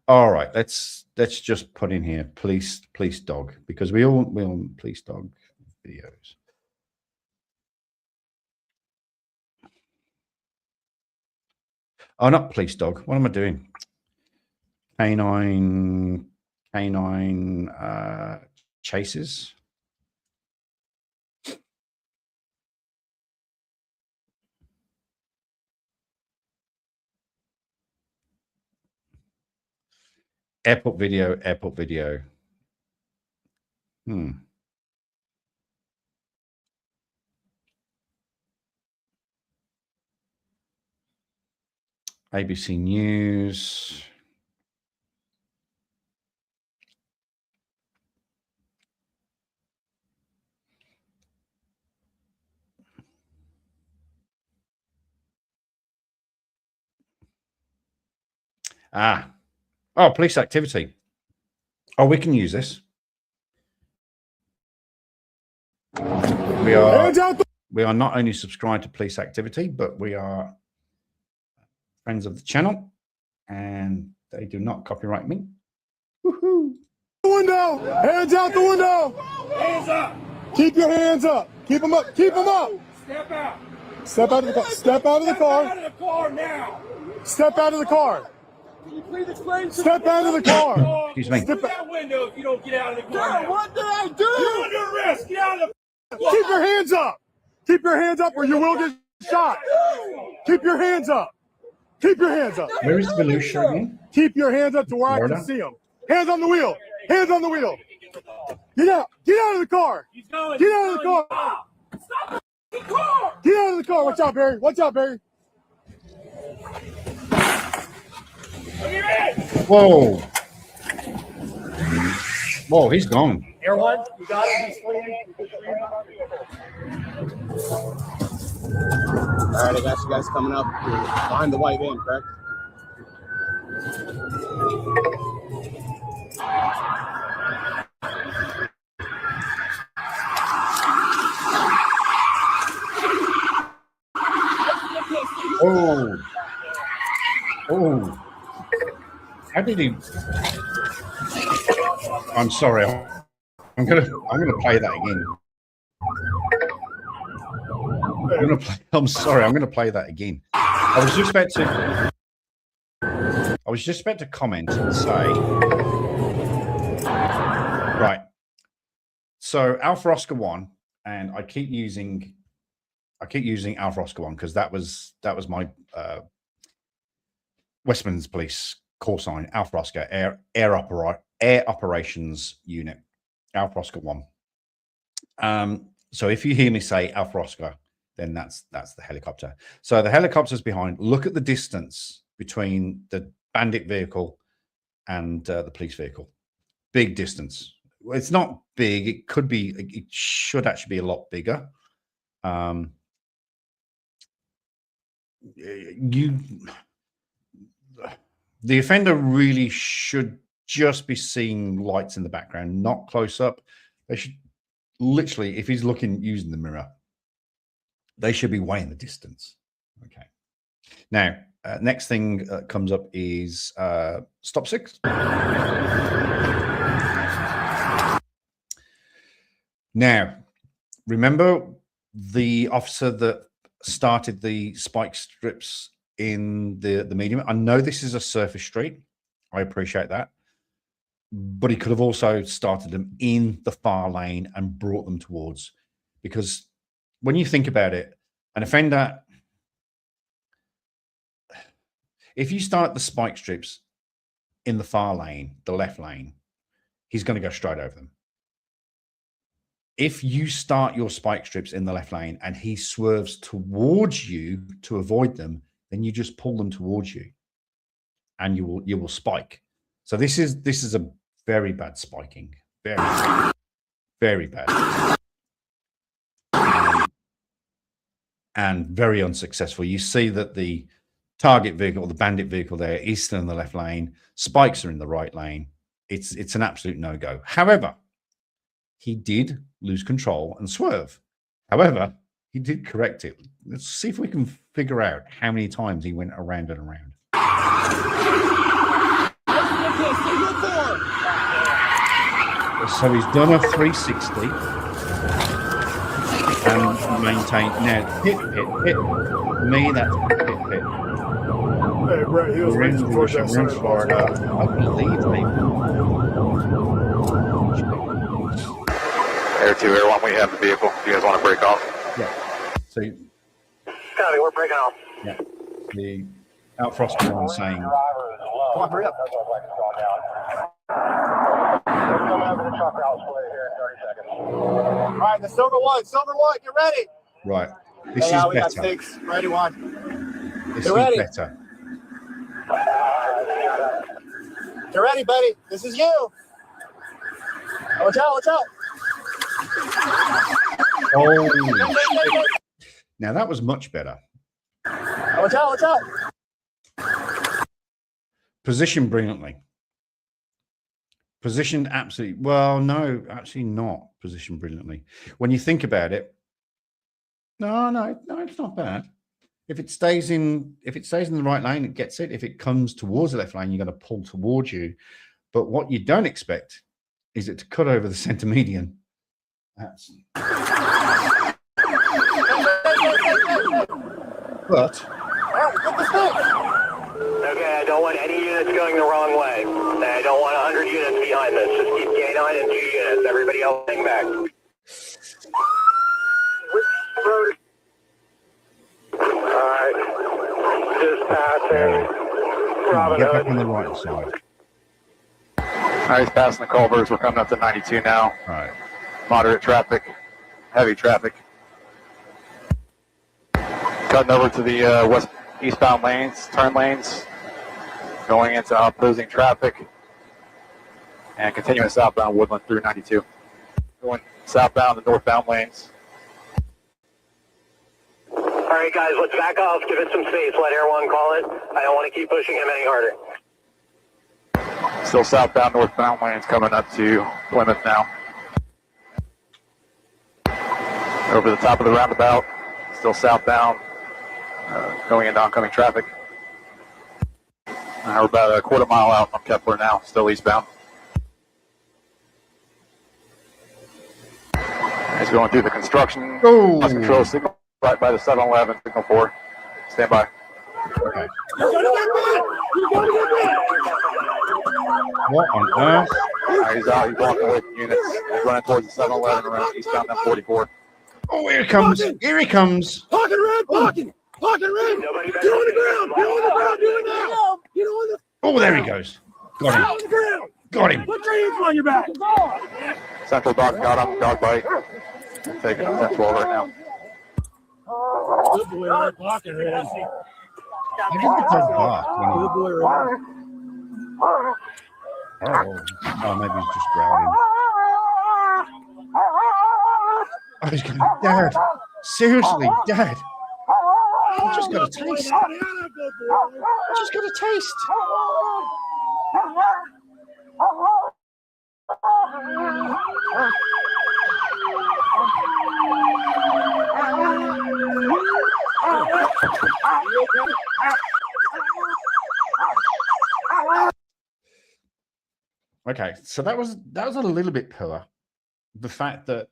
All right, let's just put in here police dog, because we all police dog videos. Oh, not police dog. What am I doing? Canine chases. Airport video. ABC News. Oh, police activity. Oh, we can use this. We are not only subscribed to police activity, but we are friends of the channel, and they do not copyright me. Woohoo! Window! Hands out the window! Hands up! Keep your hands up! Keep them up! Keep them up! Step out! Step out of the car! Step out of the car! Step out of the car now! Step out of the car! Can you please explain? Step out of the car! Excuse me. Step out the window if you don't get out of the car. Sir, what did I do? You're under arrest! Get out of the car! Keep your hands up! Keep your hands up or you will get shot! Keep your hands up! Keep your hands up! Where is Volusia again? Keep your hands up to where I can see them. Hands on the wheel! Hands on the wheel! Get out! Get out of the car! Get out of the car! Stop the car! Get out of the car! Watch out, Barry! Watch out, Barry! Whoa! Whoa, he's gone. Air one, you got it. All right, I got you guys coming up behind the white van, correct? Oh. Oh. How did he? I'm sorry. I'm gonna play that again. I'm sorry. I'm gonna play that again. I was just about to comment and say, right. So Alpha Oscar 1, and I keep using Alpha Oscar 1 because that was my Westminster Police call sign, Alpha Oscar Air Operations Unit. Alpha Oscar 1. So if you hear me say Alpha Oscar, then that's the helicopter. So the helicopter's behind. Look at the distance between the bandit vehicle and the police vehicle. Big distance. It's not big. It could be. It should actually be a lot bigger. The offender really should just be seeing lights in the background, not close up. They should literally, if he's looking using the mirror, they should be way in the distance. Okay. Now, next thing comes up is stop 6. Now, remember the officer that started the spike strips in the medium? I know this is a surface street. I appreciate that. But he could have also started them in the far lane and brought them towards. Because when you think about it, an offender, if you start the spike strips in the far lane, the left lane, he's going to go straight over them. If you start your spike strips in the left lane and he swerves towards you to avoid them, then you just pull them towards you and you will spike. So this is a very bad spiking. Very, very bad. And very unsuccessful. You see that the target vehicle, the bandit vehicle there, is still in the left lane. Spikes are in the right lane. It's an absolute no-go. However, he did lose control and swerve. However, he did correct it. Let's see if we can figure out how many times he went around and around. So he's done a 360 and maintained. Now, hit. Me, that's hit. Hey, Brett, he was racing towards that center. Florida. I believe me. Air 2, Air 1, we have the vehicle. Do you guys want to break off? Yeah. So, Copy, we're breaking off. yeah. The Outfrost one saying, Come on, hurry up. All right, the silver one, get ready. right, this is We got better. 6. Ready, 1. This Get is ready. better. Get ready, buddy. This is you. Watch out. Oh, now that was much better. Watch out. Positioned brilliantly. Positioned absolutely. Well, no, actually not positioned brilliantly. When you think about it, no, it's not bad. If it stays in the right lane, it gets it. If it comes towards the left lane, you're going to pull towards you. But what you don't expect is it to cut over the center median. That's. But. Okay, I don't want any units going the wrong way. I don't want 100 units behind this. Just keep K9 and 2 units. Everybody else hang back. Alright. Just passing. Get back on the right side. All right, he's passing the culverts. We're coming up to 92 now. All right. Moderate traffic, heavy traffic. Cutting over to the eastbound lanes, turn lanes, going into opposing traffic, and continuing southbound Woodland through 92. Going southbound to northbound lanes. All right, guys, let's back off. Give it some space. Let Air 1 call it. I don't want to keep pushing him any harder. Still southbound, northbound lanes coming up to Plymouth now. Over the top of the roundabout, still southbound, going into oncoming traffic. We're about a quarter mile out from Kepler now, still eastbound. He's going through the construction. Lost control signal right by the 7-Eleven, signal 4. Stand by. Okay. What on earth? He's out. He's walking away from units. He's running towards the 7-Eleven around eastbound M44. Oh, here he comes. Here he comes. Parking red. Get on the ground. Get on the ground. Do it now. Get on the. Oh, there he goes. Got him. On the ground. Got him. Put your hands on your back. Central dog got him. Dog bite. Taking him central right now. Good boy, right pocket, right? I just get dog bark when Good boy, right? Oh, maybe he's just growling. Oh, he's going, Dad. Seriously, Dad. I just got a taste. I just got a taste. Okay, so that was a little bit poor. The fact that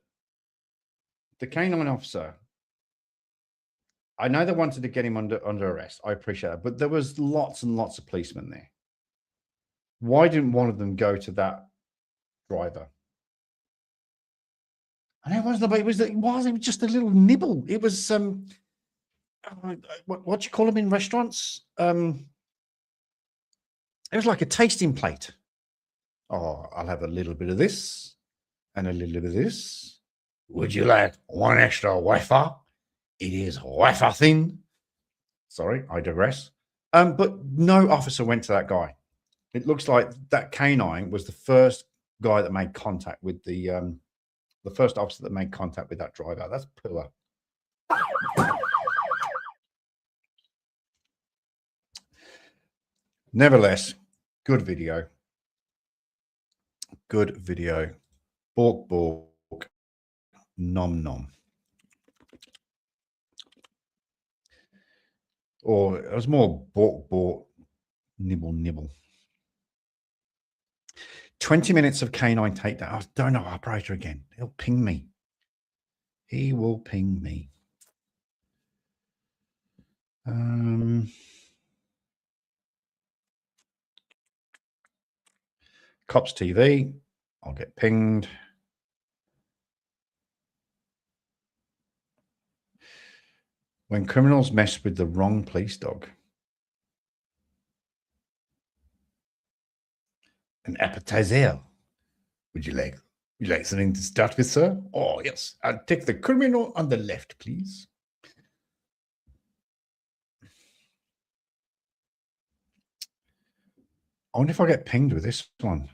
the canine officer, I know they wanted to get him under arrest. I appreciate that, but there was lots and lots of policemen there. Why didn't one of them go to that driver? And it wasn't just a little nibble. It was what do you call them in restaurants? It was like a tasting plate. Oh, I'll have a little bit of this and a little bit of this. Would you like one extra wafer? It is wafer thin. Sorry, I digress. But no officer went to that guy. It looks like that canine was the first guy that made contact with the first officer that made contact with that driver. That's poor. Nevertheless, good video. Good video. Bork, bork. Nom, nom. Or it was more bork, bork. Nibble, nibble. 20 minutes of canine takedown. I don't know, operator again. He'll ping me. He will ping me. Cops TV. I'll get pinged. When criminals mess with the wrong police dog. An appetizer. Would you like something to start with, sir? Oh, yes. I'll take the criminal on the left, please. I wonder if I get pinged with this one.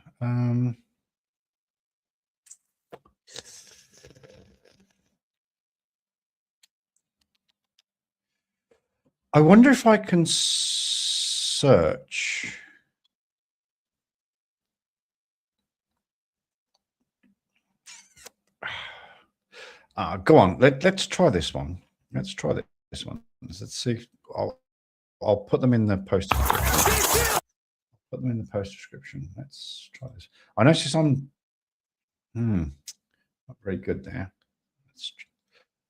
I wonder if I can search. Go on. Let's try this one. Let's try this one. Let's see. I'll put them in the post description. Put them in the post description. Let's try this. I know she's on. Not very good there.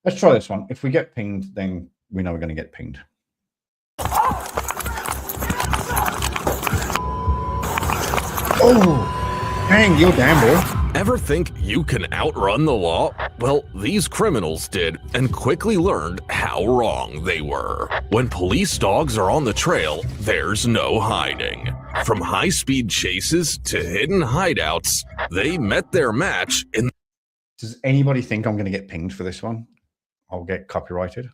Let's try this one. If we get pinged, then we know we're going to get pinged. Oh, hang you damn boy. Ever think you can outrun the law? Well, these criminals did and quickly learned how wrong they were. When police dogs are on the trail, there's no hiding. From high-speed chases to hidden hideouts, they met their match in... Does anybody think I'm going to get pinged for this one? I'll get copyrighted.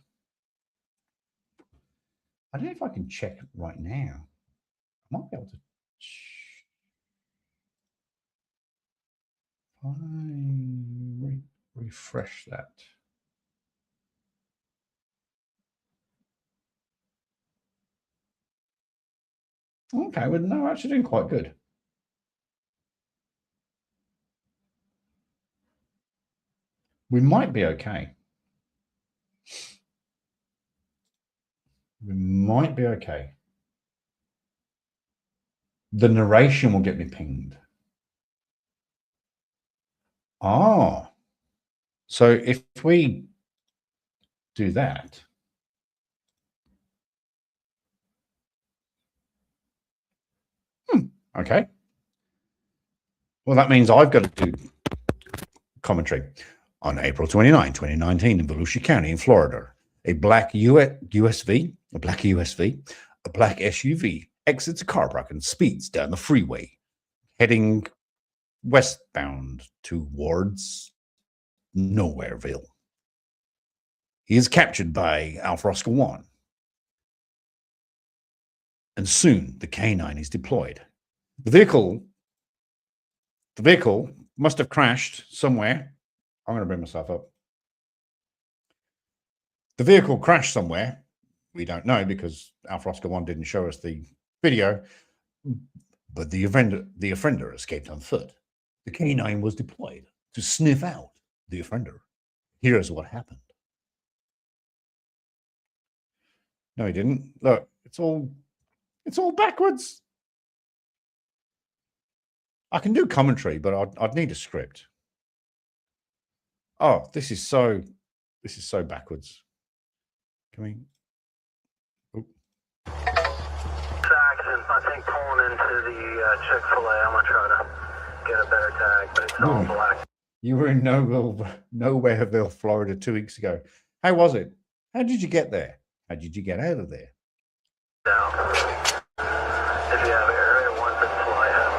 I don't know if I can check it right now. I might be able to... Refresh that. Okay, well, no, actually doing quite good. We might be okay. We might be okay. The narration will get me pinged. Oh, so if we do that, okay. Well, that means I've got to do commentary. On April 29, 2019, in Volusia County in Florida, a black USV, a black SUV exits a car park and speeds down the freeway, heading westbound towards Nowhereville. He is captured by Alpha Oscar 1. And soon the canine is deployed. The vehicle must have crashed somewhere. I'm going to bring myself up. The vehicle crashed somewhere. We don't know because Alpha Oscar 1 didn't show us the video. But the offender escaped on foot. The canine was deployed to sniff out the offender. Here's what happened. No, he didn't. Look, it's all backwards. I can do commentary, but I'd need a script. Oh, this is so backwards. Can we? Oh. Saxon, I think pulling into the Chick-fil-A. I'm gonna try to get a better tag, but it's all black. You were in Nowhereville, Florida 2 weeks ago. How was it? How did you get there? How did you get out of there? Down. If you have area 1 that's fly ahead,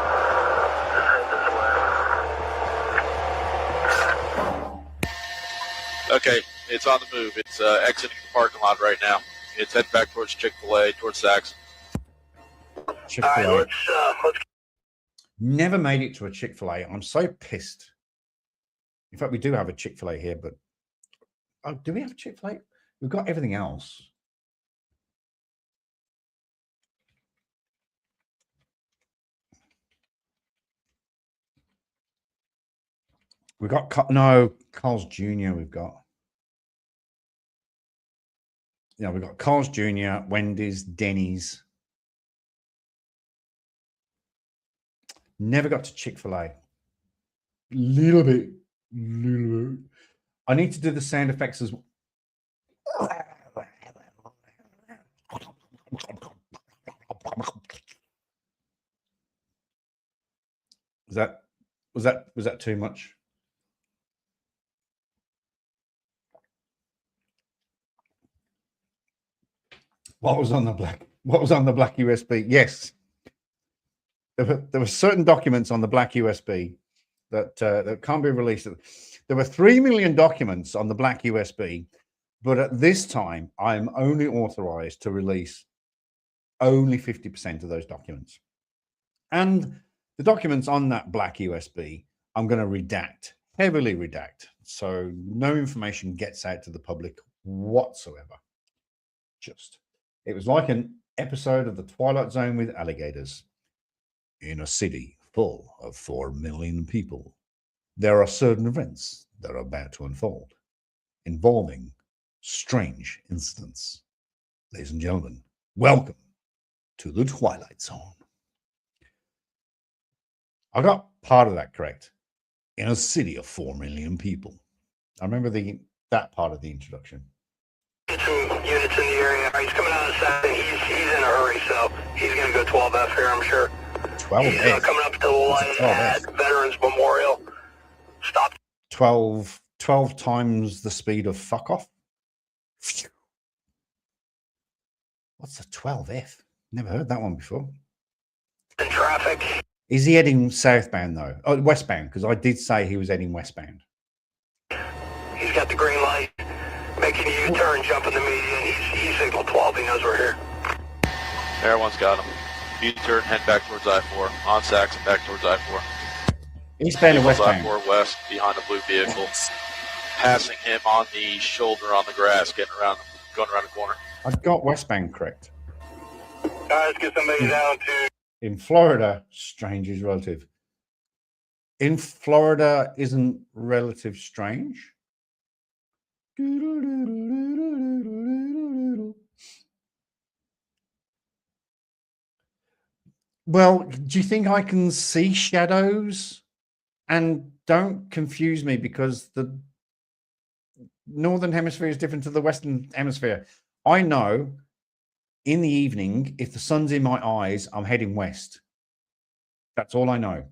just head this way. Okay, it's on the move. It's exiting the parking lot right now. It's heading back towards Chick-fil-A, towards Saxon. Chick-fil-A. All right, let's Never made it to a Chick-fil-A. I'm so pissed. In fact, we do have a Chick-fil-A here, but do we have a Chick-fil-A? We've got everything else. We've got Carl's Jr. We've got. Yeah, we've got Carl's Jr., Wendy's, Denny's. Never got to Chick-fil-A. Little bit. I need to do the sound effects as well. Was that too much? What was on the black USB? Yes. There were certain documents on the black USB that can't be released. There were 3 million documents on the black USB, but at this time, I'm only authorized to release only 50% of those documents. And the documents on that black USB, I'm going to redact, heavily redact, so no information gets out to the public whatsoever. It was like an episode of The Twilight Zone with alligators. In a city full of 4 million people, there are certain events that are about to unfold, involving strange incidents. Ladies and gentlemen, welcome to The Twilight Zone. I got part of that correct. In a city of 4 million people. I remember that part of the introduction. some units in the area. He's coming out of the side. He's in a hurry, so he's going to go 12F here, I'm sure. 12F? He's coming up to the line at Veterans Memorial. Stop. 12 times the speed of fuck off? What's a 12F? Never heard that one before. In traffic. Is he heading southbound, though? Oh, westbound, because I did say he was heading westbound. He's got the green light, making a U-turn, jumping the median. He's signal 12. He knows we're here. Everyone's got him. U-turn, head back towards I-4. On Saxon, back towards I-4. Eastbound and westbound. I-4 west, behind the blue vehicle. Passing him on the shoulder on the grass, going around the corner. I got westbound correct. Let's get somebody down to... In Florida, strange is relative. In Florida, isn't relative strange? Well, do you think I can see shadows? And don't confuse me, because the northern hemisphere is different to the western hemisphere. I know in the evening, if the sun's in my eyes, I'm heading west. That's all I know.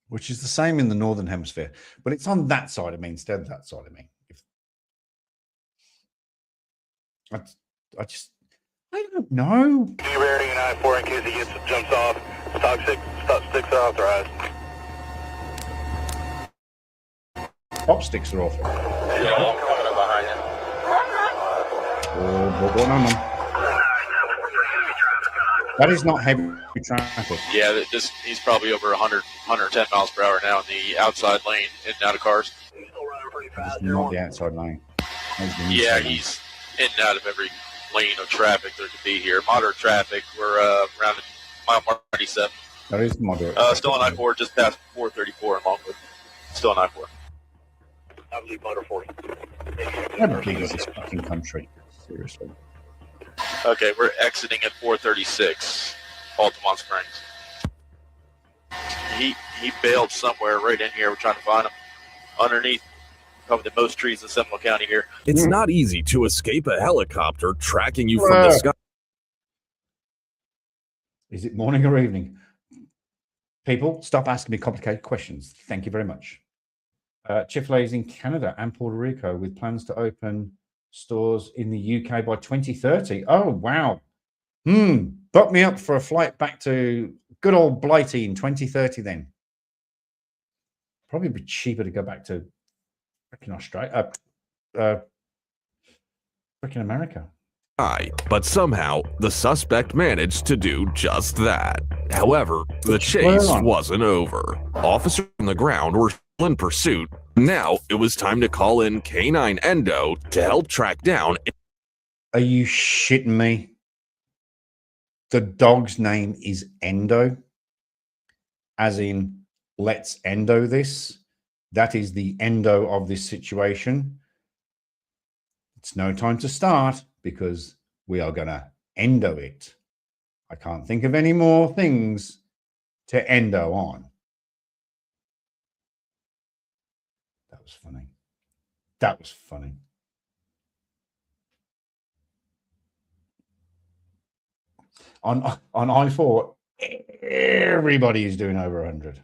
Which is the same in the northern hemisphere, but it's on that side of me instead of that side of me. I don't know. Be ready in I-4 in case he jumps off. Stop sticks are authorized. Top sticks are off. Yeah, I'm coming up behind you. Oh, no. That is not heavy traffic. Yeah, he's probably over 100, 110 miles per hour now in the outside lane, in and out of cars. It's not the outside lane. Yeah, he's in and out of every lane of traffic there could be here. Moderate traffic. We're around mile 97. That is moderate. Still on I-4, just past 434 in Longwood. Still on I-4. I believe motor 40. How big is this fucking country? Seriously. Okay, we're exiting at 436, Altamont Springs. He bailed somewhere right in here. We're trying to find him underneath probably the most trees in Seminole County here. It's not easy to escape a helicopter tracking you from the sky. Is it morning or evening? People, stop asking me complicated questions. Thank you very much. Chick-fil-A's in Canada and Puerto Rico with plans to open stores in the UK by 2030. Oh, wow. Book me up for a flight back to good old Blighty in 2030 then. Probably be cheaper to go back to freaking Australia, freaking America. But somehow the suspect managed to do just that. However, the chase wasn't over. Officers on the ground were in pursuit. Now it was time to call in Canine Endo to help track down. Are you shitting me? The dog's name is Endo, as in let's endo this. That is the endo of this situation. It's no time to start because we are going to endo it. I can't think of any more things to endo on. That was funny. That was funny. On I-4, everybody is doing over 100.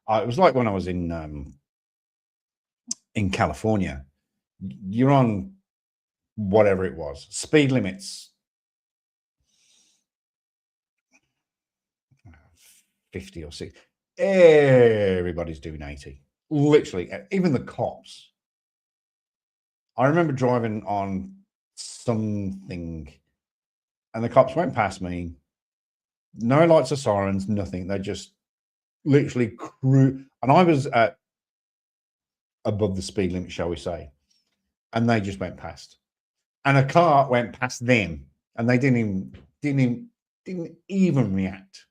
It was like when I was in California. You're on whatever it was, speed limits 50 or 60. Everybody's doing 80. Literally, even the cops. I remember driving on something and the cops went past me. No lights or sirens, nothing. They just literally and I was at above the speed limit, shall we say, and they just went past. And a car went past them, and they didn't even react.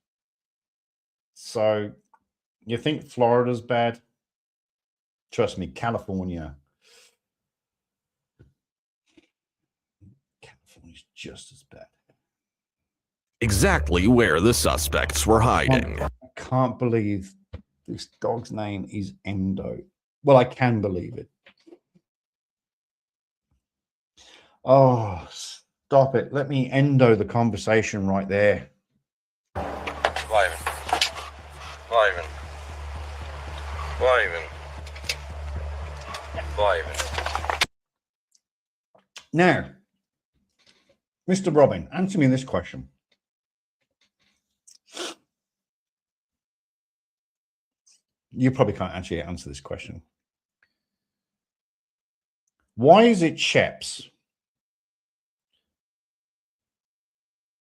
So, you think Florida's bad? Trust me, California's just as bad. Exactly where the suspects were hiding. I can't believe this dog's name is Endo. Well, I can believe it. Oh, stop it. Let me endo the conversation right there. Cliven. Now, Mr. Robin, answer me this question. You probably can't actually answer this question. Why is it Sheps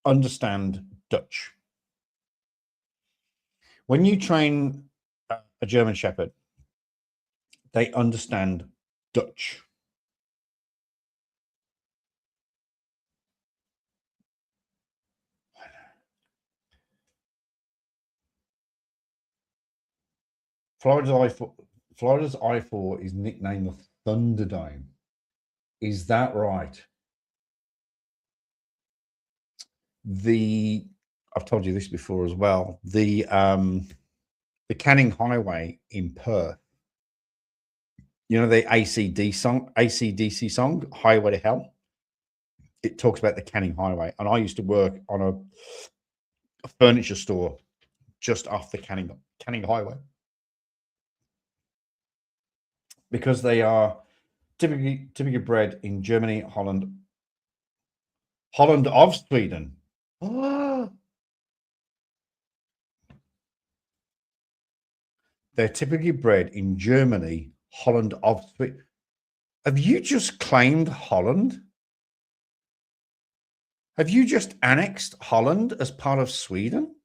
understand Dutch? When you train a German Shepherd, they understand Dutch. Florida's I-4 is nicknamed the Thunderdome. Is that right? I've told you this before as well. The Canning Highway in Perth. You know the AC/DC song, Highway to Hell? It talks about the Canning Highway. And I used to work on a furniture store just off the Canning Highway. Because they are typically bred in Germany, Holland of Sweden. They're typically bred in Germany, Holland, Have you just claimed Holland? Have you just annexed Holland as part of Sweden?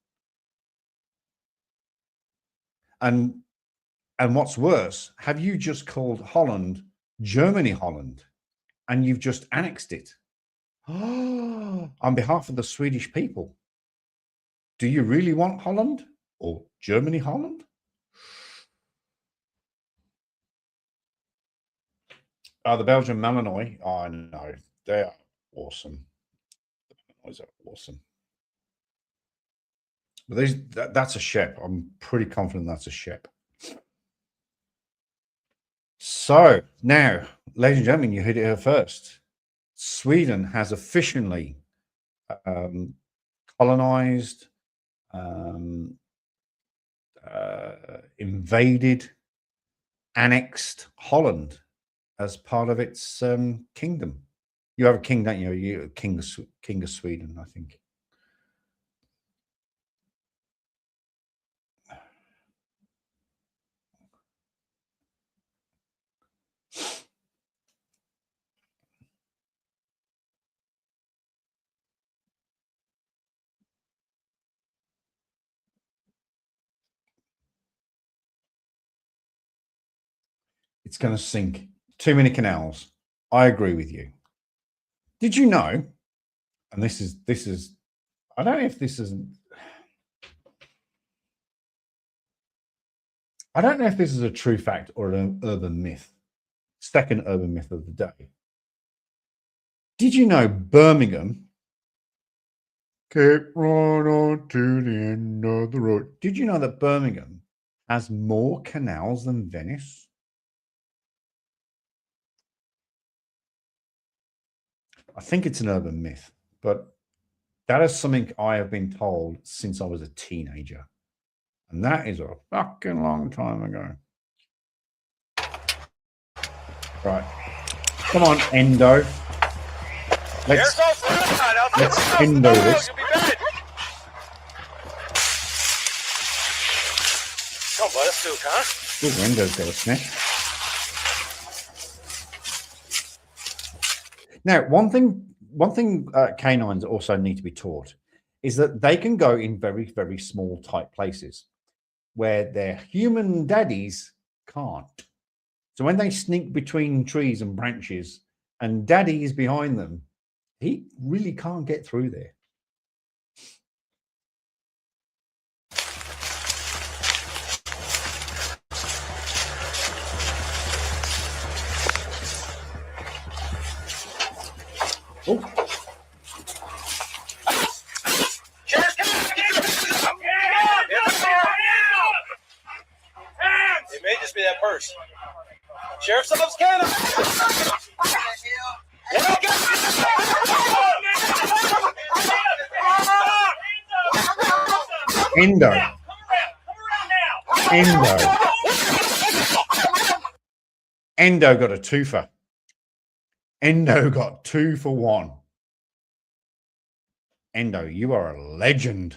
And what's worse, have you just called Holland Germany Holland and you've just annexed it? On behalf of the Swedish people, do you really want Holland or Germany Holland? The Belgian Malinois, I know, they are awesome. The Malinois are awesome. But that's a Shep. I'm pretty confident that's a Shep. So now, ladies and gentlemen, you heard it here first. Sweden has officially colonized, invaded, annexed Holland as part of its kingdom. You have a king, don't you? You're king of Sweden, I think. It's going to sink. Too many canals. I agree with you. Did you know? And this is. I don't know if this is. I don't know if this is a true fact or an urban myth. Second urban myth of the day. Did you know Birmingham? Keep right on to the end of the road. Did you know that Birmingham has more canals than Venice? I think it's an urban myth, but that is something I have been told since I was a teenager. And that is a fucking long time ago. Right. Come on, Endo. Let's Endo this. Oh, boy, that's Duke, huh? Ooh, Endo's got a sniff. Now, one thing canines also need to be taught is that they can go in very, very small, tight places where their human daddies can't. So when they sneak between trees and branches and daddy is behind them, he really can't get through there. Oh. It may just be that purse. Sheriff's Office Canada. Endo. Endo got a twofer. Endo got 2 for 1. Endo, you are a legend.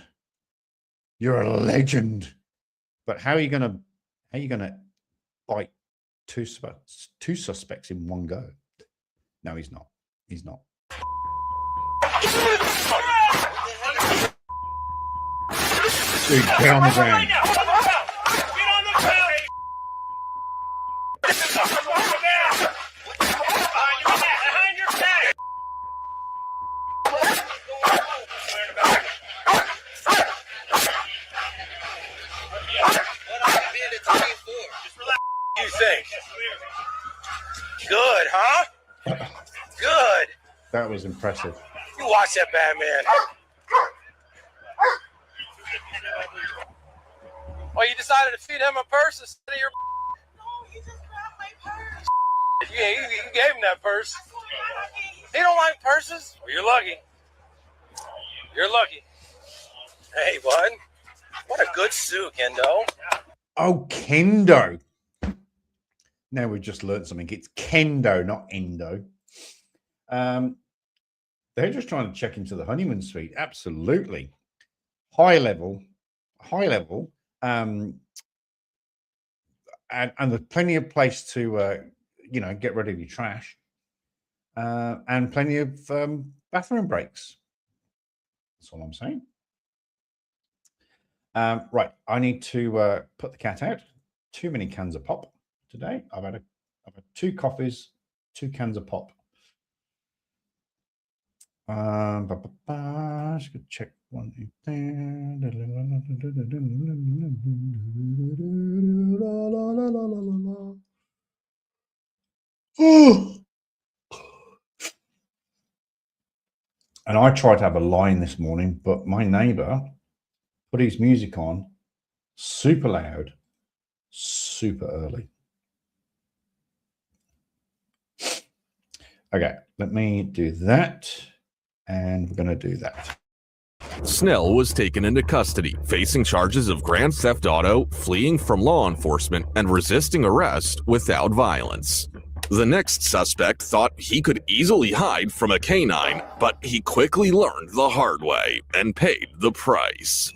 You're a legend. But how are you gonna bite two suspects in one go? No, he's not. He's not. Dude, get on the ground. You think? Good, huh? Good. That was impressive. You watch that Batman. Oh, you decided to feed him a purse instead of your. No, he just grabbed my purse. Yeah, you gave him that purse. He don't like purses. Well, you're lucky. You're lucky. Hey, bud. What a good suit, Kendo. Oh, Kendo. Now we've just learned something. It's Kendo, not Endo. They're just trying to check into the honeymoon suite. Absolutely. High level and there's plenty of place to get rid of your trash, and plenty of bathroom breaks. That's all I'm saying. Right, I need to put the cat out. Too many cans of pop today. I've had 2 coffees, 2 cans of pop. Just gonna check one thing there. And I tried to have a line this morning, but my neighbor put his music on super loud, super early. Okay, let me do that. And we're going to do that. Snell was taken into custody, facing charges of grand theft auto, fleeing from law enforcement, and resisting arrest without violence. The next suspect thought he could easily hide from a canine, but he quickly learned the hard way and paid the price.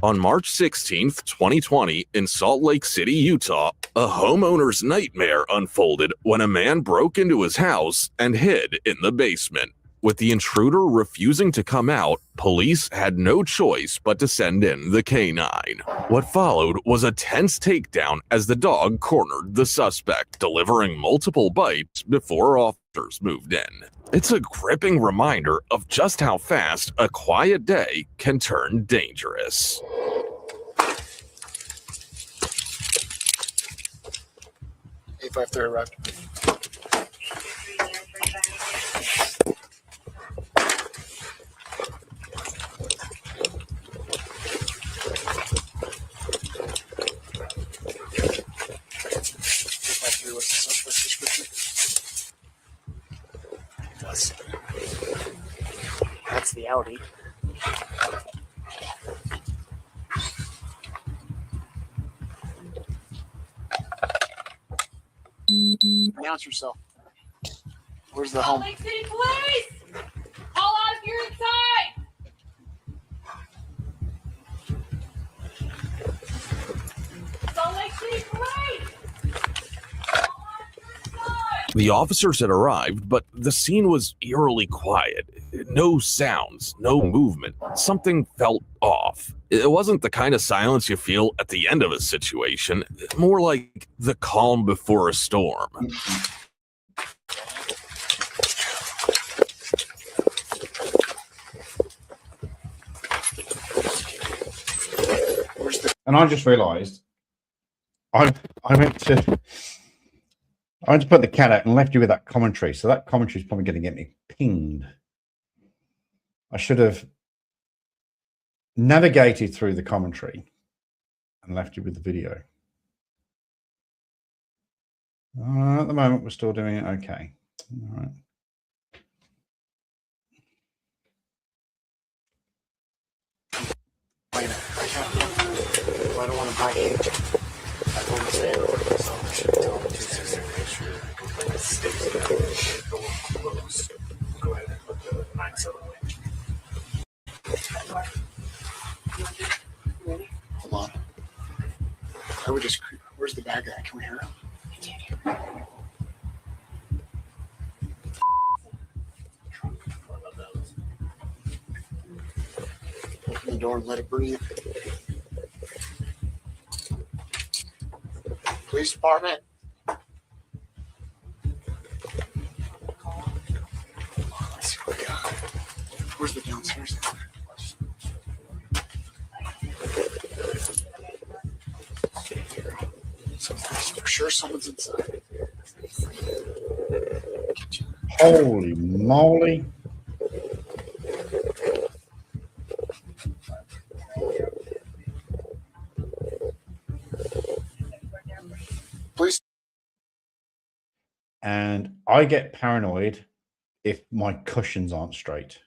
On March 16th, 2020, in Salt Lake City, Utah, a homeowner's nightmare unfolded when a man broke into his house and hid in the basement. With the intruder refusing to come out, police had no choice but to send in the canine. What followed was a tense takedown as the dog cornered the suspect, delivering multiple bites before officers moved in. It's a gripping reminder of just how fast a quiet day can turn dangerous. A53 arrived. That's the Audi. Announce yourself. Where's the Salt home? Lake City Police! All out if you're inside! Salt Lake City Police! The officers had arrived, but the scene was eerily quiet. No sounds, no movement. Something felt off. It wasn't the kind of silence you feel at the end of a situation, more like the calm before a storm. And I just realized I meant to put the cat out and left you with that commentary. So that commentary is probably going to get me pinged. I should have navigated through the commentary and left you with the video. At the moment, we're still doing it okay. All right. I don't want to buy it. I don't understand what so I should tell them to make sure complaint stays there. Go close. Go ahead and put the 9-7 away. Hold on. I would just. Where's the bad guy? Can we hear him? I can't hear him. Open the door and let it breathe. Police department. Let's see what we got. Where's the downstairs? So for sure someone's inside. Holy moly. Please. And I get paranoid if my cushions aren't straight.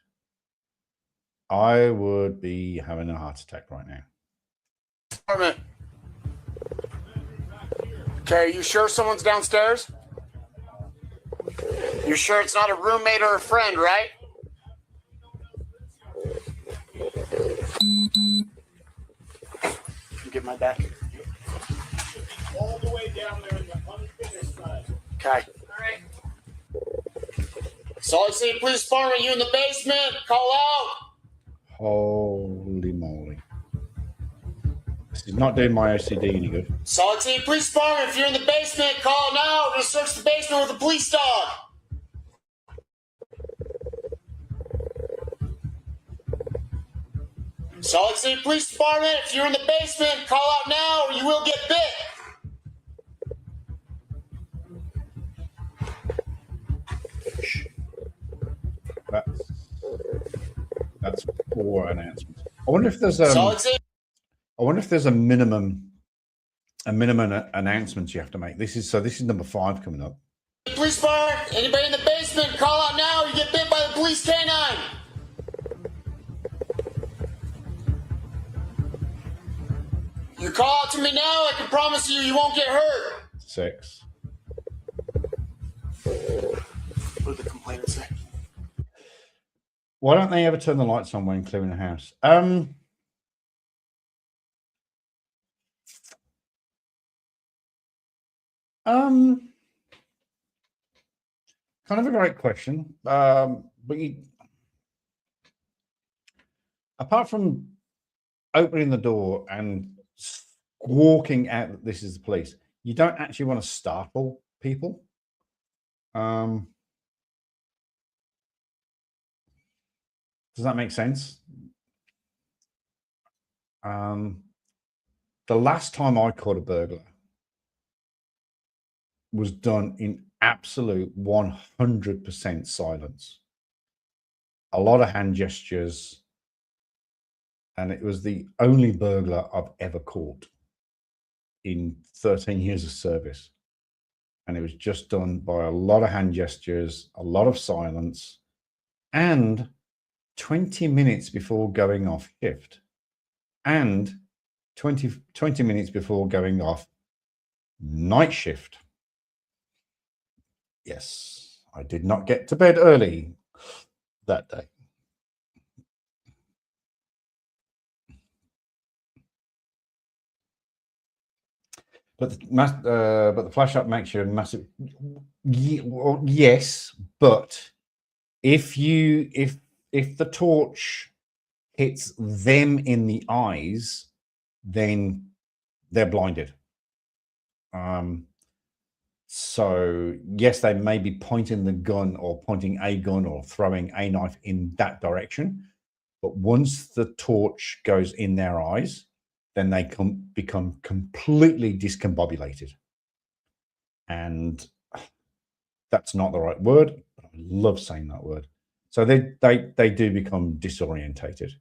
I would be having a heart attack right now. Department. Okay, you sure someone's downstairs? You sure it's not a roommate or a friend, right? You get my back. Okay. Salt Lake City Police Department, you in the basement? Call out. Holy moly. This is not doing my OCD any good. Salt Lake City Police Department, if you're in the basement, call now. We're going to search the basement with a police dog. Salt Lake City Police Department, if you're in the basement, call out now or you will get bit. That's 4 announcements. I wonder if there's a minimum announcements you have to make. This is number 5 coming up. Police department, anybody in the basement, call out now or you get bit by the police canine. You call out to me now, I can promise you won't get hurt. 6. What did the complainant say? Why don't they ever turn the lights on when clearing the house? Kind of a great question. But apart from opening the door and walking out that this is the police, you don't actually want to startle people. Does that make sense? The last time I caught a burglar was done in absolute 100% silence. A lot of hand gestures, and it was the only burglar I've ever caught in 13 years of service. And it was just done by a lot of hand gestures, a lot of silence, and 20 minutes before going off shift, and 20 minutes before going off night shift. Yes, I did not get to bed early that day. But the flash up makes you a massive. Yes, but if the torch hits them in the eyes, then they're blinded. So yes, they may be pointing the gun or pointing a gun or throwing a knife in that direction, but once the torch goes in their eyes, then they become completely discombobulated. And that's not the right word, but I love saying that word. So they do become disorientated.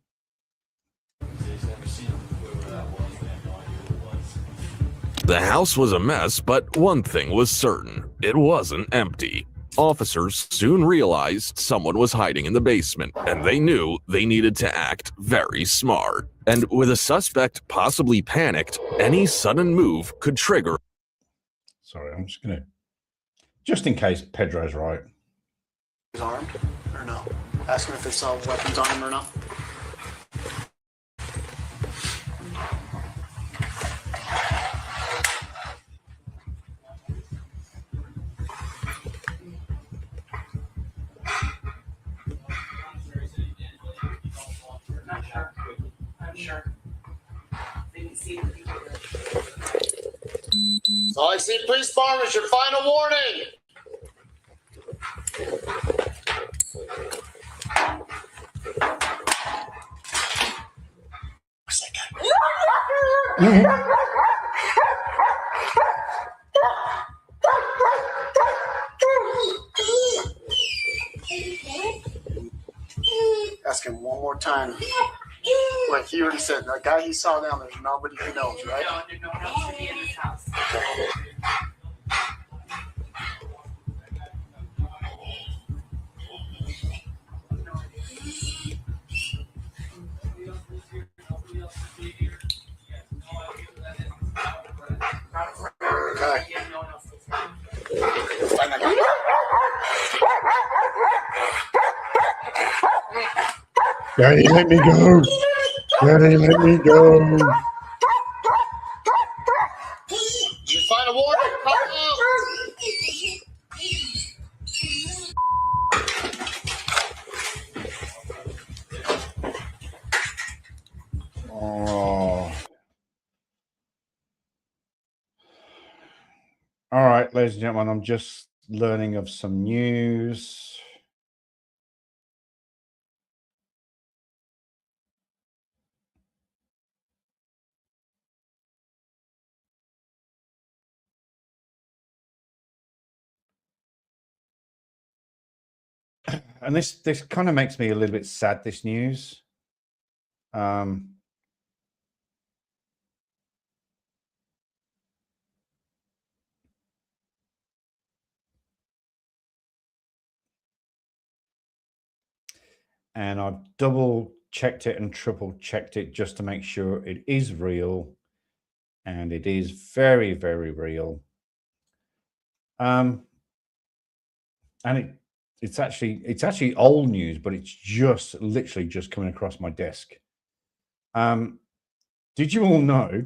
The house was a mess, but one thing was certain. It wasn't empty. Officers soon realized someone was hiding in the basement, and they knew they needed to act very smart. And with a suspect possibly panicked, any sudden move could trigger. Sorry, I'm just going to, just in case Pedro's right. He's armed or no? Ask him if they saw weapons on him or not. Sure. Salt Lake City Police Department, your final warning. Ask him one more time. Like he already said, that guy he saw down there's nobody he knows, right? No, there's no one else to be in this house. Okay. Daddy, let me go. Daddy, let me go. Your final warning. right, ladies and gentlemen, I'm just learning of some news. And this kind of makes me a little bit sad, this news. And I've double checked it and triple checked it just to make sure it is real. And it is very, very real. And it's actually old news, but it's just literally just coming across my desk. Did you all know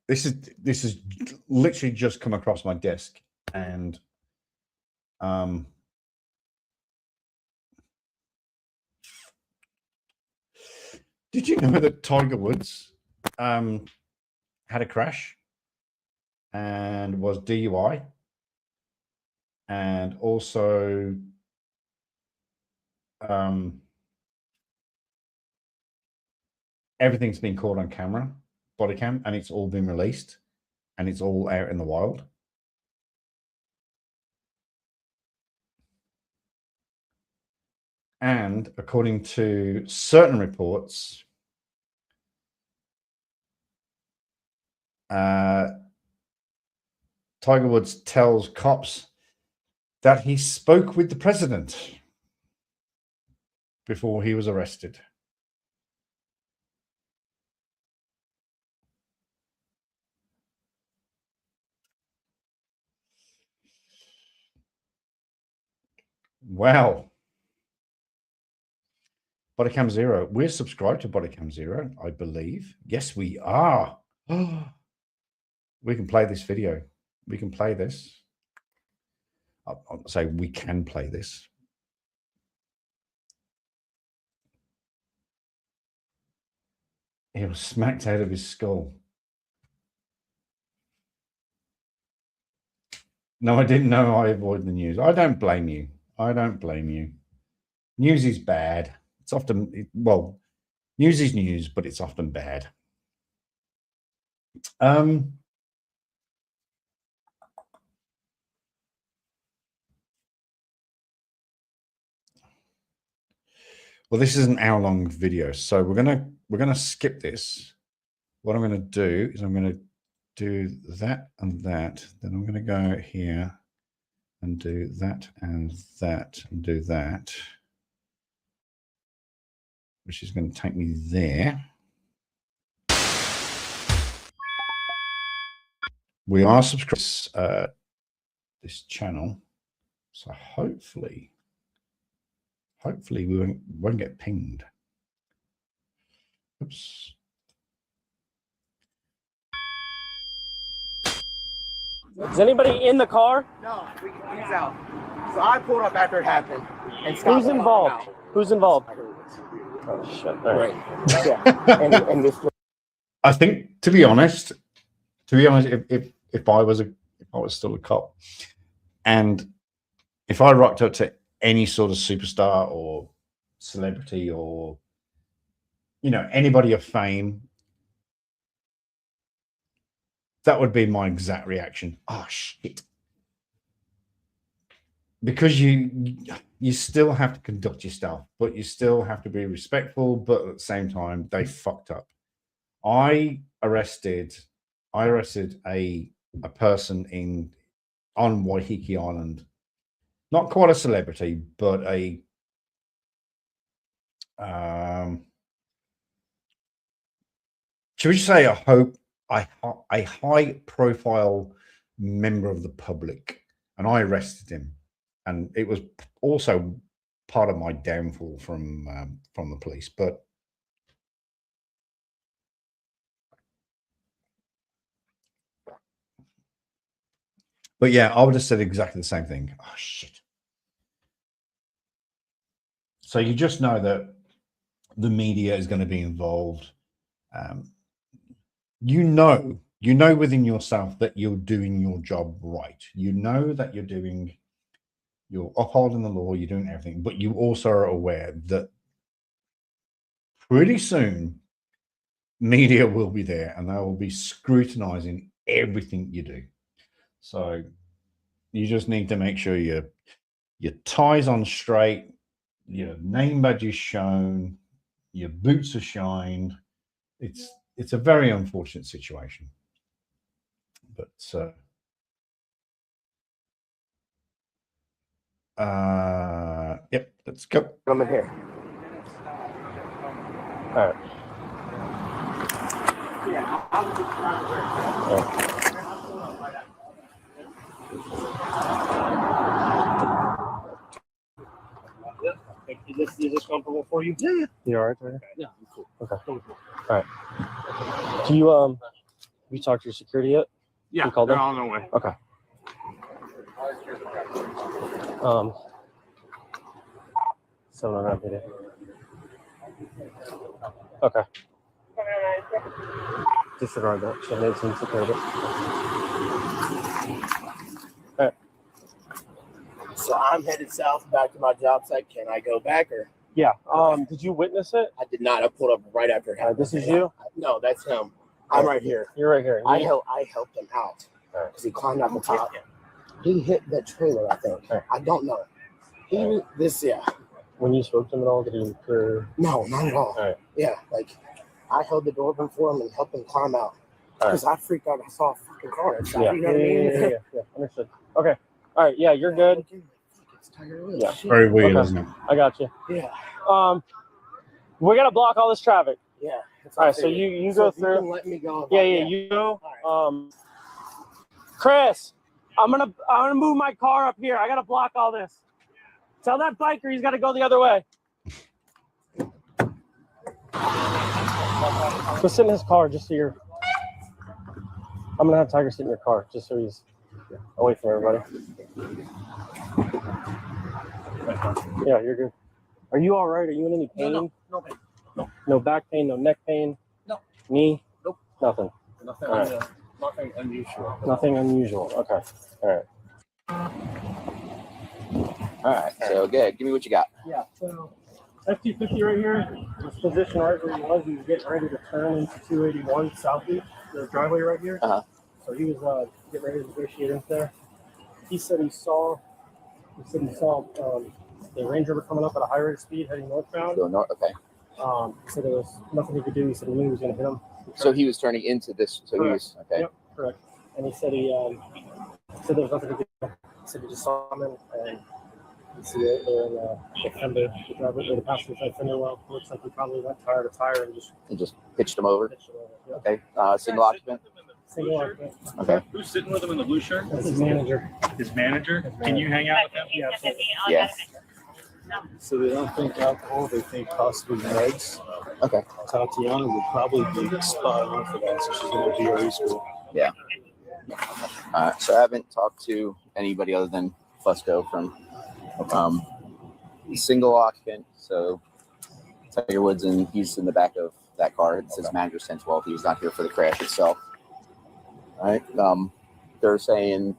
this is literally just come across my desk? And did you know that Tiger Woods had a crash and was DUI, and also everything's been caught on camera, body cam, and it's all been released, and it's all out in the wild? And according to certain reports, Tiger Woods tells cops that he spoke with the president before he was arrested. Wow. Bodycam Zero. We're subscribed to Bodycam Zero, I believe. Yes, we are. We can play this video. We can play this. I'll say we can play this. He was smacked out of his skull. No, I didn't know. I avoid the news. I don't blame you. I don't blame you. News is bad. It's often, well, news is news, but it's often bad. Well, this is an hour-long video, so we're gonna skip this. What I'm gonna do is I'm gonna do that and that. Then I'm gonna go here and do that and that and do that, which is going to take me there. We are subscribed to this channel, so hopefully we won't get pinged. Oops. Is anybody in the car? No, he's out. So I pulled up after it happened. And Who's involved? Who's involved? Oh shit! All right. Yeah. and this. I think, to be honest, if I was still a cop, and if I rocked up to any sort of superstar or celebrity or, you know, anybody of fame, that would be my exact reaction. Oh shit. Because you still have to conduct yourself, but you still have to be respectful, but at the same time they fucked up. I arrested a person on Waiheke Island. Not quite a celebrity, but a should we say a high profile member of the public, and I arrested him, and it was also part of my downfall from the police. But yeah, I would have said exactly the same thing. Oh shit. So you just know that the media is going to be involved. You know you know within yourself that you're doing your job right. You know that you're upholding the law, you're doing everything, but you also are aware that pretty soon media will be there and they will be scrutinizing everything you do. So you just need to make sure your tie's on straight, your name badge is shown, your boots are shined. It's a very unfortunate situation. But yep, let's go. Come in here. All right. Is this comfortable for you? Yeah. You all right there? Yeah, I'm cool. Okay. All right. Do you have you talked to your security yet? Yeah, you called they're them? on their way. Okay. So I'm not here. Okay. Disregard that. She made some security. All right. So I'm headed south back to my job site. Can I go back or? Yeah. Did you witness it? I did not. I pulled up right after it happened. This is you? No, that's him. I'm right here. You're right here. I helped him out because he climbed out the top. He hit the trailer, I think. I don't know. When you spoke to him at all, did he appear? No, not at all. All right. Yeah, like I held the door open for him and helped him climb out because I freaked out. I saw a fucking car inside. Yeah. You know what I mean? Yeah. Understood. Okay. All right. Yeah, you're good. Yeah. Very weird, isn't it? I got you. Yeah. We gotta block all this traffic. Yeah. All right. So you go through. You can let me go. Yeah. You go. Chris, I'm gonna move my car up here. I gotta block all this. Tell that biker he's got to go the other way. Go sit in his car just so you're. I'm gonna have Tiger sit in your car just so he's away from everybody. Yeah, you're good. Are you all right? Are you in any pain? No pain. No back pain, no neck pain? No. Knee? Nope. Nothing. Nothing. All right. Nothing unusual. Nothing unusual. Okay. All right. All right, so good. Give me what you got. Yeah, so FT50 right here, this position right where he was getting ready to turn into 281 southeast, the driveway right here. So he was getting ready to negotiate into there. He said he saw the Range Rover coming up at a high rate of speed heading northbound. Go north, okay. He said there was nothing he could do. He said he knew he was going to hit him. So he was turning into this. So he was okay. Yep, correct. And he said said there was nothing he could do. He said he just saw him and you see it there in the fender, the driver, or the passenger side fender well. Looks like he probably went tire to tire and just pitched him over. Yeah. Okay. Single occupant. Single occupant. Okay. Who's sitting with him in the blue shirt? That's his manager. His manager? Can you hang out with him? Yeah. Yes. So they don't think alcohol, they think possibly meds. Okay. Tatiana would probably be spot on for that, so she's going to DRE school. Yeah. So I haven't talked to anybody other than Fusco from single occupant. So Tiger Woods, and he's in the back of that car. It says manager since well, he was not here for the crash itself. All right. They're saying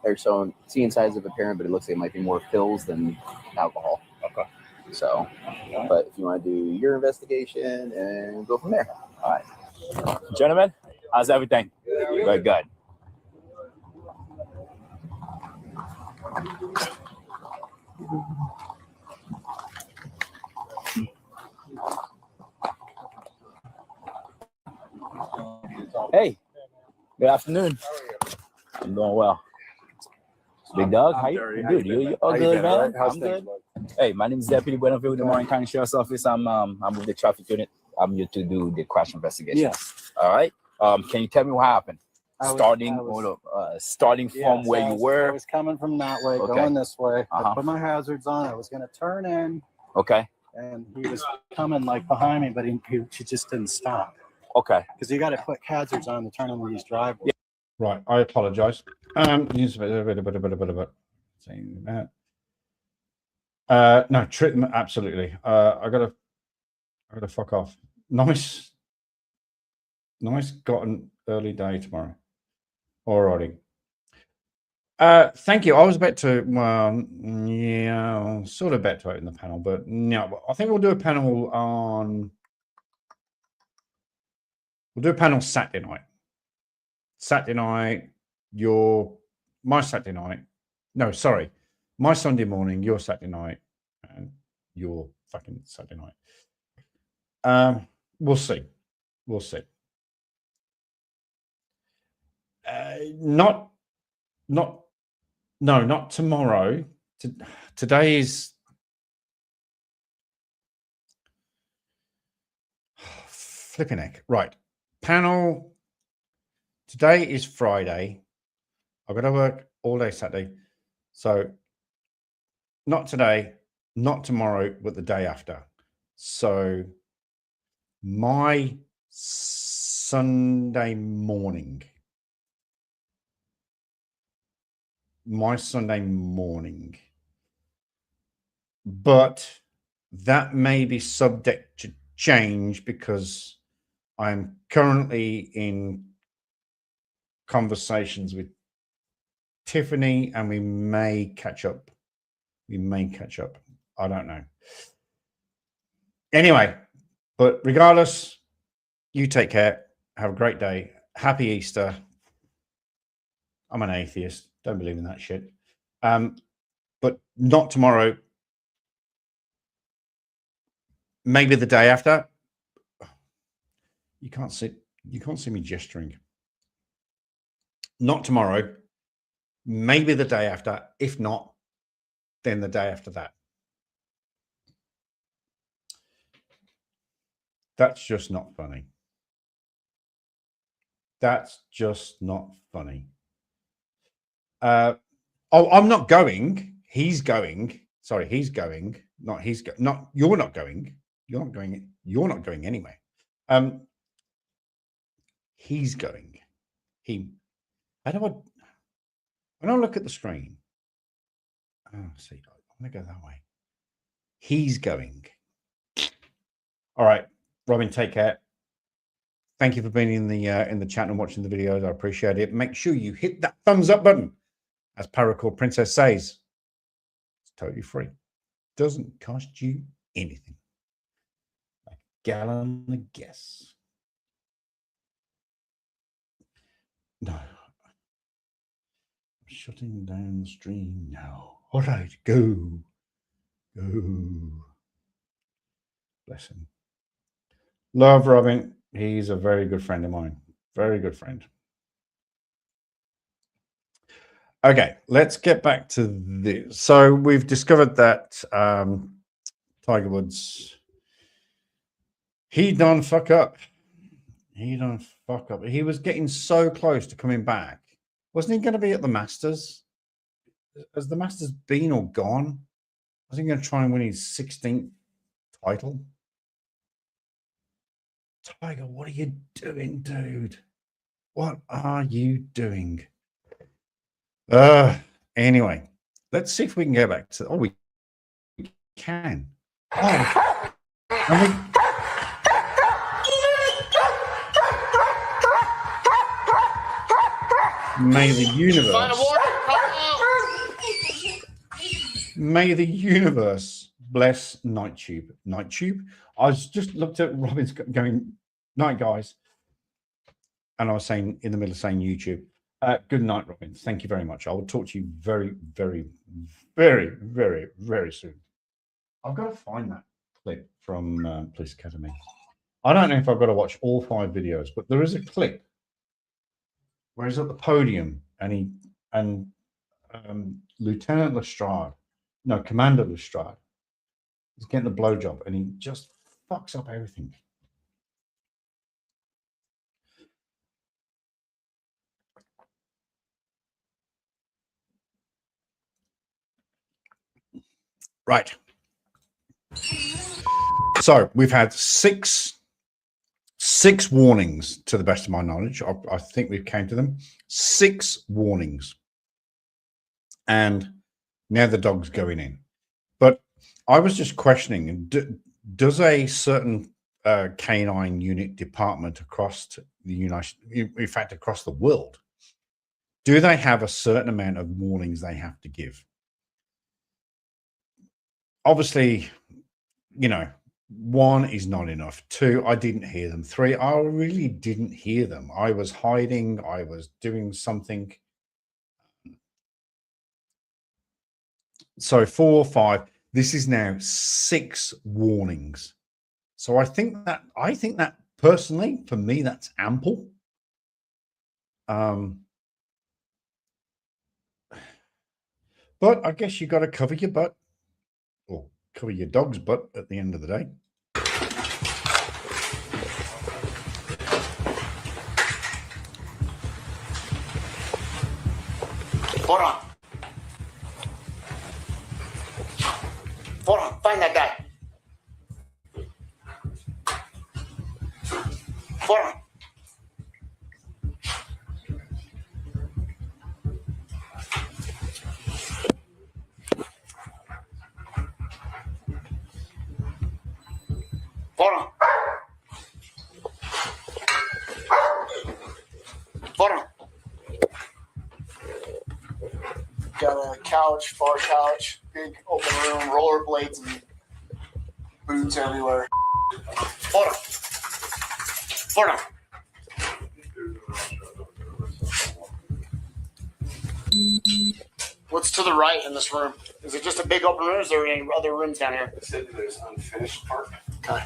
they're showing seeing signs of impairment, but it looks like it might be more pills than alcohol. Okay. So, but if you want to do your investigation and go from there. All right. Gentlemen, how's everything? Very good. Hey, good afternoon. I'm doing well. Big Dog, how you dude? You all good, man? I'm good. Hey, my name is Deputy Buenaville with the Warren County Sheriff's Office. I'm with the traffic unit. I'm here to do the crash investigation. Yes. All right. Can you tell me what happened? Starting from where you I were. was coming from that way, Okay. going this way. I Uh-huh. put my hazards on. I was going to turn in, Okay. and he was coming like behind me, but he just didn't stop. Okay. Because you got to put hazards on to turn in these driveways. Right, I apologize. Use a bit saying that. No, treatment absolutely. I gotta fuck off. Nice gotten early day tomorrow. Alrighty. Thank you. I was about to, well, yeah, sort of about to open the panel, but no, I think we'll do a panel on, we'll do a panel Saturday night. Saturday night, my Saturday night. No, sorry. My Sunday morning, your Saturday night, and your fucking Saturday night. We'll see. We'll see. Not tomorrow. Today is flipping heck. Right. Panel. Today is Friday. I've got to work all day Saturday. So not today, not tomorrow, but the day after. So my Sunday morning. But that may be subject to change because I'm currently in conversations with Tiffany and we may catch up. I don't know. Anyway, but regardless, you take care. Have a great day. Happy Easter. I'm an atheist. Don't believe in that shit. But not tomorrow. Maybe the day after. You can't see me gesturing. Not tomorrow. Maybe the day after. If not, then the day after that. That's just not funny. That's just not funny. Oh, I'm not going. He's going. Sorry, he's going. Not he's go. Not you're not going. You're not going. You're not going anyway. He's going. When I look at the screen. Oh, see, I'm gonna go that way. He's going. All right, Robin, take care. Thank you for being in the chat and watching the videos. I appreciate it. Make sure you hit that thumbs up button. As Paracord Princess says, it's totally free. Doesn't cost you anything. A gallon of gas. No. I'm shutting down the stream now. All right, go. Go. Bless him. Love Robin. He's a very good friend of mine. Very good friend. Okay, let's get back to this. So we've discovered that Tiger Woods, he done fuck up. He done fuck up. He was getting so close to coming back. Wasn't he going to be at the Masters? Has the Masters been or gone? Was he going to try and win his 16th title? Tiger, what are you doing, dude? What are you doing? Anyway, let's see if we can go back to. Oh, we can. Oh, may the universe bless NightTube. NightTube. I was just looked at Robin's going, night, guys, and I was saying in the middle of saying YouTube. Good night, Robin. Thank you very much. I will talk to you very, very, very, very, very soon. I've got to find that clip from Police Academy. I don't know if I've got to watch all 5 videos, but there is a clip where he's at the podium and Lieutenant Lestrade, no, Commander Lestrade, is getting a blowjob and he just fucks up everything. Right. So we've had six warnings to the best of my knowledge. I think we've came to them. 6 warnings. And now the dog's going in. But I was just questioning, does a certain canine unit department across the in fact, across the world, do they have a certain amount of warnings they have to give? Obviously, you know, 1 is not enough. 2, I didn't hear them. 3, I really didn't hear them. I was hiding. I was doing something. So 4, 5. This is now 6 warnings. So I think that personally, for me, that's ample. But I guess you got to cover your butt, or cover your dog's butt at the end of the day. Hold on. Hold on. Find that guy. Hold on. Hold on. Hold on. Got a couch, far couch, big open room, rollerblades and boots everywhere. Hold on. Hold on. What's to the right in this room? Is it just a big open room? Or is there any other rooms down here? I said there's unfinished part. Okay.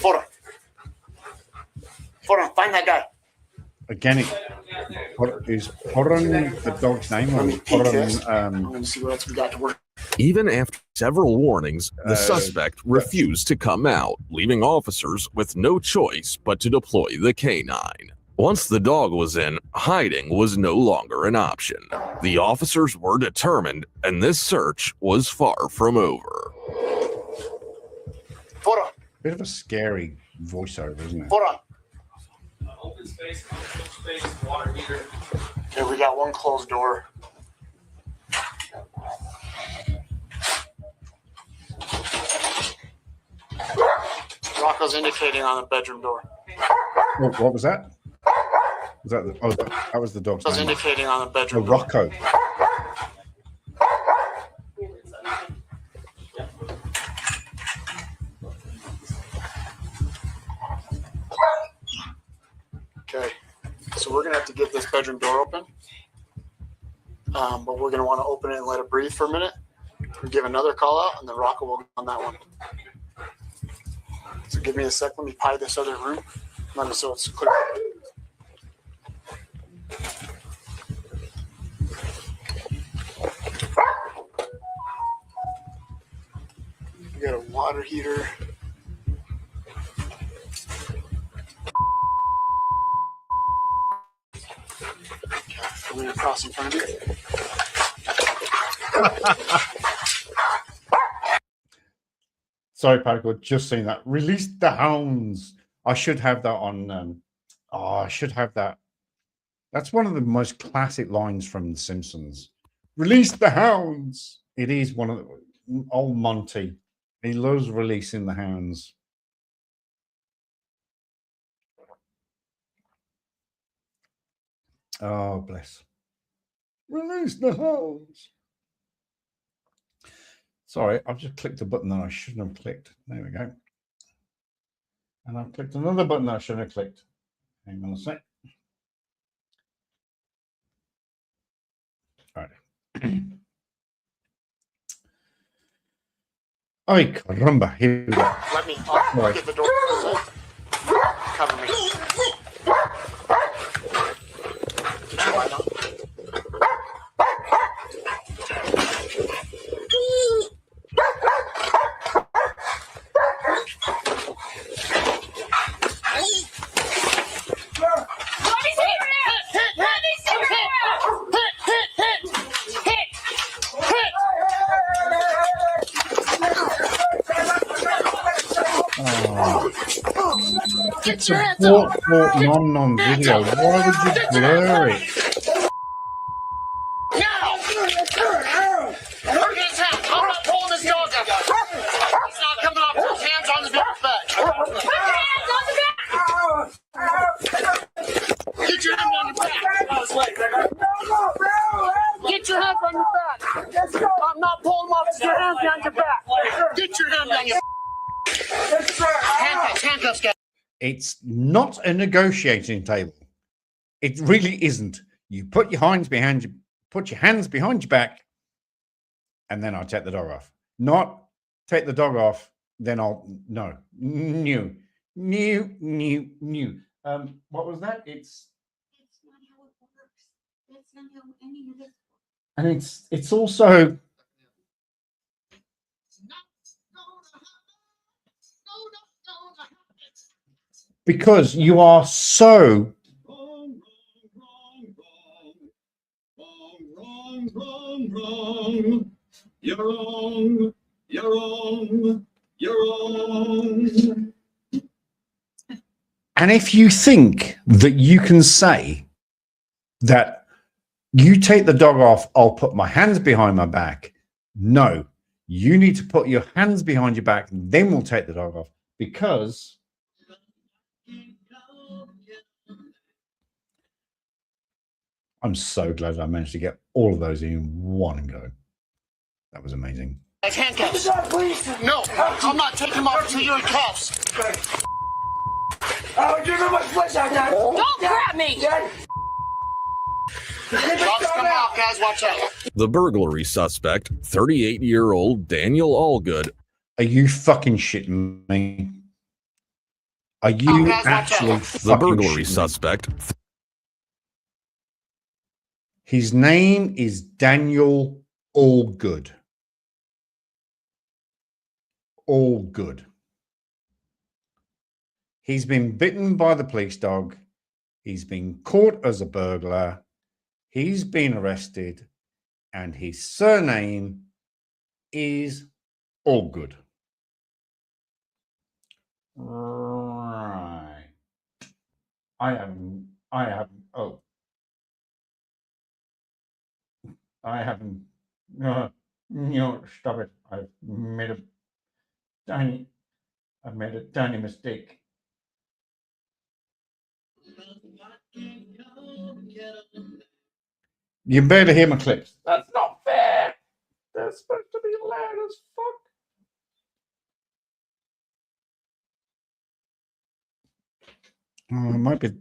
Hold on. Hold on. Find that guy. Again, is Poran the dog's name? Or I'm going to see what else we got to work. Even after several warnings, the suspect refused to come out, leaving officers with no choice but to deploy the canine. Once the dog was in, hiding was no longer an option. The officers were determined, and this search was far from over. Hold on. Bit of a scary voiceover, isn't it? Hold on. Open space, water heater. Okay, we got one closed door. Rocco's indicating on the bedroom door. Oh, what was that? Was that that was the dog's Rocco's name? indicating on the bedroom Oh, Rocco. Okay, so we're gonna have to get this bedroom door open, but we're gonna want to open it and let it breathe for a minute. We give another call out, and then Rocco will go on that one. So give me a sec. Let me pie this other room. Let me so it's clear. We got a water heater. I'm going to cross in front of you. Sorry, Particle, just seen that. Release the hounds. I should have that on. I should have that. That's one of the most classic lines from The Simpsons. Release the hounds. It is one of the old Monty. He loves releasing the hounds. Oh, bless. Release the hounds. Sorry, I've just clicked a button that I shouldn't have clicked. There we go. And I've clicked another button that I shouldn't have clicked. Hang on a sec. All right. Ay, caramba. Here we go. Let me I'll get the door. Cover me. Did you line up? It's a non video. Why would you blur it? Look at his hand. I'm not pulling this dog up. He's not coming off. His hands Get your hands on your back. Let's go. I'm not pulling off. Get your hands behind your back. Get your hands on your handcuffs, guys. It's not a negotiating table. It really isn't. You put your hands behind your back, and then I'll take the dog off. Not take the dog off, then I'll no. New. What was that? It's not how it works. That's not how any of this works. And it's also because you are so wrong. You're wrong. And if you think that you can say that you take the dog off, I'll put my hands behind my back. No, you need to put your hands behind your back, and then we'll take the dog off, because I'm so glad I managed to get all of those in one go. That was amazing. Handcuffs. No, I'm not taking them off until you're in cuffs. Oh, give me my flesh out there. Don't grab me. Dogs come out, guys. Watch out. The burglary suspect, 38-year-old Daniel Allgood. Are you fucking shitting me? Are you actually the burglary suspect? His name is Daniel Allgood. Allgood. He's been bitten by the police dog. He's been caught as a burglar. He's been arrested, and his surname is Allgood. Right. I haven't. No, stop it. I've made a tiny mistake. You barely hear my clips. That's not fair. They're supposed to be loud as fuck. Oh, it might be.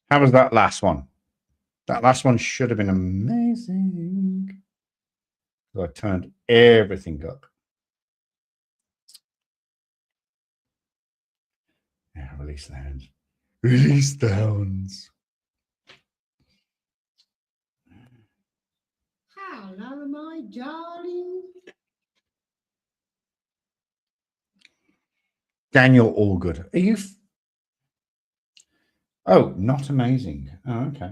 How was that last one? That last one should have been amazing. So I turned everything up. Yeah, release the hands. Release the hounds. Hello, my darling. Daniel Allgood. Are you? Oh, not amazing. Oh, okay.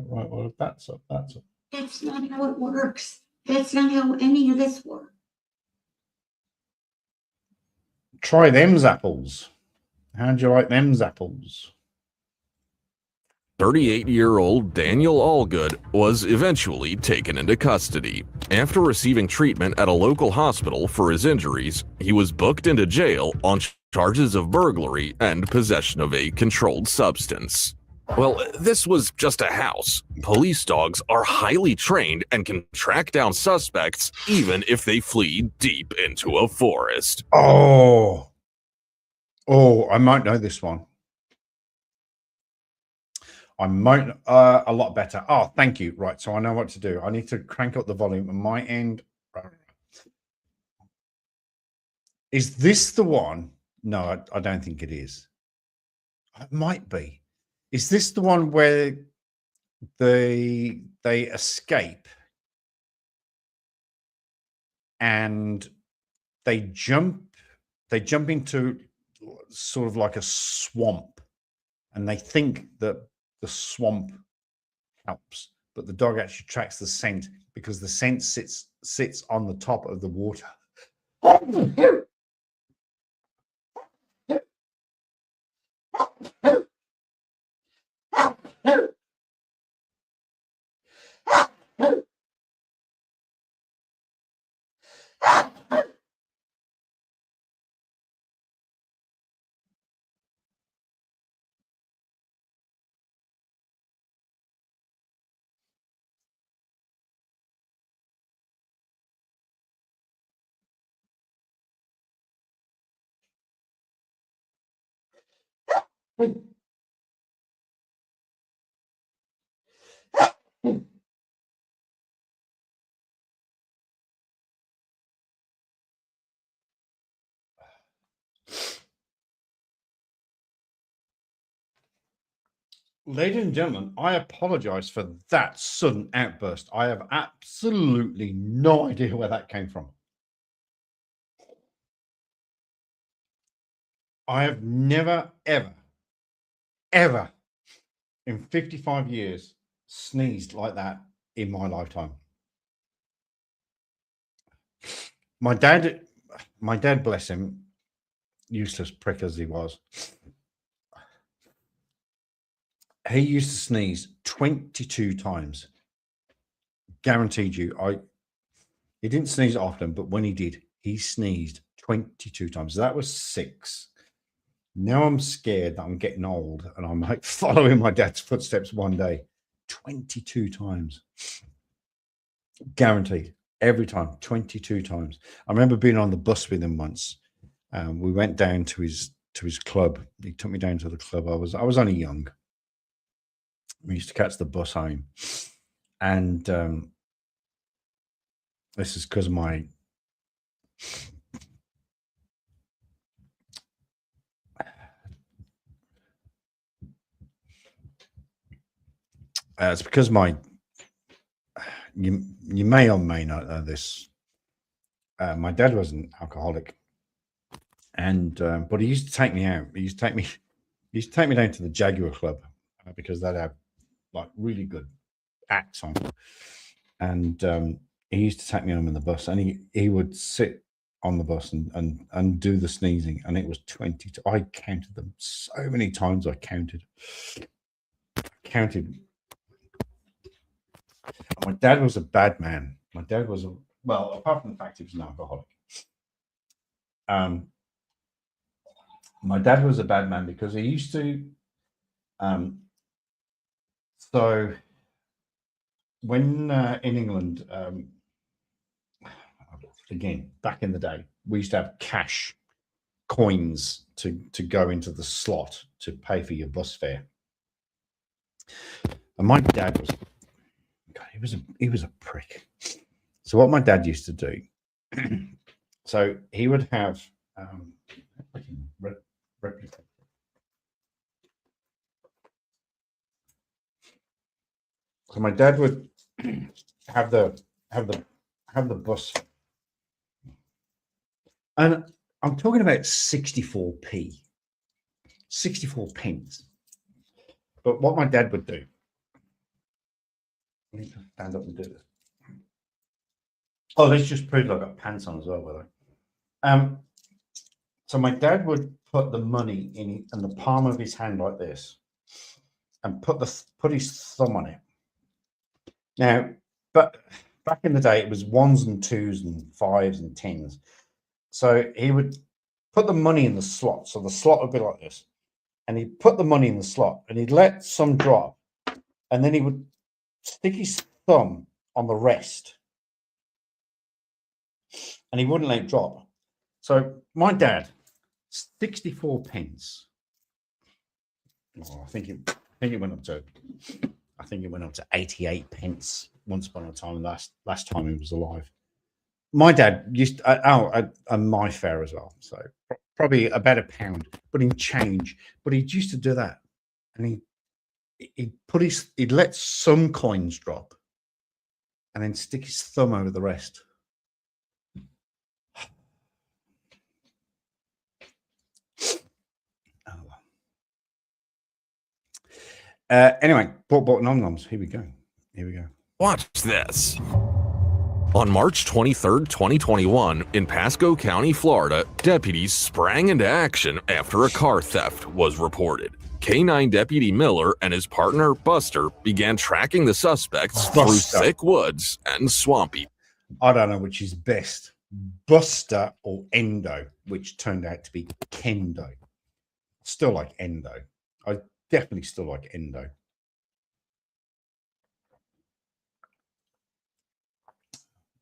Right, well, that's up. That's up. That's not how it works. That's not how any of this works. Try them's apples. How'd you like them's apples? 38-year-old Daniel Allgood was eventually taken into custody. After receiving treatment at a local hospital for his injuries, he was booked into jail on charges of burglary and possession of a controlled substance. Well, this was just a house. Police dogs are highly trained and can track down suspects even if they flee deep into a forest. Oh, I might know this one. I might a lot better. Oh, thank you. Right, so I know what to do. I need to crank up the volume on my end. Is this the one? No, I don't think it is. It might be. Is this the one where they escape and they jump into sort of like a swamp, and they think that the swamp helps, but the dog actually tracks the scent because the scent sits on the top of the water. Ladies and gentlemen, I apologize for that sudden outburst. I have absolutely no idea where that came from. I have never, ever in 55 years sneezed like that in my lifetime. My dad, bless him, useless prick as he was, he used to sneeze 22 times. Guaranteed you. He didn't sneeze often, but when he did, he sneezed 22 times. That was 6. Now I'm scared that I'm getting old and I might follow in my dad's footsteps one day. 22 times. Guaranteed. Every time. 22 times. I remember being on the bus with him once. We went down to his club. He took me down to the club. I was only young. We used to catch the bus home. And this is because my it's because you may or may not know this. My dad was an alcoholic, and but he used to take me out. He used to take me down to the Jaguar Club because they'd have like really good acts on, and he used to take me home in the bus, and he would sit on the bus and do the sneezing, and it was 20. I counted them so many times. I counted. My dad was a bad man. My dad was well, apart from the fact he was an alcoholic. My dad was a bad man because he used to. So when in England, again back in the day, we used to have cash coins to go into the slot to pay for your bus fare. And my dad was. God, he was a prick. So what my dad used to do, so he would have replicate. So my dad would have the bus, and I'm talking about 64p, 64 pence. But what my dad would do. I need to stand up and do this. Oh, this just proved I've got pants on as well, by the way. So my dad would put the money in the palm of his hand like this, and put his thumb on it. Now, but back in the day, it was 1s and 2s and 5s and 10s. So he would put the money in the slot. So the slot would be like this, and he'd put the money in the slot, and he'd let some drop, and then he would stick his thumb on the rest, and he wouldn't let it drop. So my dad, 64 pence. Oh, I think it went up to 88 pence once upon a time. Last time he was alive. My dad used and my fare as well. So probably about £1, but in change. But he used to do that, and he'd let some coins drop and then stick his thumb over the rest. Anyway, bought nom-noms. Here we go. Watch this. On March 23rd, 2021, in Pasco County, Florida, deputies sprang into action after a car theft was reported. K9 Deputy Miller and his partner, Buster, began tracking the suspects through thick woods and swampy. I don't know which is best, Buster or Endo, which turned out to be Kendo. Still like Endo. I definitely still like Endo.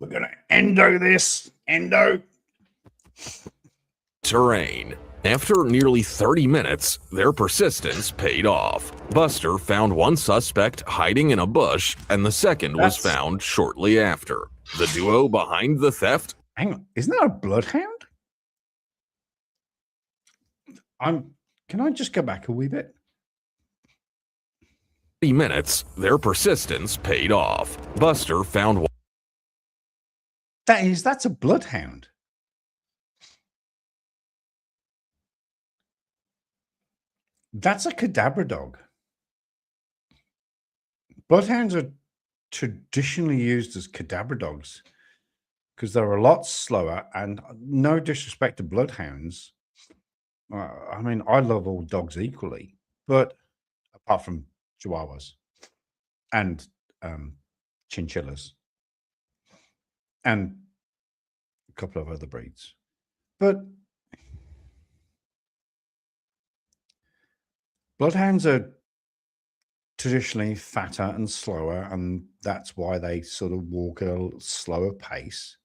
We're going to Endo this. Endo. Terrain. After nearly 30 minutes, their persistence paid off. Buster found one suspect hiding in a bush, and the second was found shortly after. The duo behind the theft. Hang on, isn't that a bloodhound? Can I just go back a wee bit? 30 minutes, their persistence paid off. Buster found. That's a bloodhound. That's a cadaver dog. Bloodhounds are traditionally used as cadaver dogs because they're a lot slower, and no disrespect to bloodhounds. I mean, I love all dogs equally, but apart from Chihuahuas and chinchillas and a couple of other breeds. But bloodhounds are traditionally fatter and slower, and that's why they sort of walk at a slower pace.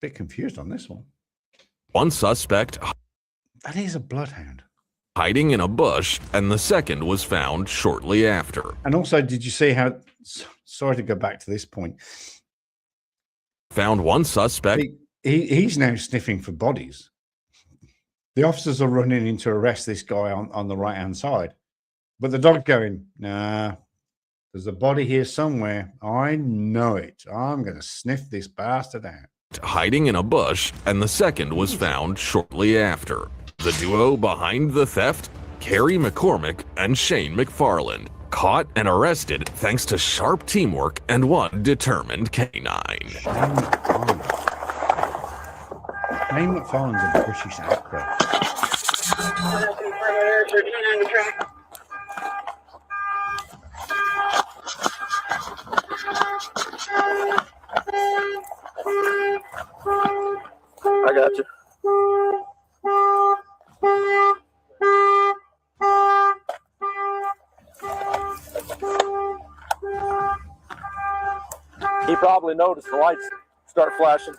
Bit confused on this one. One suspect. That is a bloodhound. Hiding in a bush, and the second was found shortly after. And also, did you see how... Sorry to go back to this point. Found one suspect. He's now sniffing for bodies. The officers are running in to arrest this guy on the right-hand side. But the dog's going, nah, there's a body here somewhere. I know it. I'm going to sniff this bastard out. Hiding in a bush, and the second was found shortly after. The duo behind the theft, Carrie McCormick and Shane McFarland, caught and arrested thanks to sharp teamwork and one determined canine. Shane McFarland's a British actor. I got you. He probably noticed the lights start flashing.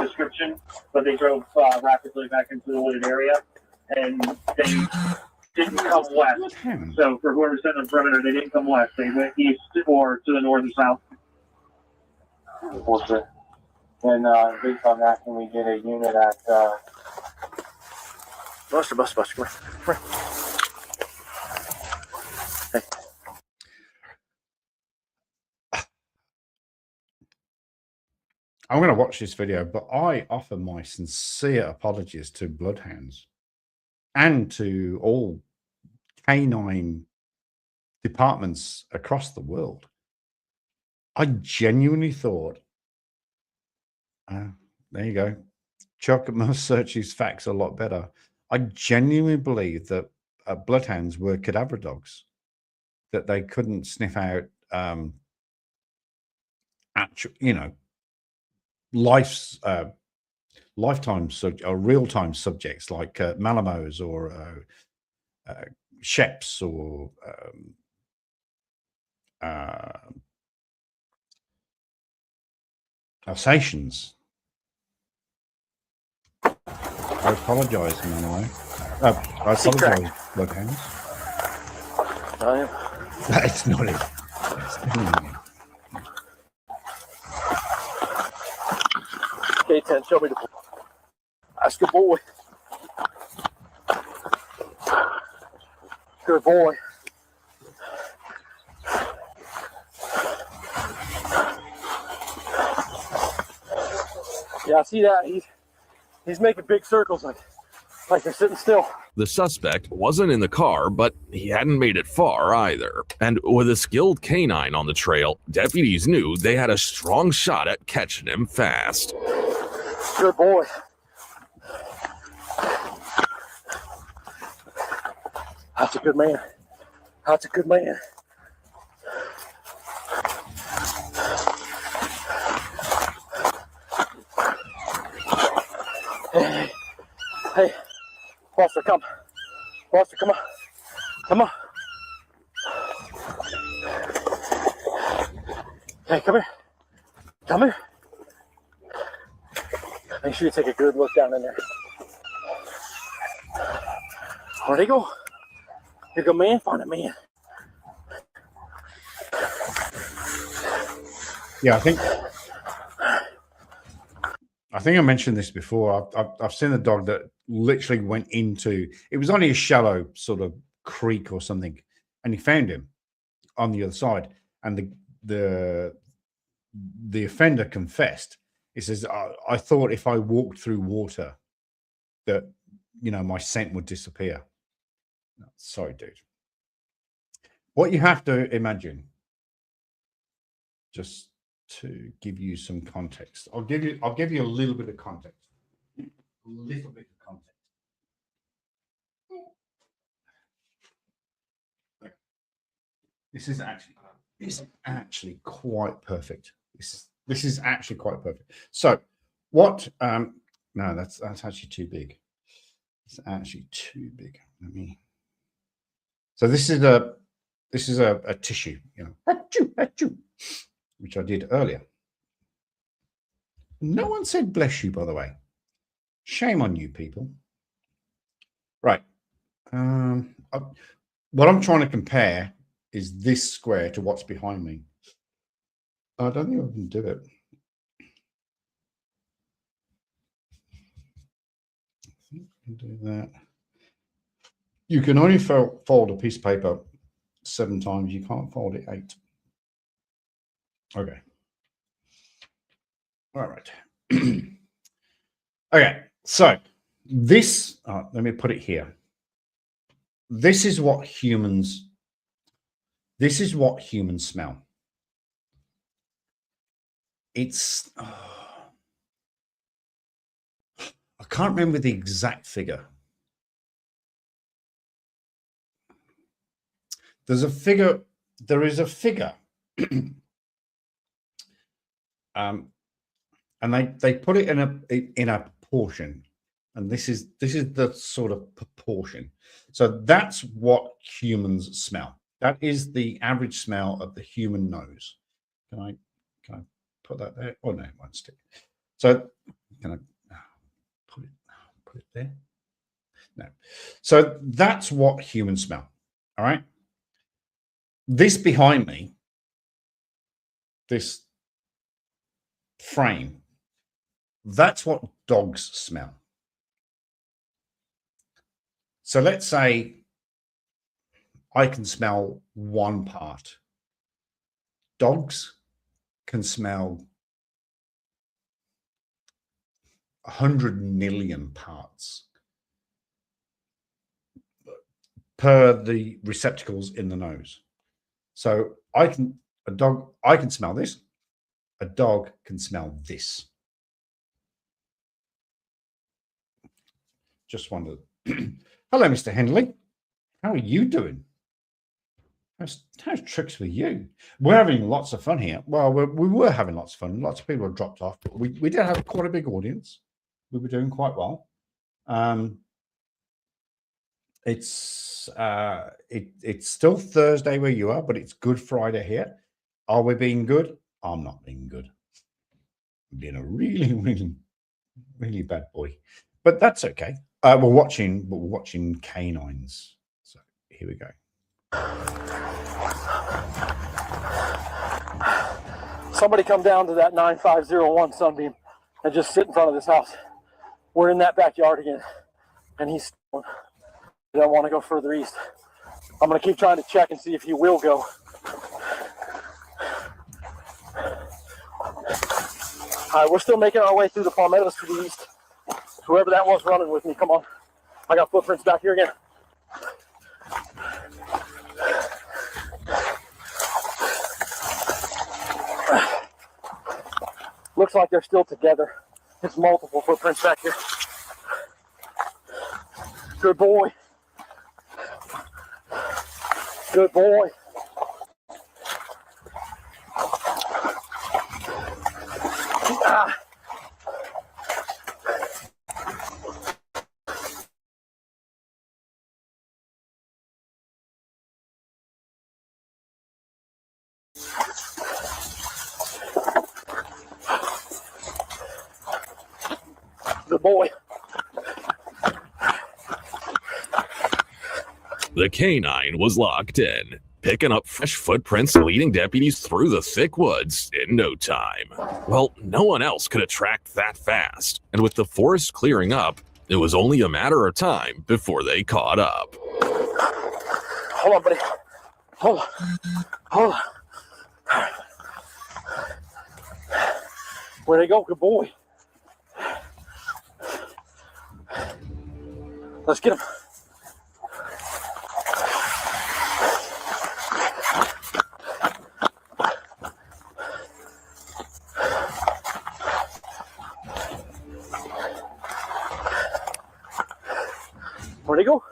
Description, but they drove rapidly back into the wooded area, and they didn't come west. So for whoever's sitting in the perimeter, they didn't come west. They went east or to the north or south. Bullshit. And based on that, can we get a unit at Buster, come here. Come here. Hey. I'm going to watch this video, but I offer my sincere apologies to bloodhounds and to all canine departments across the world. I genuinely thought, there you go, Chuck must search his facts a lot better. I genuinely believe that bloodhounds were cadaver dogs, that they couldn't sniff out, actual, lifetime or real-time subjects like Malamos or Sheps or Alsatians. I apologize, Manuel. I apologize, bloodhounds. It's not it. It's not it. K10, show me the boy. That's good boy. Good boy. Yeah, I see that. He's making big circles like they're sitting still. The suspect wasn't in the car, but he hadn't made it far either. And with a skilled canine on the trail, deputies knew they had a strong shot at catching him fast. Good boy. That's a good man. That's a good man. Hey, Buster, come. Buster, come on. Come on. Hey, come here. Come here. Make sure you take a good look down in there. Where'd he go? Here go man, find a man. Yeah, I think I mentioned this before. I've seen a dog that literally went into, it was only a shallow sort of creek or something, and he found him on the other side, and the offender confessed. He says, I thought if I walked through water that, you know, my scent would disappear. No, sorry, dude. What you have to imagine, just to give you some context, I'll give you a little bit of context. A little bit of context. This is actually quite perfect. This is actually quite perfect. So what no, that's actually too big. It's actually too big. Let me. So this is a tissue, you know, which I did earlier. No one said bless you, by the way. Shame on you people. Right. What I'm trying to compare is this square to what's behind me. I don't think I can do it. I think I can do that. You can only fold a piece of paper 7 times. You can't fold it 8. Okay. All right. Okay. So this, let me put it here. This is what humans smell. It's, I can't remember the exact figure. There is a figure. And they put it in a proportion, and this is the sort of proportion. So that's what humans smell. That is the average smell of the human nose. Can I put that there? Oh no, it won't stick. So can I put it there? No. So that's what humans smell. All right. This behind me, this frame, that's what dogs smell. So let's say I can smell one part. Dogs can smell 100 million parts per the receptacles in the nose. So I can smell this. A dog can smell this. Just wondered. Hello, Mr. Henley. How are you doing? How's tricks with you? We're having lots of fun here. Well, we were having lots of fun. Lots of people have dropped off, but we did have quite a big audience. We were doing quite well. It's still Thursday where you are, but it's Good Friday here. Are we being good? I'm not being good. I'm being a really, really, really bad boy. But that's okay. We're watching canines. So here we go. Somebody come down to that 9501 Sunbeam and just sit in front of this house. We're in that backyard again, and he's I don't want to go further east. I'm going to keep trying to check and see if he will go. All right, we're still making our way through the palmettos to the east. Whoever that was running with me, come on. I got footprints back here again. Looks like they're still together. There's multiple footprints back here. Good boy. Good boy. Ah. Good boy. The canine was locked in, picking up fresh footprints leading deputies through the thick woods in no time. Well, no one else could have tracked that fast, and with the forest clearing up, it was only a matter of time before they caught up. Hold on, buddy. Hold on. Hold on. Where'd they go? Good boy. Let's get him. Where'd he go?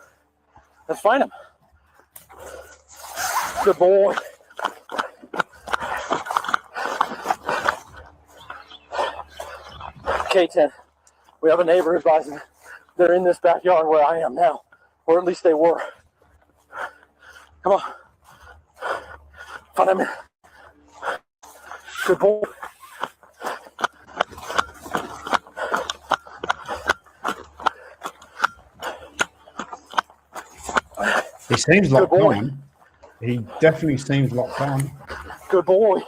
Let's find him. Good boy. K-10. We have a neighbor advising they're in this backyard where I am now, or at least they were. Come on. Find him. Good boy. He seems locked on. He definitely seems locked on. Good boy.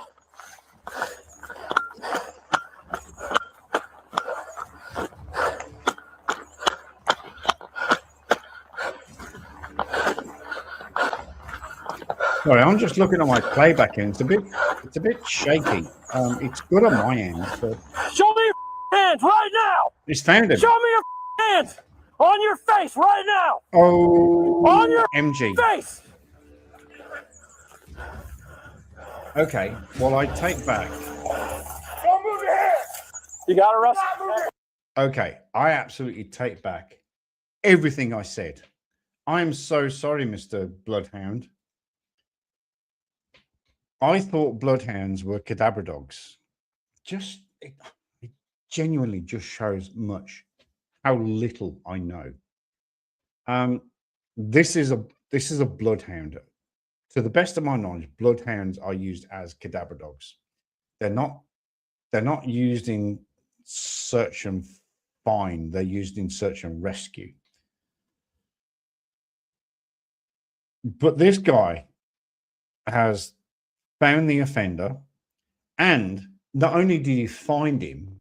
Sorry, I'm just looking at my playback and it's a bit shaky. It's good on my end, but Show me your hands right now. it's found him. Show me your hands on your face right now. Oh, on your MG face. Okay, well I take back. Don't move your hands. You got to Russ. Okay, I absolutely take back everything I said. I am so sorry, Mr. Bloodhound. I thought bloodhounds were cadaver dogs. It genuinely just shows how little I know. This is a bloodhound. To the best of my knowledge, bloodhounds are used as cadaver dogs. They're not used in search and find. They're used in search and rescue. But this guy has found the offender, and not only did he find him,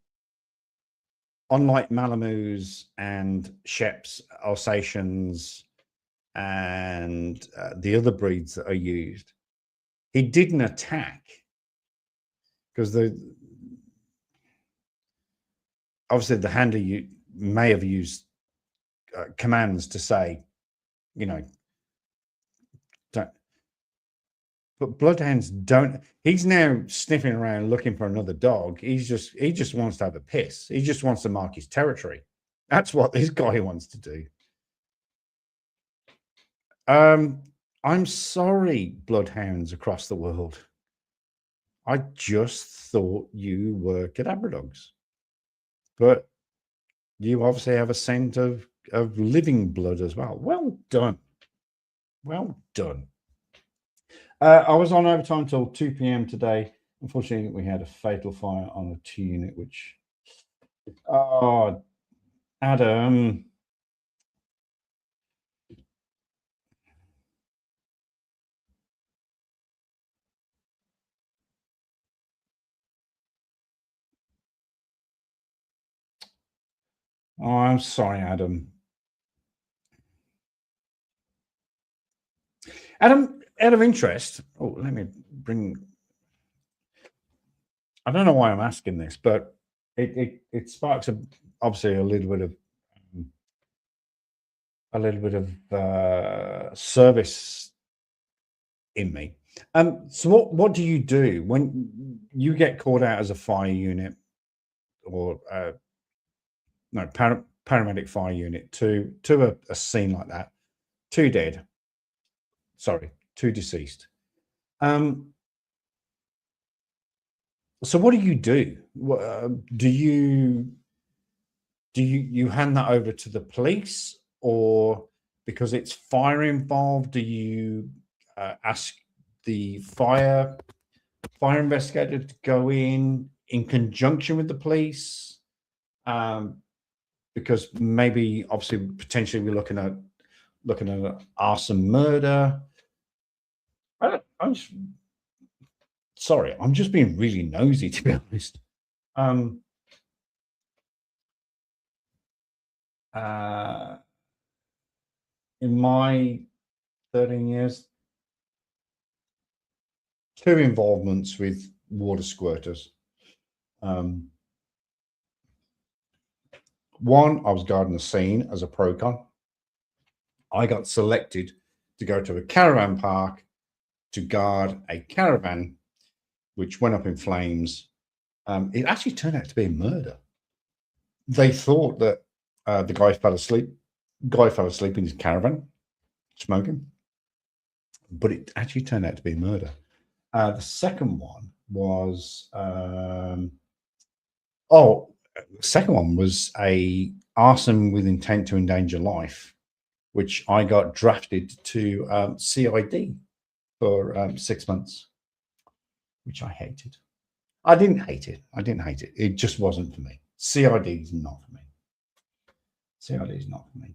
unlike Malamus and Sheps, Alsatians, and the other breeds that are used, he didn't attack, because obviously the handler may have used commands to say, don't. But bloodhounds don't. He's now sniffing around looking for another dog. He just wants to have a piss. He just wants to mark his territory. That's what this guy wants to do. I'm sorry, bloodhounds across the world. I just thought you were cadaver dogs, but you obviously have a scent of living blood as well. Well done. Well done. I was on overtime till 2 p.m. today. Unfortunately, we had a fatal fire on a 2 unit, which, oh, Adam. Oh, I'm sorry, Adam. Adam, out of interest, let me bring. I don't know why I'm asking this, but it sparks obviously a little bit of service in me. So what do you do when you get called out as a fire unit or paramedic fire unit to a scene like that? 2 dead. Sorry, 2 deceased. So what do you do? Do you hand that over to the police, or because it's fire involved, do you ask the fire investigator to go in conjunction with the police? because maybe obviously potentially we're looking at arson, murder. I'm just being really nosy, to be honest. In my 13 years, 2 involvements with water squirters. One, I was guarding the scene as a pro-con. I got selected to go to a caravan park to guard a caravan which went up in flames. It actually turned out to be a murder. They thought that the guy fell asleep. In his caravan, smoking, but it actually turned out to be a murder. The second one was a arson with intent to endanger life, which I got drafted to CID for 6 months, which I hated. I didn't hate it. It just wasn't for me. CID is not for me. CID is not for me.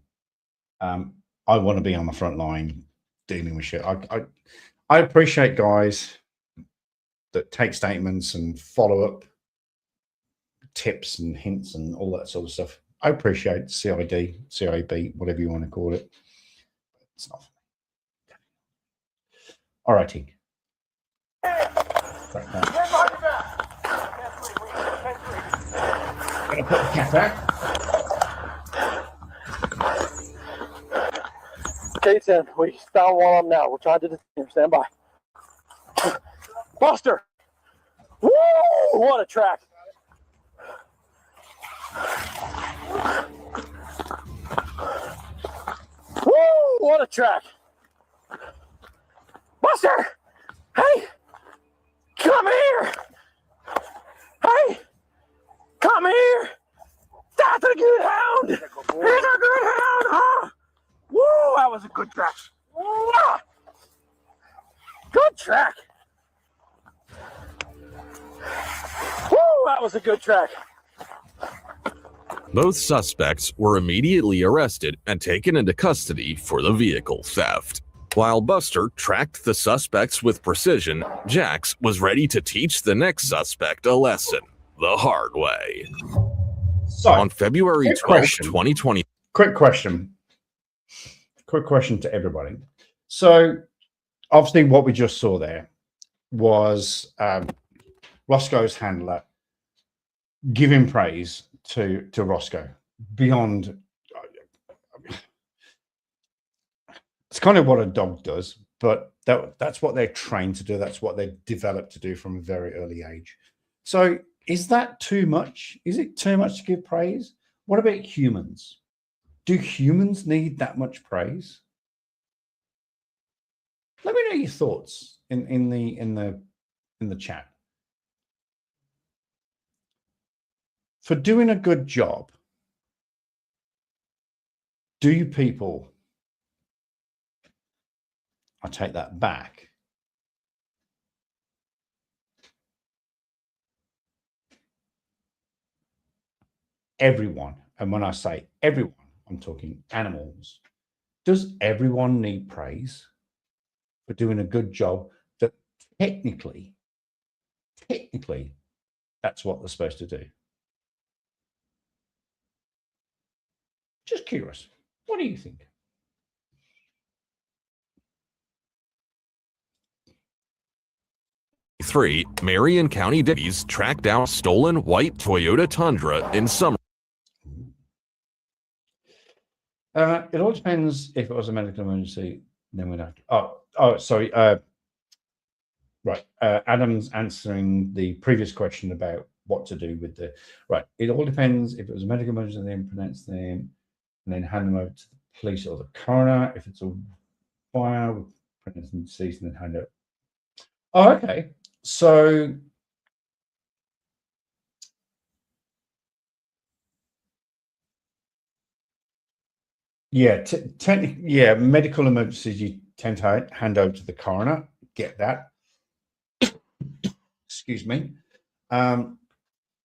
I want to be on the front line dealing with shit. I appreciate guys that take statements and follow up tips and hints and all that sort of stuff. I appreciate CID, CIB, whatever you want to call it. It's not for me. All righty. Gonna put the cat back. Jason, we found one of them now. We're trying to detain him. Stand by. Buster! Woo! What a track! Woo! What a track! Buster! Hey! Come here! Hey! Come here! That's a good hound! He's a good hound, huh? Woo! That was a good track. Wah! Good track. Woo! That was a good track. Both suspects were immediately arrested and taken into custody for the vehicle theft. While Buster tracked the suspects with precision, Jax was ready to teach the next suspect a lesson the hard way. So, on February 12th, 2020. Quick question to everybody. So, obviously, what we just saw there was Roscoe's handler giving praise to Roscoe beyond. It's kind of what a dog does, but that's what they're trained to do. That's what they're developed to do from a very early age. So, is that too much? Is it too much to give praise? What about humans? Do humans need that much praise? Let me know your thoughts in the chat. For doing a good job, do you people, I take that back, everyone, and when I say everyone, I'm talking animals, does everyone need praise for doing a good job that technically, that's what they're supposed to do? Just curious. What do you think? Marion County deputies tracked down stolen white Toyota Tundra in summer. It all depends if it was a medical emergency. Then we'd have to. Sorry. Right. Adam's answering the previous question about what to do with the. Right. It all depends if it was a medical emergency. Then pronounce them, and then hand them over to the police or the coroner. If it's a fire, we'll pronounce them deceased and then hand it. Oh, okay. So. Yeah, technically, yeah, medical emergencies you tend to hand over to the coroner. Get that. Excuse me. If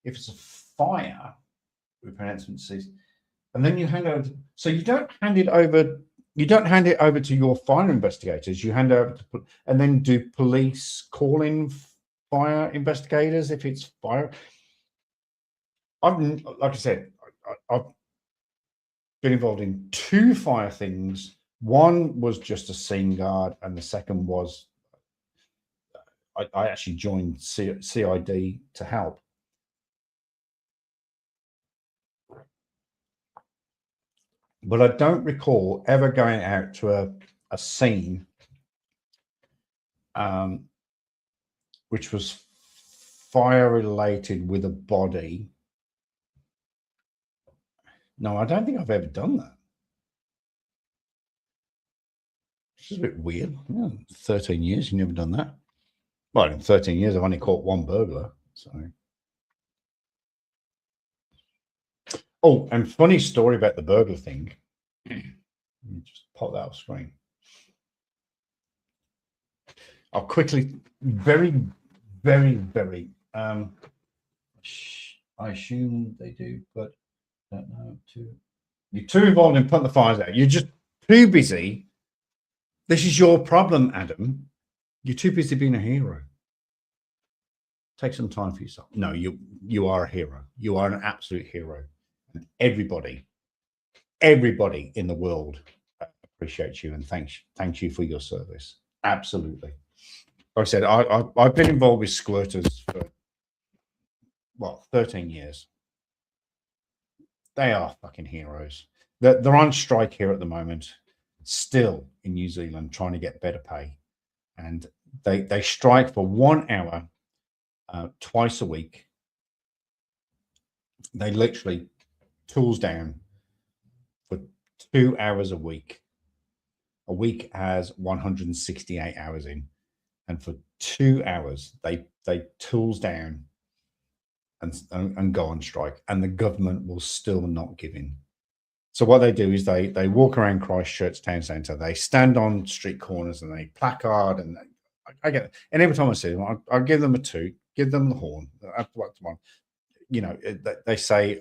it's a fire, we pronounce them deceased. and then you hand over. So you don't hand it over. You don't hand it over to your fire investigators. You hand it over to, and then do police call in fire investigators if it's fire. Like I said, I've been involved in 2 fire things. One was just a scene guard, and the second was I actually joined CID to help. But I don't recall ever going out to a scene which was fire related with a body. No, I don't think I've ever done that. Which is a bit weird. Yeah, 13 years, you've never done that. Well, in 13 years, I've only caught 1 burglar. So. Oh, and funny story about the burglar thing. Let me just pop that off screen. I'll quickly, very, very, I assume they do, but I don't know. You're too involved in putting the fires out. You're just too busy. This is your problem, Adam. You're too busy being a hero. Take some time for yourself. No, you are a hero. You are an absolute hero. And everybody in the world appreciates you and thanks you for your service. Absolutely. Like I said, I've been involved with squirters for, well, 13 years. They are fucking heroes. They're on strike here at the moment, still in New Zealand, trying to get better pay. And they strike for 1 hour twice a week. They literally tools down for 2 hours a week. A week has 168 hours in, and for 2 hours they tools down and go on strike, and the government will still not give in. So what they do is they walk around Christchurch town centre, they stand on street corners and they placard, and I get it. And every time I see them, I give them a toot, give them the horn. You know, they say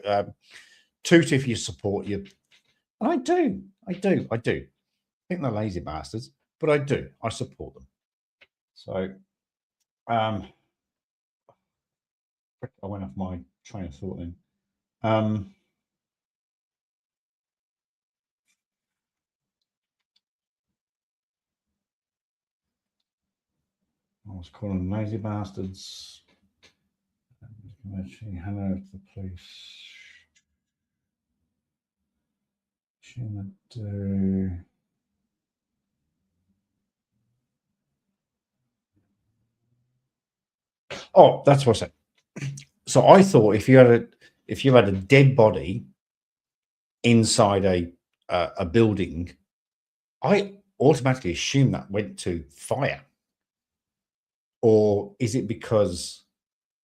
toot if you support you, and I do. I think they're lazy bastards, but I do. I support them. So, I went off my train of thought then. I was calling them lazy bastards. Actually hand over to the police. Oh, that's what I said. So I thought if you had a dead body inside a building, I automatically assumed that went to fire. Or is it because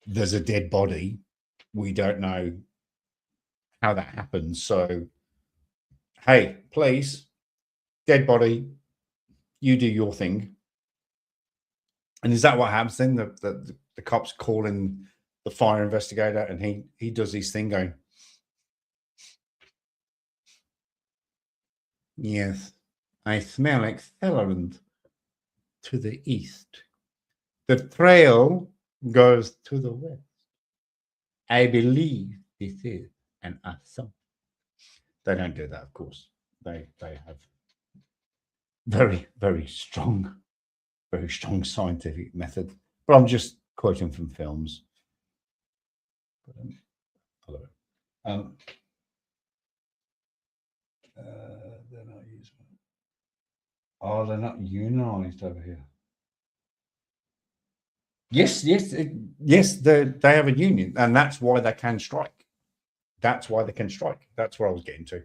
there's a dead body? We don't know how that happens. So, hey, please, dead body, you do your thing. And is that what happens then? The cops call in the fire investigator, and he does his thing going, yes, I smell accelerant to the east. The trail goes to the west. I believe this is an assault. They don't do that, of course. They have very, very strong scientific method. But I'm just quoting from films. They're not using it. Oh, they're not unionized over here. Yes, they have a union, and that's why they can strike. That's why they can strike. That's what I was getting to.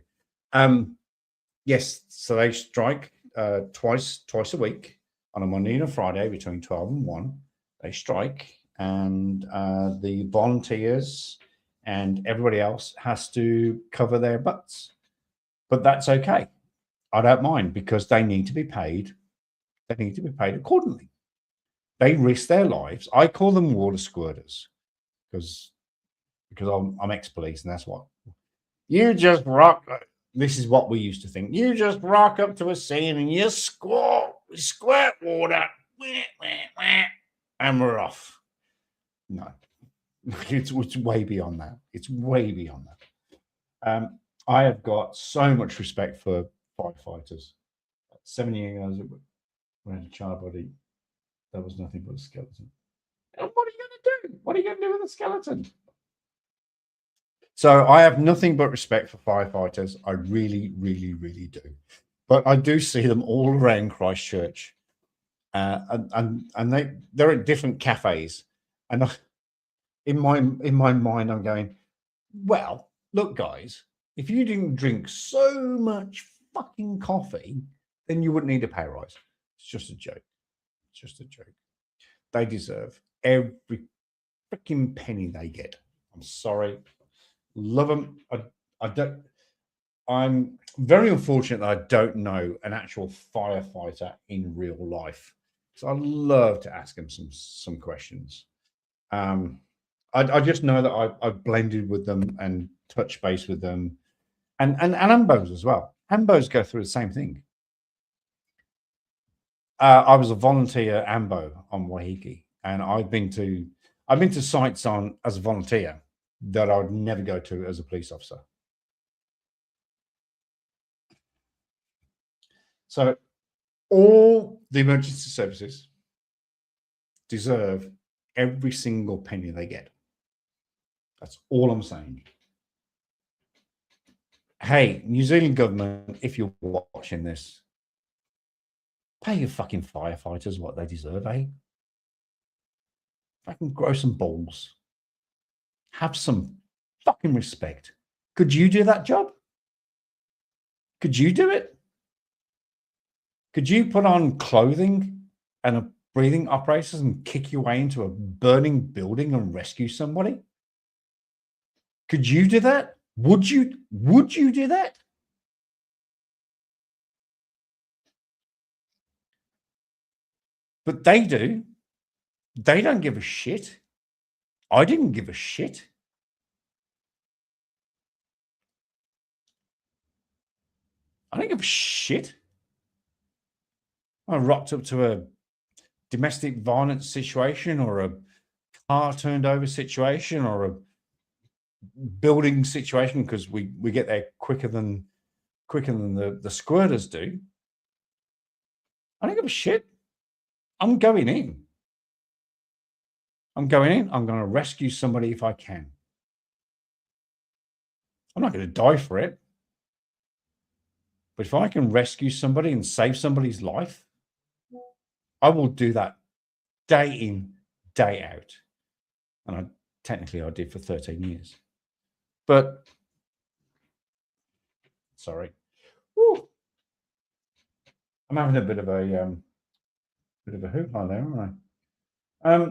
Yes, so they strike twice a week on a Monday and a Friday between 12 and 1. They strike, and the volunteers and everybody else has to cover their butts. But that's okay. I don't mind, because they need to be paid. They need to be paid accordingly. They risk their lives. I call them water squirters because I'm ex-police, and that's what You just rock. This is what we used to think. You just rock up to a scene and you squirt water, and we're off. No, it's way beyond that. It's way beyond that. I have got so much respect for firefighters. 7 years ago, when I had a child body, there was nothing but a skeleton. And what are you going to do? What are you going to do with a skeleton? So I have nothing but respect for firefighters. I really, really, really do. But I do see them all around Christchurch, and they're at different cafes. And in my mind, I'm going, well, look, guys, if you didn't drink so much fucking coffee, then you wouldn't need a pay rise. It's just a joke. It's just a joke. They deserve every freaking penny they get. I'm sorry. Love them. I'm very unfortunate that I don't know an actual firefighter in real life. So I'd love to ask them some questions. I just know that I've blended with them and touched base with them, and AMBOs as well. AMBOs go through the same thing. I was a volunteer AMBO on Waiheke, and I've been to sites as a volunteer that I would never go to as a police officer. So all the emergency services deserve every single penny they get. That's all I'm saying. Hey, New Zealand government, if you're watching this, pay your fucking firefighters what they deserve, eh? Fucking grow some balls. Have some fucking respect. Could you do that job? Could you do it? Could you put on clothing and a breathing apparatus and kick your way into a burning building and rescue somebody? Could you do that? Would you do that? But they do. They don't give a shit. I didn't give a shit. I didn't give a shit. I rocked up to a domestic violence situation or a car turned over situation or a building situation because we get there quicker than the squirters do. I don't give a shit. I'm going in. I'm going in. I'm going to rescue somebody if I can. I'm not going to die for it. But if I can rescue somebody and save somebody's life, I will do that day in, day out. And technically I did for 13 years. But, sorry. Woo. I'm having a bit of a hoo-ha there, aren't I?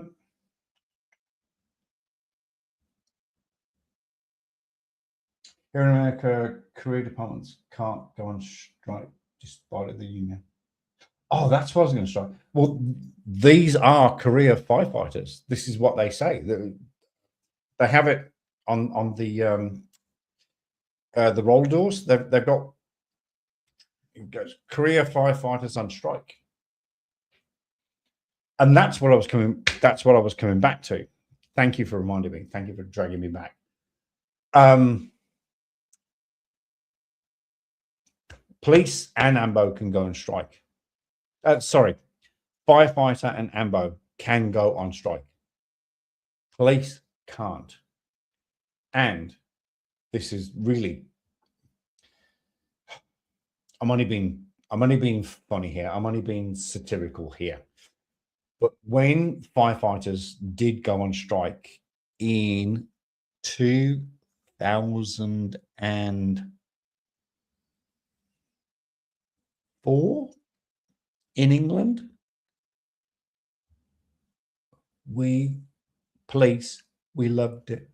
Here in America, career departments can't go on strike despite the union. Oh, that's what I was going to strike. Well, these are career firefighters. This is what they say. They have it on the roll doors. They've got, it goes career firefighters on strike, and that's what I was coming. That's what I was coming back to. Thank you for reminding me. Thank you for dragging me back. Police and AMBO can go on strike. Sorry, firefighter and AMBO can go on strike. Police can't. And this is really, I'm only being funny here. I'm only being satirical here. But when firefighters did go on strike in 2004 in England, police, we loved it.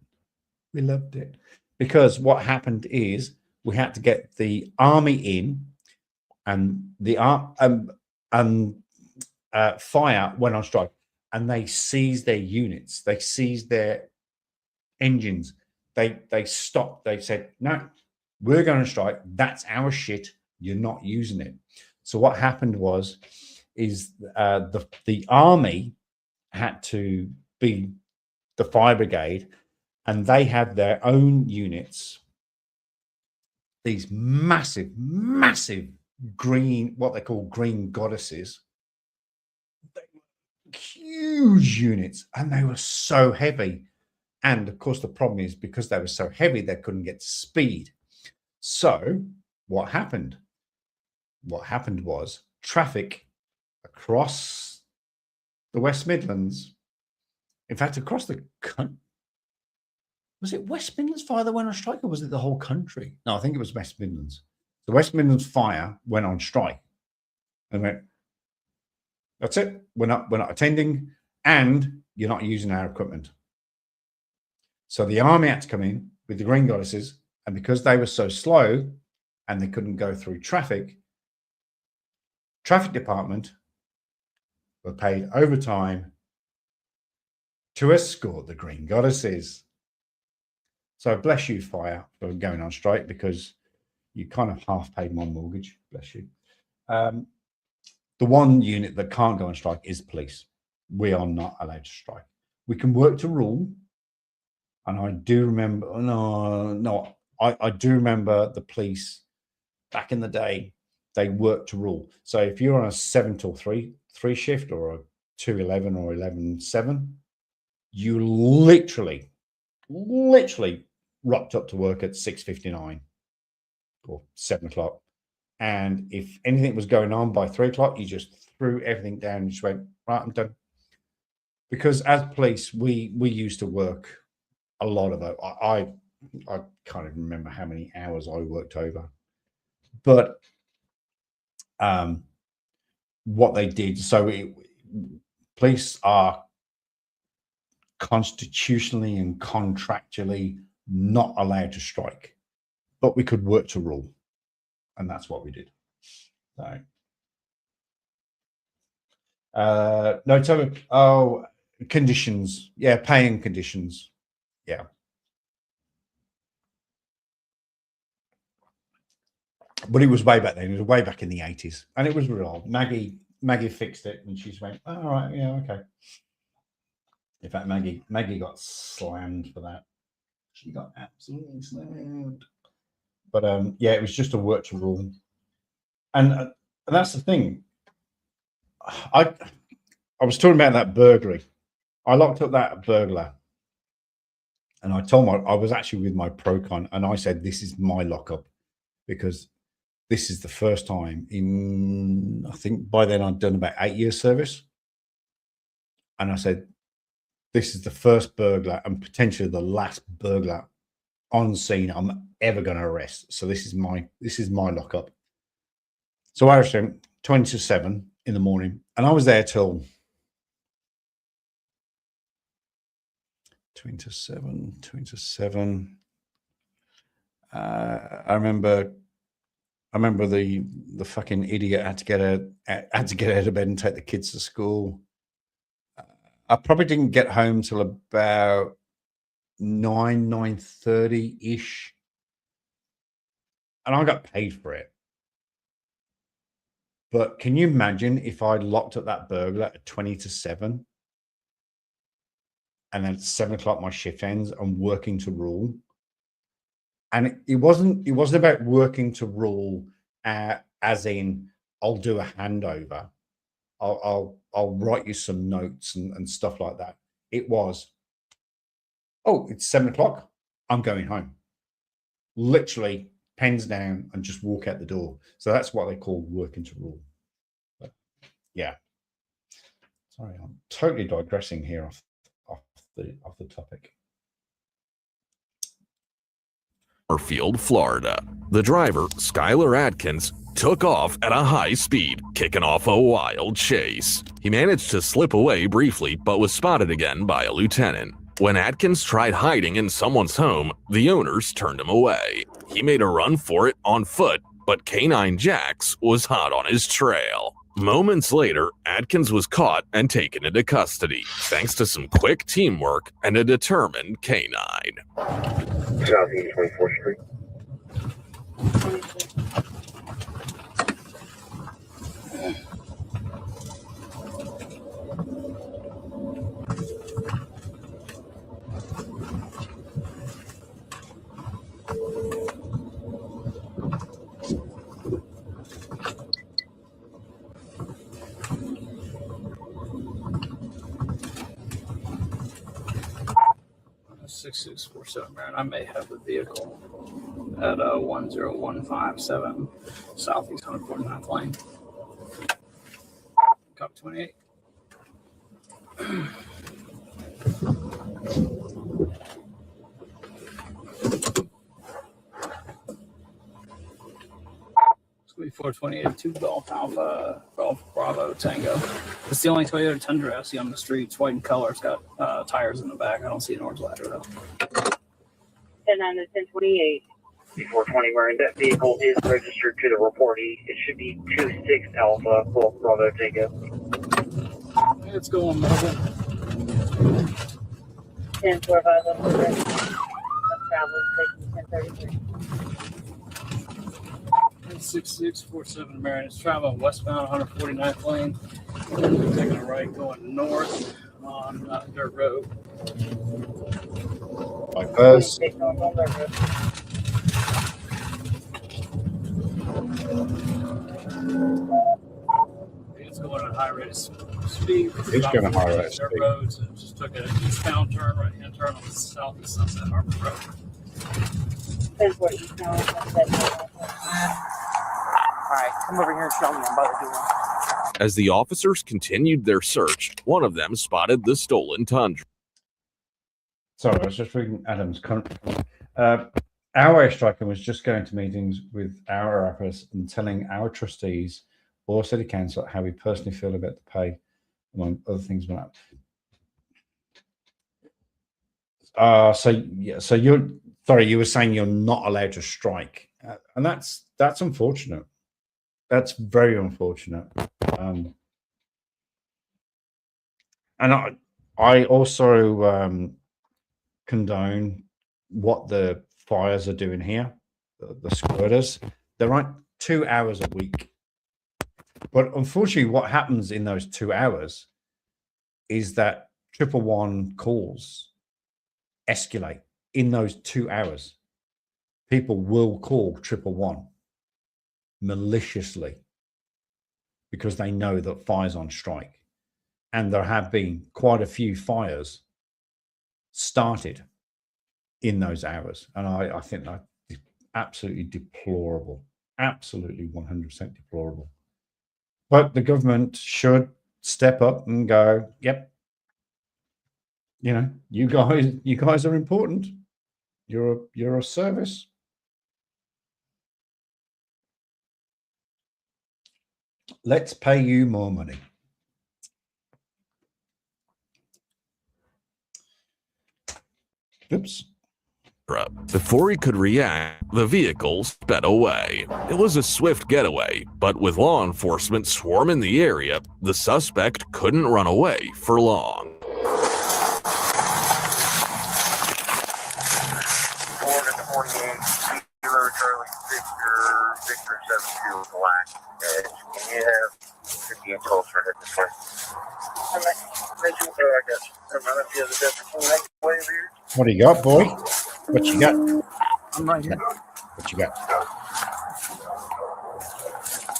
We loved it. Because what happened is we had to get the army in, and the fire went on strike, and they seized their units. They seized their engines. They stopped. They said, no, We're going on strike. That's our shit. You're not using it. So what happened is the army had to be the fire brigade, and they had their own units. These massive, massive green, what they call green goddesses, huge units, and they were so heavy. And of course, the problem is because they were so heavy, they couldn't get to speed. So what happened? What happened was traffic across the West Midlands, in fact, across the country. Was it West Midlands Fire that went on strike, or was it the whole country? No, I think it was West Midlands. The West Midlands Fire went on strike and went, that's it. We're not attending, and you're not using our equipment. So the army had to come in with the green goddesses, and because they were so slow and they couldn't go through traffic department were paid overtime to escort the green goddesses. So bless you, fire, for going on strike, because you kind of half paid my mortgage. Bless you. The one unit that can't go on strike is police. We are not allowed to strike. We can work to rule. And I do remember, I do remember the police back in the day, they worked to rule. So if you're on a 7 till 3 shift, or a 2-11 or 11-7, you literally rocked up to work at 6:59 or 7 o'clock. And if anything was going on by 3 o'clock, you just threw everything down and just went, right, I'm done. Because as police, we used to work a lot of it. I can't even remember how many hours I worked over. But what they did, so police are constitutionally and contractually not allowed to strike, but we could work to rule, and that's what we did. So no, tell me, oh, conditions, yeah, paying conditions, yeah. But it was way back then. It was way back in the 80s, and it was real old. Maggie fixed it, and she just went, oh, all right, yeah, okay. In fact, Maggie got slammed for that. She got absolutely slammed. But yeah, it was just a work to rule, and that's the thing. I was talking about that burglary. I locked up that burglar, and I told I was actually with my Procon, and I said, this is my lockup, because this is the first time in, I think by then I'd done about 8 years service. And I said, this is the first burglar and potentially the last burglar on scene I'm ever going to arrest. So this is my lockup. So I arrested him 20 to 7 in the morning, and I was there till 20 to 7. I remember the fucking idiot had to get out of bed and take the kids to school. I probably didn't get home till about 9:30 ish, and I got paid for it. But can you imagine if I'd locked up that burglar at 20 to 7, and then at 7 o'clock my shift ends, I'm working to rule. And it wasn't about working to rule as in I'll do a handover, I'll write you some notes and stuff like that. It was, oh, it's 7 o'clock, I'm going home. Literally pens down and just walk out the door. So that's what they call working to rule. But yeah, sorry, I'm totally digressing here off the topic. Field, Florida. The driver, Skylar Atkins, took off at a high speed, kicking off a wild chase. He managed to slip away briefly, but was spotted again by a lieutenant. When Atkins tried hiding in someone's home, the owners turned him away. He made a run for it on foot, but Canine Jax was hot on his trail. Moments later, Atkins was caught and taken into custody, thanks to some quick teamwork and a determined canine. Southeast 24th Street. 6647, man. I may have the vehicle at 10157 Southeast 149th Lane. Cop 28. It's going to be 428 2 Golf Alpha Golf Bravo Tango. It's the only Toyota Tundra I see on the street. It's white in color. It's got tires in the back. I don't see an orange ladder though. 10 on the 1028. 420, where that vehicle is registered to the reportee. It should be 26 Alpha Golf Bravo Tango. It's going mobile. 1045 up the rest. Traveling taking 1033. 6647 Marion. It's traveling westbound 149th Lane. We're taking a right going north on Dirt Road. My purse. It's going at a high rate of speed. It's going at a high rate of Dirt speed. roads. It just took an eastbound turn, right hand turn on the south of Sunset Harbor Road. 1040 eastbound Sunset Harbor. Alright, come over here and show me. I'm about to do one. As the officers continued their search, one of them spotted the stolen Tundra. Sorry, I was just reading Adam's comment. Our airstriker was just going to meetings with our office and telling our trustees or city council how we personally feel about the pay, among other things. So you're sorry, you were saying you're not allowed to strike, and that's unfortunate. That's very unfortunate. And I also condone what the fires are doing here, the squirters. They're like 2 hours a week. But unfortunately, what happens in those 2 hours is that 111 calls escalate in those 2 hours. People will call 111 maliciously because they know that fire's on strike. And there have been quite a few fires started in those hours. And I think that is absolutely deplorable, absolutely 100% deplorable. But the government should step up and go, yep, you know, you guys are important. You're a service. Let's pay you more money. Oops. Before he could react, the vehicle sped away. It was a swift getaway, but with law enforcement swarming the area, the suspect couldn't run away for long. Forward at the 48, Kilo Charlie Victor 72 black. Can you have 50 calls for it this way? What do you got, boy? What you got? I'm right here. What you got?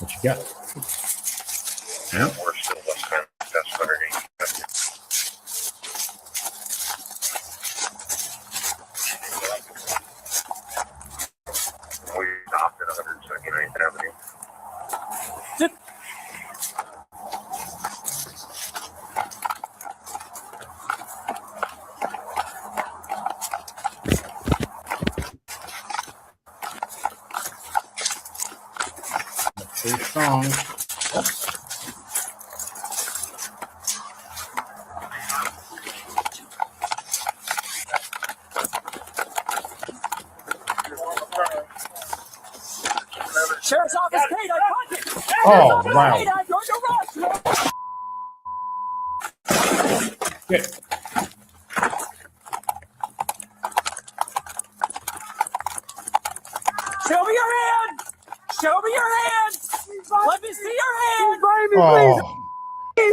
What you got? Yeah. We're still less than that's 180. We stopped at 179th Avenue. Too strong. Sheriff's office paid. I caught it. Oh, wow. Paid. I'm going to rush. Good. Show me your hand. Show me your hand. Let me see your hand. Oh,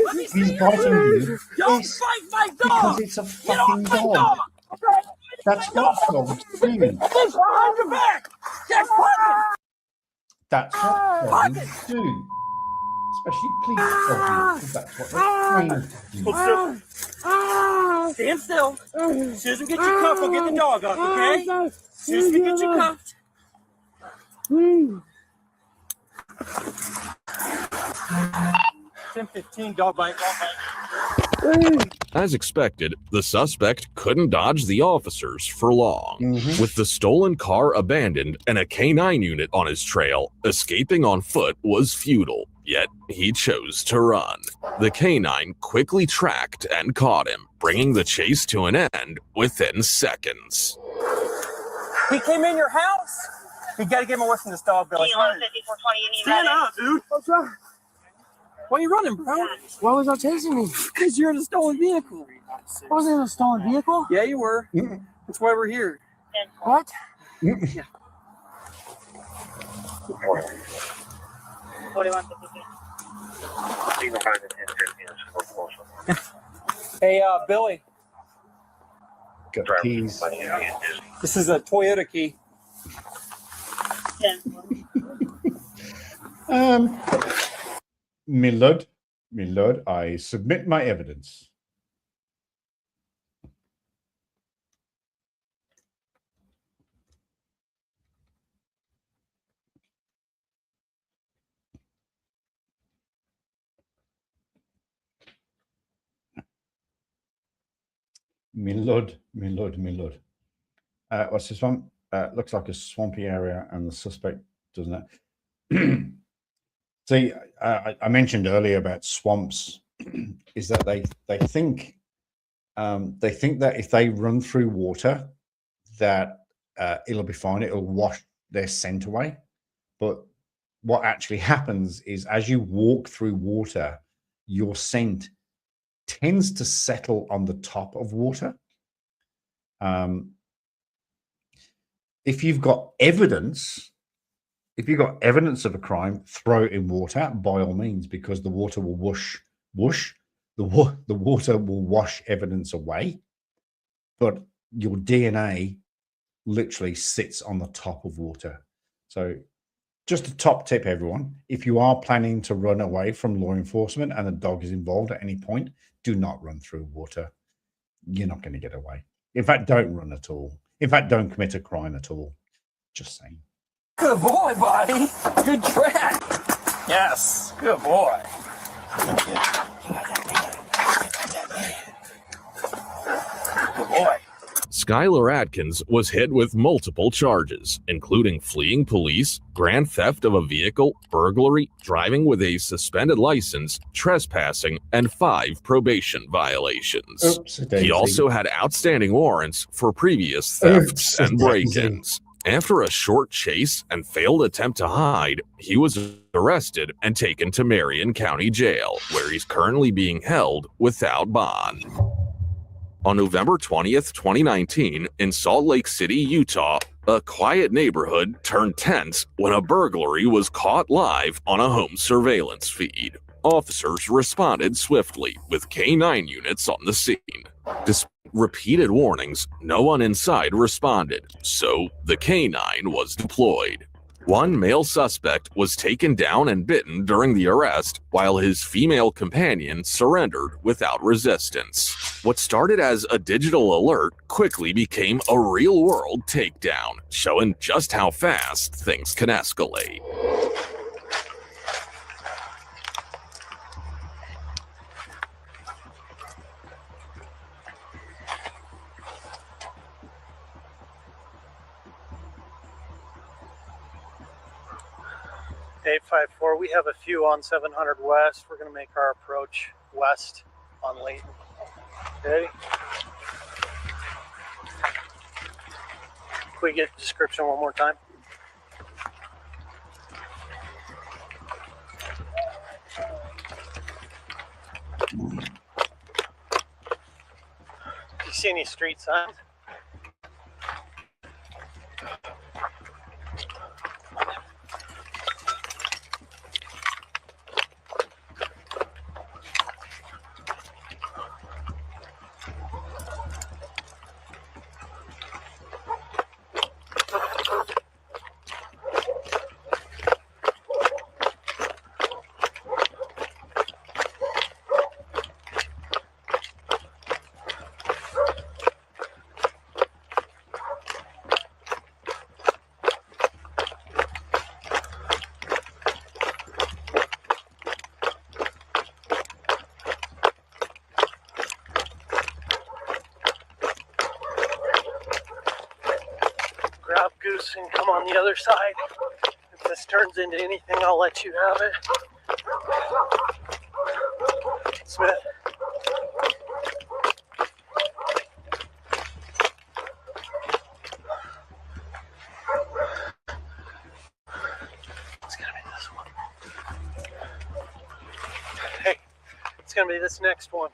Let me see he's your biting hand. you. Don't Yes, bite my dog. because it's a You fucking don't bite dog. dog. That's what dogs do. Push behind your back. Just fucking. That's what dogs do. Especially police dogs, because that's what they're trained to do. Stand still. As soon as we get you cuffed, we'll get the dog up, okay? As soon as we get you cuffed. 10-15, dog bite, dog bite. As expected, the suspect couldn't dodge the officers for long. With the stolen car abandoned and a K9 unit on his trail, escaping on foot was futile, yet he chose to run. The K9 quickly tracked and caught him, bringing the chase to an end within seconds. He came in your house? You gotta get him away from this dog, Billy. Stand up, dude. What's up? Why are you running, bro? Why was I chasing me? Because you're in a stolen vehicle. I wasn't in a stolen vehicle? Yeah, you were. That's why we're here. What? Yeah. 4152. Hey, Billy. Got keys. This is a Toyota key. My lord, I submit my evidence. My lord. What's this one? Looks like a swampy area, and the suspect doesn't it? See, I mentioned earlier about swamps, is that they think that if they run through water, that it'll be fine. It'll wash their scent away. But what actually happens is, as you walk through water, your scent tends to settle on the top of water. If you've got evidence of a crime, throw it in water by all means, because the water will whoosh. The water will wash evidence away, but your DNA literally sits on the top of water. So just a top tip, everyone, if you are planning to run away from law enforcement and a dog is involved at any point, do not run through water. You're not going to get away. In fact, don't run at all. In fact, don't commit a crime at all. Just saying. Good boy, buddy. Good track. Yes, good boy. Good boy. Skylar Atkins was hit with multiple charges, including fleeing police, grand theft of a vehicle, burglary, driving with a suspended license, trespassing, and 5 probation violations. Oopsie-daisy. He also had outstanding warrants for previous thefts and break-ins. After a short chase and failed attempt to hide, he was arrested and taken to Marion County Jail, where he's currently being held without bond. On November 20th, 2019, in Salt Lake City, Utah, a quiet neighborhood turned tense when a burglary was caught live on a home surveillance feed. Officers responded swiftly with K9 units on the scene. Despite repeated warnings, no one inside responded, so the K9 was deployed. One male suspect was taken down and bitten during the arrest, while his female companion surrendered without resistance. What started as a digital alert quickly became a real-world takedown, showing just how fast things can escalate. (854), we have a few on 700 West. We're going to make our approach west on Layton. Ready? Can we get the description one more time? Do you see any street signs? grab Goose and come on the other side. If this turns into anything, I'll let you have it. Smith. It's gonna be this one. Hey, it's gonna be this next one.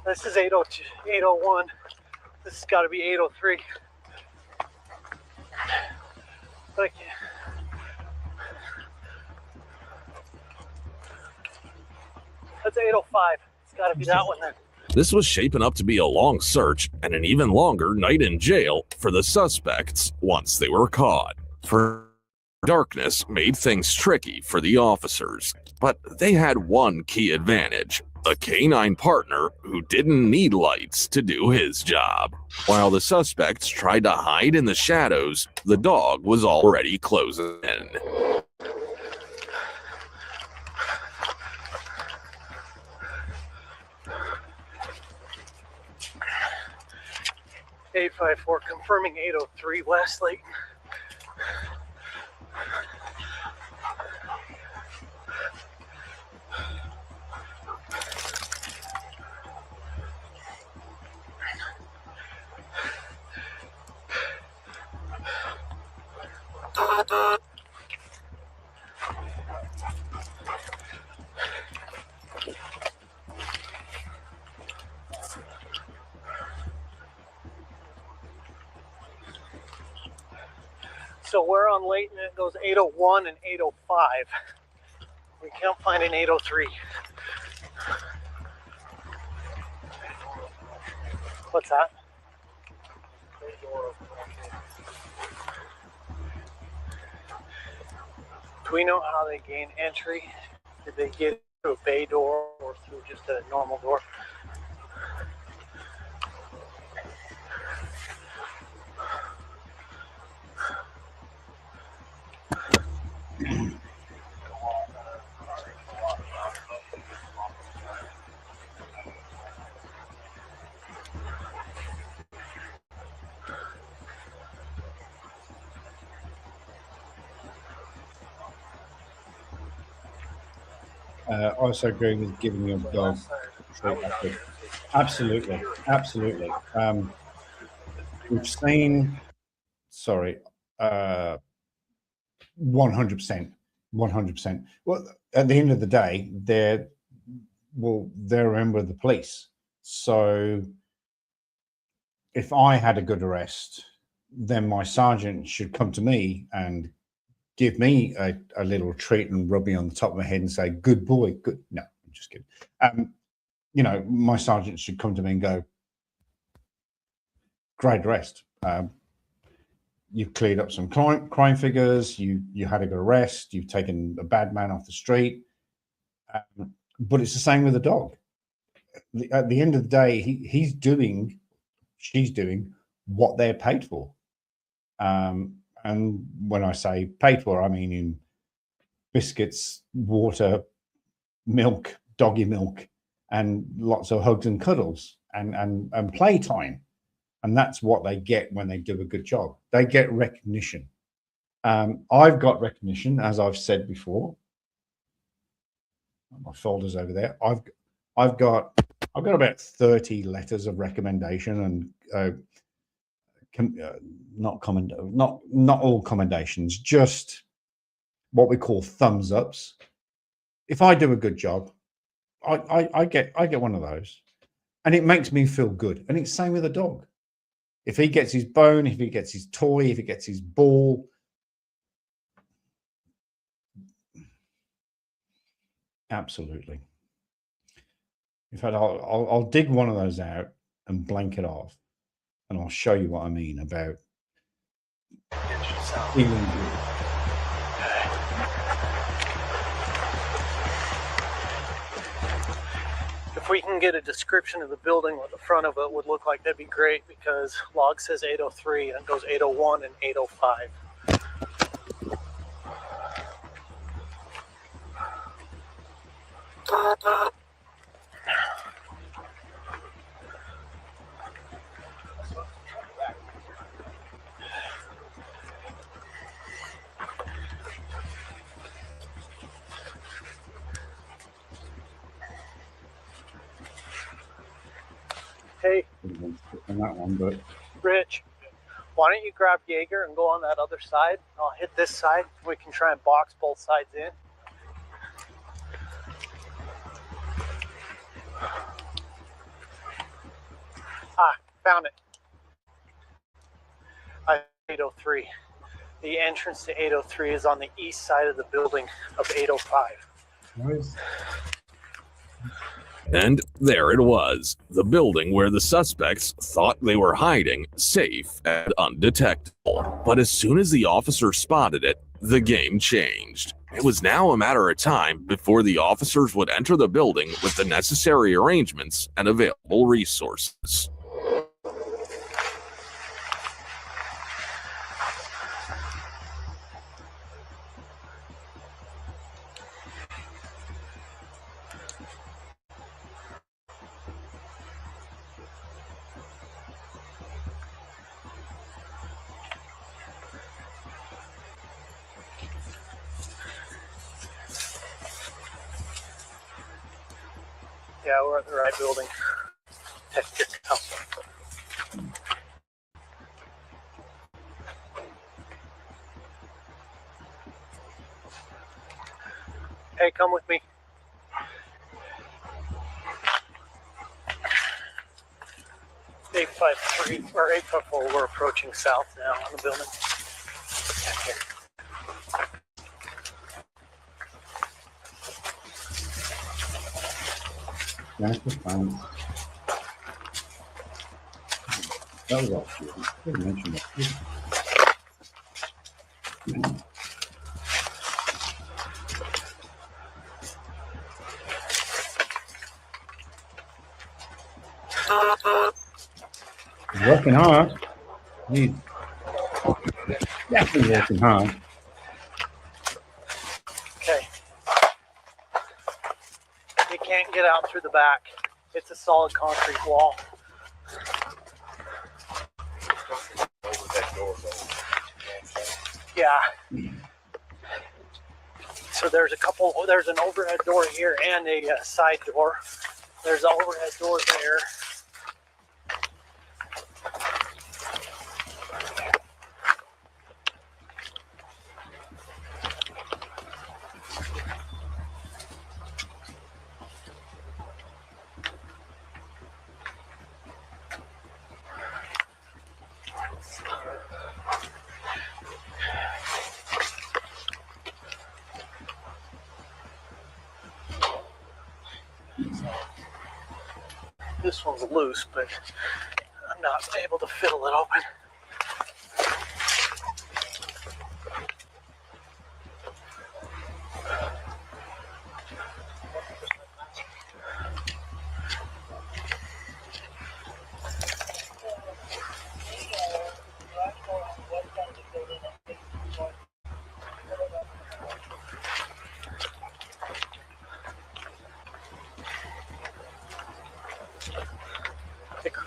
This is 802, 801. This has got to be 803. Thank you. That's 805. It's got to be that one then. This was shaping up to be a long search and an even longer night in jail for the suspects once they were caught. For darkness made things tricky for the officers, but they had one key advantage: a canine partner who didn't need lights to do his job. While the suspects tried to hide in the shadows, the dog was already closing in. (854) confirming 803 West Layton. So we're on Layton, it goes 801 and 805. We can't find an 803. What's that? Do we know how they gain entry? Did they get through a bay door or through just a normal door? I also agree with giving your dog treatment. Absolutely, absolutely. We've seen, 100%, 100%. Well, at the end of the day, they're a member of the police. So if I had a good arrest, then my sergeant should come to me and give me a little treat and rub me on the top of my head and say, "Good boy, good." No, I'm just kidding. You know, my sergeant should come to me and go, "Great arrest. You've cleared up some crime figures. You had a good arrest. You've taken a bad man off the street." But it's the same with the dog. At the end of the day, she's doing what they're paid for. And when I say paid for, I mean in biscuits, water, milk, doggy milk, and lots of hugs and cuddles and playtime. And that's what they get when they do a good job. They get recognition. I've got recognition, as I've said before. My folder's over there. I've got about 30 letters of recommendation and not all commendations, just what we call thumbs ups. If I do a good job, I get one of those, and it makes me feel good. And it's the same with a dog. If he gets his bone, if he gets his toy, if he gets his ball, absolutely. In fact, I'll dig one of those out and blank it off, and I'll show you what I mean about feeling good. If If we can get a description of the building, what the front of it would look like, that'd be great, because log says 803 and it goes 801 and 805. Hey, On that one, but Rich, why don't you grab Jaeger and go on that other side? I'll hit this side. We can try and box both sides in. Ah, found it. 803. The entrance to 803 is on the east side of the building of 805. nice. And there it was, the building where the suspects thought they were hiding, safe and undetectable. But as soon as the officer spotted it, the game changed. It was now a matter of time before the officers would enter the building with the necessary arrangements and available resources. Yeah, we're at the right building. Check your house. Hey, come with me. Eight 853 or 854. We're approaching south now on the building. Back here. That's the fun. That was all good. I didn't mention that. He's working hard. He's definitely working hard. Okay. You can't get out through the back. It's a solid concrete wall. Yeah. So there's an overhead door here and a side door. There's an overhead door there. This one's loose, but I'm not able to fiddle it open.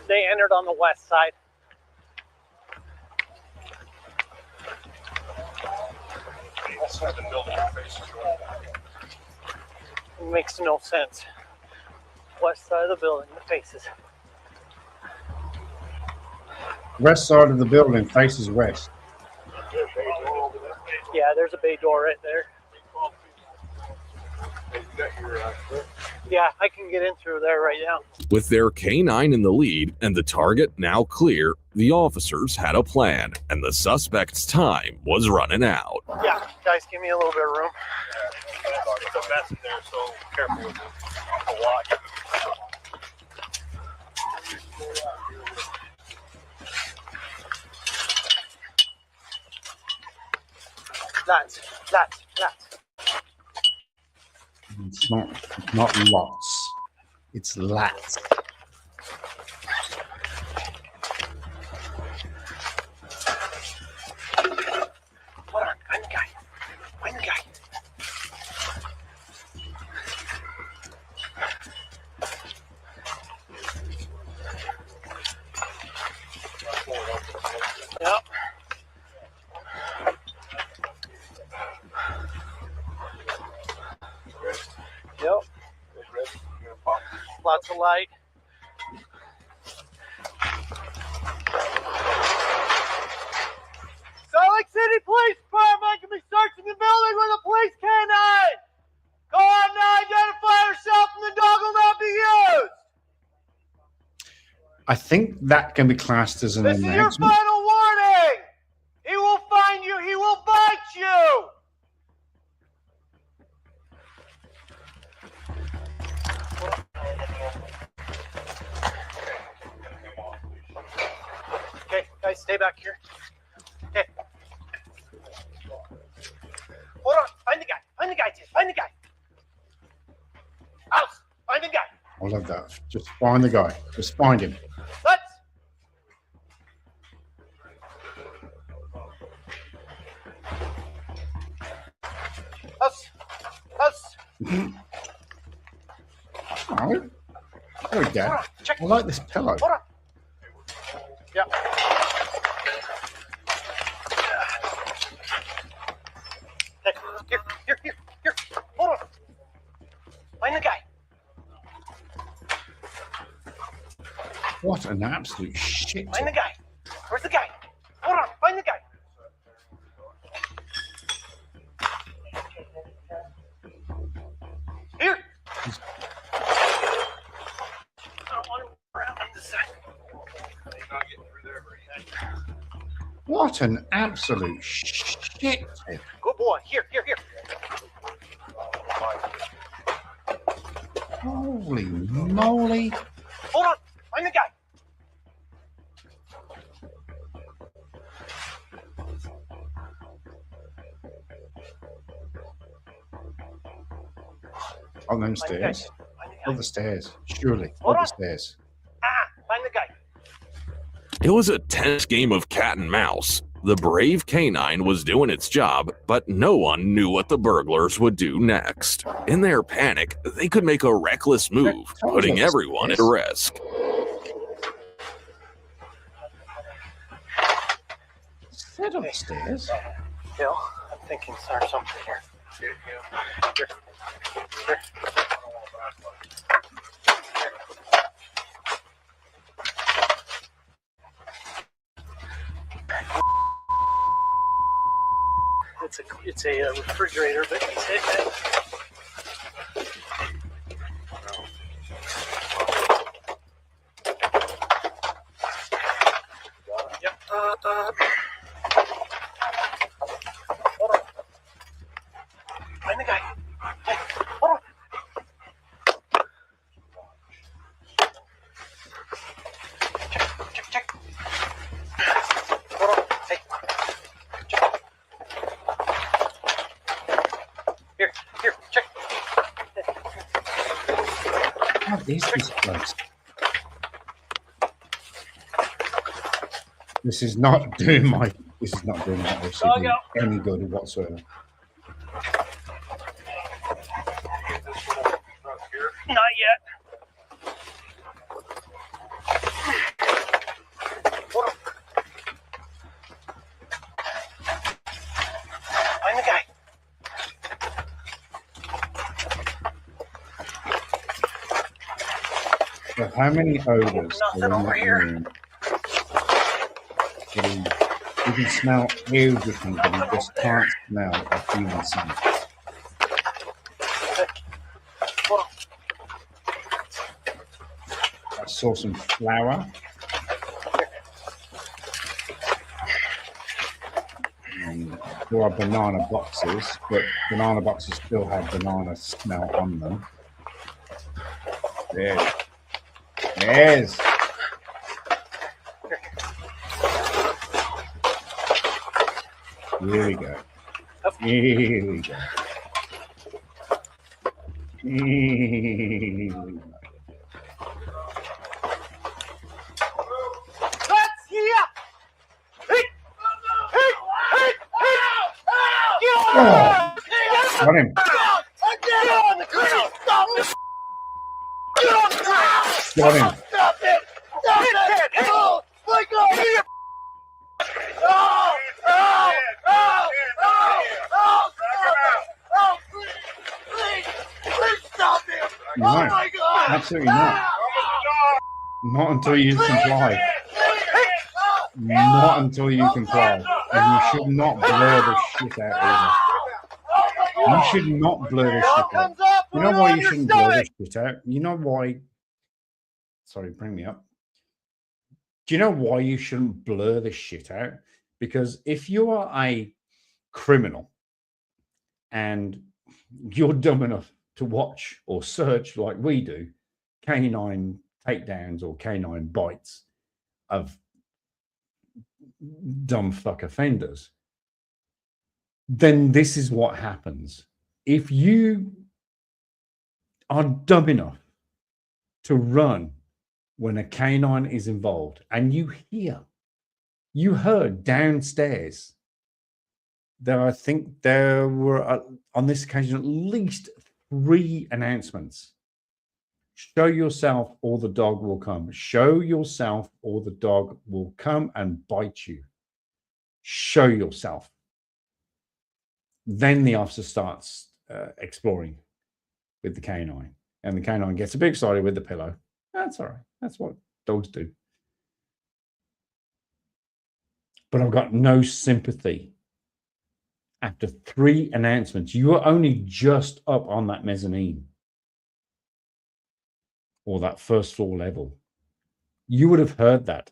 They entered on the west side. It makes no sense. West side of the building, the faces. West side of the building faces west. Yeah, there's a bay door right there. Yeah, I can get in through there right now. With their K9 in the lead and the target now clear, the officers had a plan, and the suspect's time was running out. Yeah, guys, give me a little bit of room. It's a mess in there, so careful with it. A lot. That's. It's not lots. It's lats. Hold on, find the guy. Find the guy. Yep. Yep. Lots of light. Salt Lake City Police Department can be searching the building with a police canine. Go on now, identify yourself and the dog will not be used. I think that can be classed as an This is your announcement. final warning. He will find you. He will bite you. Okay, guys, stay back here. Okay. Hold on. Find the guy. Find the guy, Tim. Find the guy. House. Find the guy. I love that. Just find the guy. Just find him. Let's. Us. Oh, there we go. I like this pillow. Hold on. Yeah. Hey, here. Hold on. Find the guy. What an absolute shit. Find the guy. Where's the guy? Hold on. Find the guy. Here. What an absolute shit. Good boy. Here. Holy moly. Hold on. Find the guy. On them stairs. On the stairs. Surely. Hold On on. the stairs. Find the guy. It was a tense game of cat and mouse. The brave canine was doing its job, but no one knew what the burglars would do next. In their panic, they could make a reckless move, putting everyone at risk. Sit upstairs. Bill, I'm thinking there's something here. Here. It's a refrigerator, but it's hidden. Yep. Hold on. Find the guy. Hey, hold on. Check. Hold on. Hey. Here, check. What is this place? This is not doing my OCD any good whatsoever. Not yet. Hold on. Find the guy. So how many odors are in over that here. room? You can smell everything, but you just can't smell a human scent. Hold on. I saw some flour. And there are banana boxes, but banana boxes still have banana smell on them. There. Yes. Here we go. Here we go. Here we go. Got him. Get on the ground! Stop it! Get on the ground! Got him. Stop it! Stop it! Oh, my God! Oh! Oh! Oh! Oh! Oh! Stop it! Oh, please! Please stop it! No, Oh, my God! absolutely not. Not until you comply. Not until you comply. And you should not blur the shit out either. You should not blur this shit out. You know why you shouldn't blur this shit out? You know why? Sorry, bring me up. Do you know why you shouldn't blur this shit out? Because if you are a criminal and you're dumb enough to watch or search like we do, canine takedowns or canine bites of dumb fuck offenders, then this is what happens. If you are dumb enough to run when a canine is involved and you heard downstairs there, I think there were on this occasion at least 3 announcements. Show yourself or the dog will come. Show yourself or the dog will come and bite you. Show yourself. Then the officer starts exploring with the canine. And the canine gets a bit excited with the pillow. That's all right. That's what dogs do. But I've got no sympathy. After 3 announcements, you were only just up on that mezzanine or that first floor level. You would have heard that.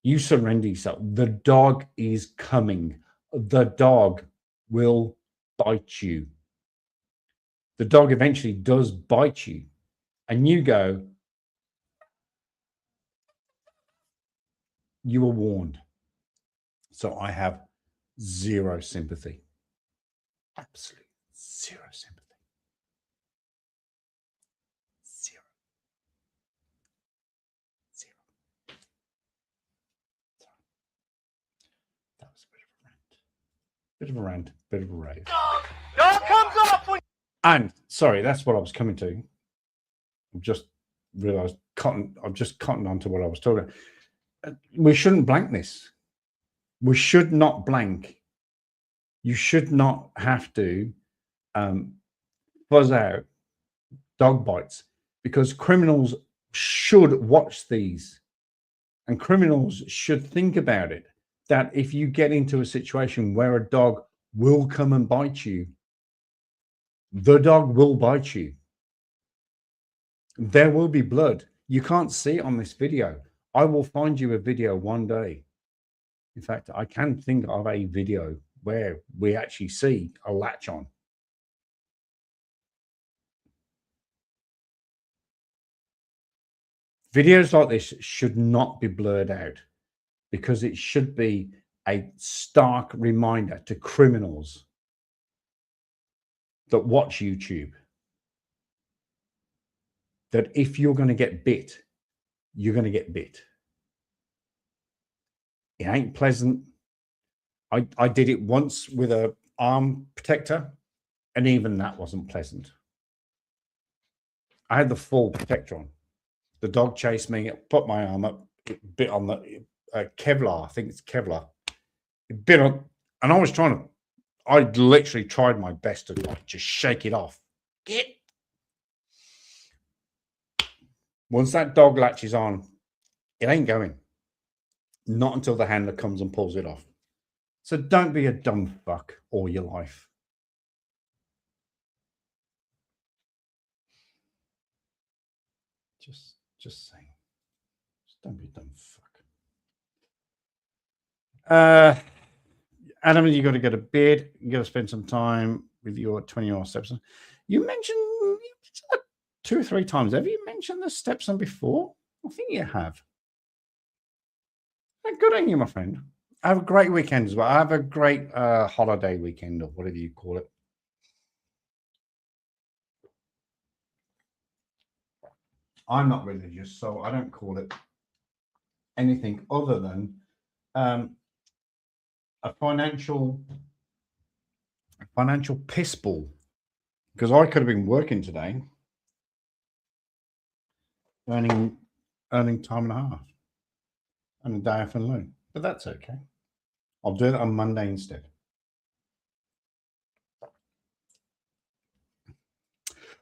You surrender yourself. The dog is coming. The dog will bite you. The dog eventually does bite you. And you go, you were warned. So I have 0 sympathy. Absolutely 0 sympathy. 0. 0. Sorry. That was a bit of a rant. Bit of a rave. Dog comes off when. And sorry, that's what I was coming to. I just realized I'm just cotton onto what I was talking about. We shouldn't blank this. We should not blank. You should not have to fuzz out dog bites because criminals should watch these and criminals should think about it, that if you get into a situation where a dog will come and bite you, the dog will bite you. There will be blood. You can't see it on this video. I will find you a video one day. In fact, I can think of a video where we actually see a latch on. Videos like this should not be blurred out because it should be a stark reminder to criminals that watch YouTube that if you're going to get bit, you're going to get bit. It ain't pleasant. I did it once with a arm protector, and even that wasn't pleasant. I had the full protector on. The dog chased me, put my arm up, it bit on the Kevlar. I think it's Kevlar. It bit on, and I literally tried my best to just shake it off. Once that dog latches on, it ain't going. Not until the handler comes and pulls it off. So don't be a dumb fuck all your life. Just saying. Just don't be a dumb fuck. Adam, you got to go to bed. You got to spend some time with your 20-year-old stepson. You mentioned 2 or 3 times. Have you mentioned the stepson before? I think you have. Good on you, my friend. Have a great weekend as well. Have a great holiday weekend or whatever you call it. I'm not religious, so I don't call it anything other than a financial piss ball because I could have been working today, earning time and a half and a day off in lieu. But that's okay. I'll do it on Monday instead.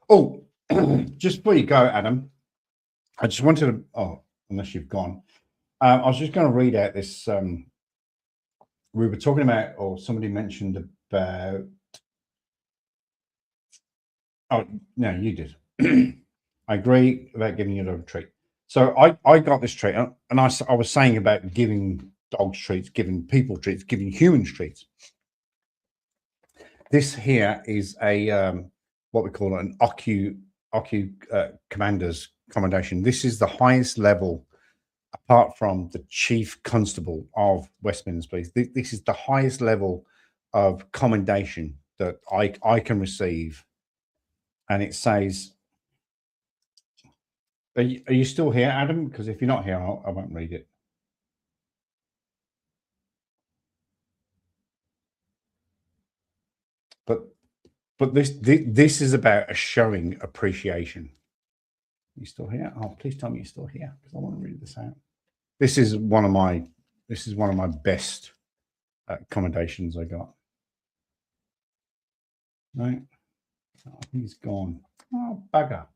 Oh, just before you go, Adam, I just wanted to, oh, unless you've gone, I was just going to read out this. We were talking about, or somebody mentioned about, oh, no, you did. I agree about giving your dog a treat. So I got this treat, and I was saying about giving dogs treats, giving people treats, giving humans treats. This here is a what we call an OCU commander's commendation. This is the highest level, apart from the chief constable of West Midlands Police. This is the highest level of commendation that I can receive, and it says, "Are you still here, Adam? Because if you're not here, I won't read it." But this is about a showing appreciation. You still here? Oh, please tell me you're still here, because I want to read this out. This is one of my best commendations I got. Right? Oh, he's gone. Oh, bugger.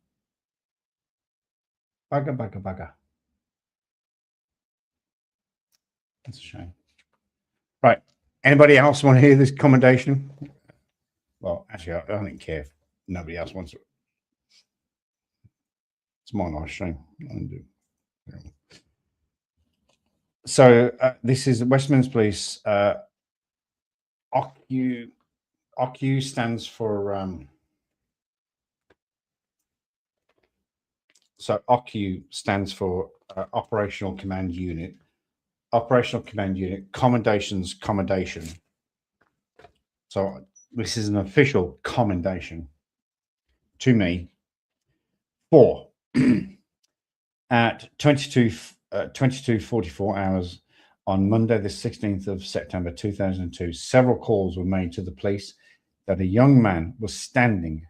Bugger. That's a shame. Right. Anybody else want to hear this commendation? Well, actually, I don't care if nobody else wants it. It's my live stream. I do. So this is West Midlands Police. OCU stands for so OCU stands for Operational Command Unit. Operational Command Unit commendation. So this is an official commendation to me for at 22:44 hours on Monday, the 16th of September 2002, several calls were made to the police that a young man was standing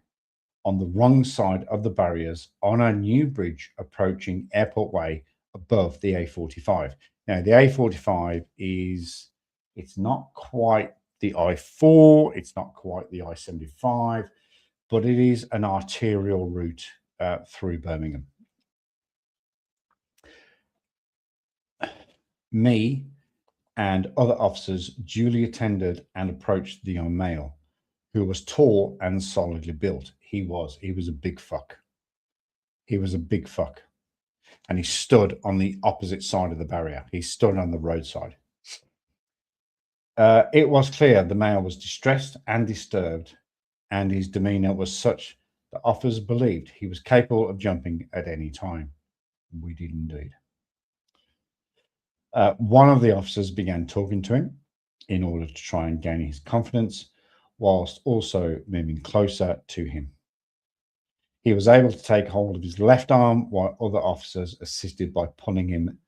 on the wrong side of the barriers on a new bridge approaching Airport Way above the A45. Now, the A45 it's not quite the I4, it's not quite the I75, but it is an arterial route through Birmingham. Me and other officers duly attended and approached the young male, who was tall and solidly built. He was a big fuck. He was a big fuck. And he stood on the opposite side of the barrier. He stood on the roadside. It was clear the male was distressed and disturbed, and his demeanor was such that officers believed he was capable of jumping at any time. We did indeed. One of the officers began talking to him in order to try and gain his confidence, whilst also moving closer to him. He was able to take hold of his left arm, while other officers assisted by pulling him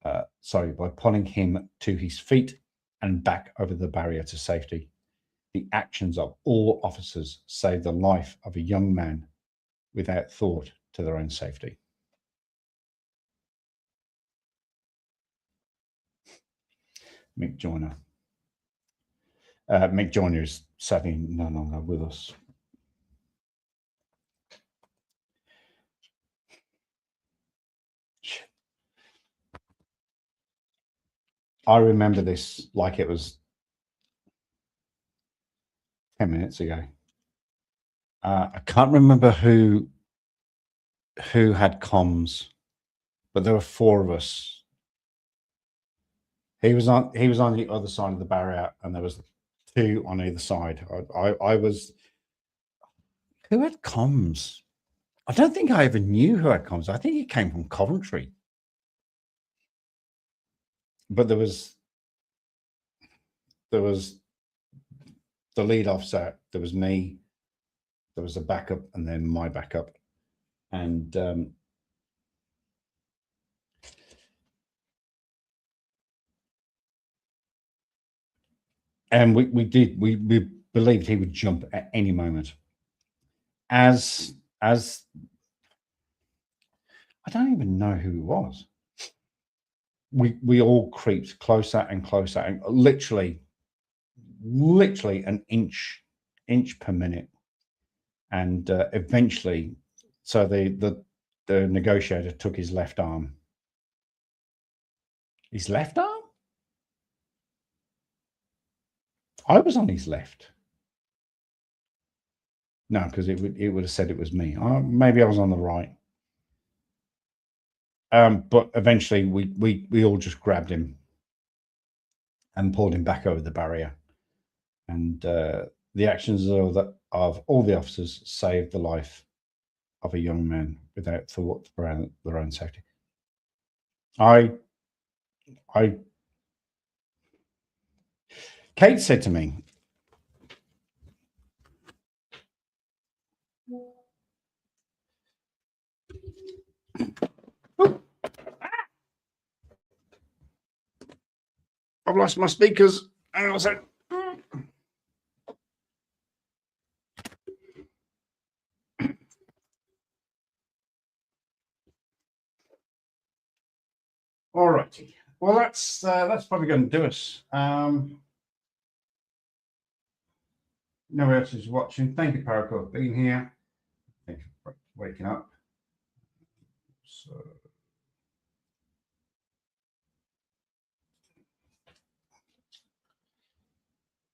to his feet and back over the barrier to safety. The actions of all officers saved the life of a young man without thought to their own safety. Mick Joyner. Mick Joyner is sadly no longer with us. I remember this like it was 10 minutes ago. I can't remember who had comms, but there were 4 of us. He was on the other side of the barrier, and there was 2 on either side. I was. Who had comms? I don't think I ever knew who had comms. I think he came from Coventry. But there was the lead officer, there was me, there was a backup, and then my backup. And we believed he would jump at any moment. as I don't even know who it was. We all creeped closer and closer, and literally an inch per minute, and eventually, so the negotiator took his left arm. His left arm? I was on his left. No, because it would have said it was me. Maybe I was on the right. But eventually we all just grabbed him and pulled him back over the barrier. And the actions of all the officers saved the life of a young man without thought for their own safety. Kate said to me, I've lost my speakers. Hang on a sec. All righty. Well, that's probably going to do us. Nobody else is watching. Thank you, Paracord, for being here. Thank you for waking up. So,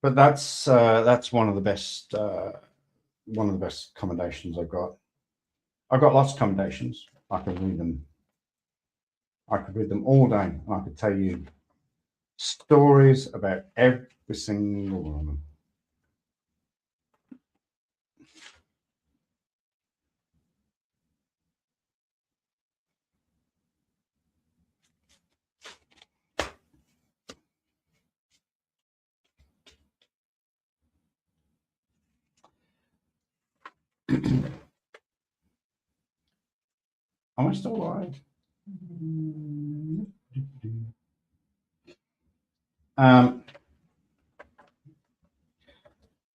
but that's one of the best commendations I've got. I've got lots of commendations. I could read them. I could read them all day. I could tell you stories about every single one of them. Am I still live?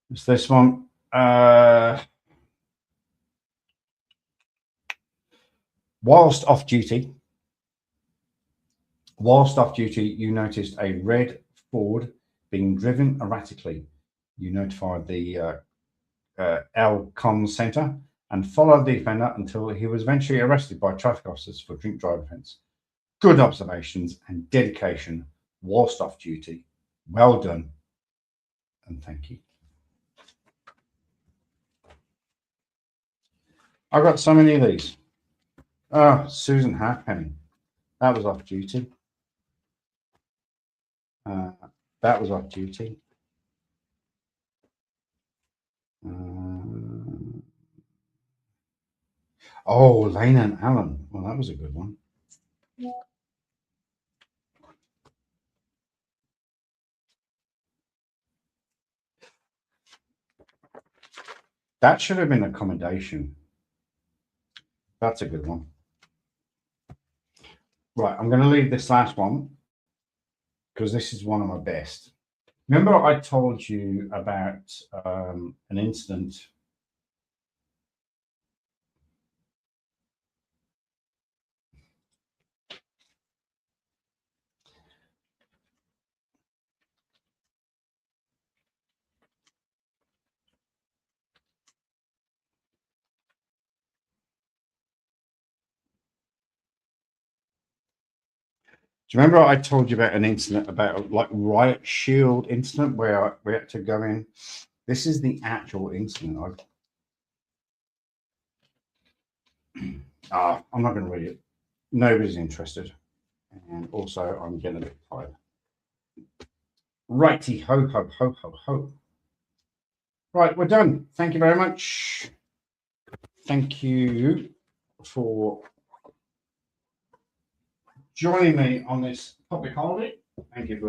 It's this one. Whilst off duty, you noticed a red Ford being driven erratically. You notified the L-Com Center and followed the offender until he was eventually arrested by traffic officers for drink drive offence. Good observations and dedication whilst off duty. Well done, and thank you. I got so many of these. Oh, Susan Halfpenny. That was off duty. That was off duty. Oh, Lena and Alan. Well, that was a good one. Yeah. That should have been a commendation. That's a good one. Right, I'm going to leave this last one because this is one of my best. Remember I told you about an incident. Do you remember I told you about an incident, about like riot shield incident where we had to go in? This is the actual incident. I'm not going to read it. Nobody's interested. And also, I'm getting a bit tired. Righty ho, ho, ho, ho, ho. Right, we're done. Thank you very much. Thank you for joining me on this public holiday. Thank you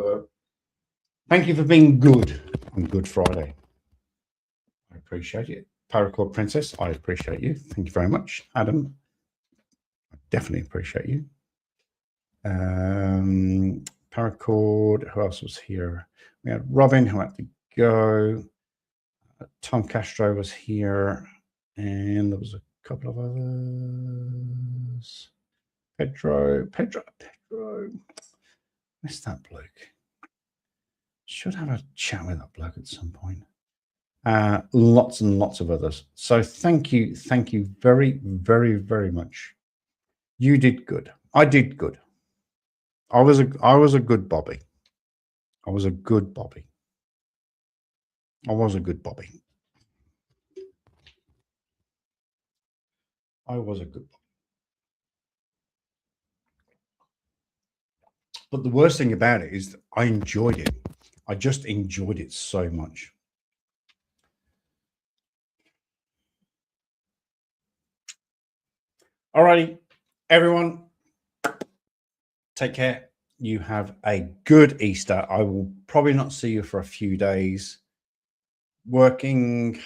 for being good on Good Friday. I appreciate it. Paracord Princess, I appreciate you. Thank you very much. Adam, I definitely appreciate you. Paracord, who else was here? We had Robin, who had to go. Tom Castro was here. And there was a couple of others. Pedro. Missed that bloke. Should have a chat with that bloke at some point. Lots and lots of others. So thank you very, very, very much. You did good. I did good. I was a good Bobby. I was a good Bobby. I was a good Bobby. I was a good Bobby. But the worst thing about it is that I enjoyed it. I just enjoyed it so much. Alrighty, everyone. Take care. You have a good Easter. I will probably not see you for a few days. Working,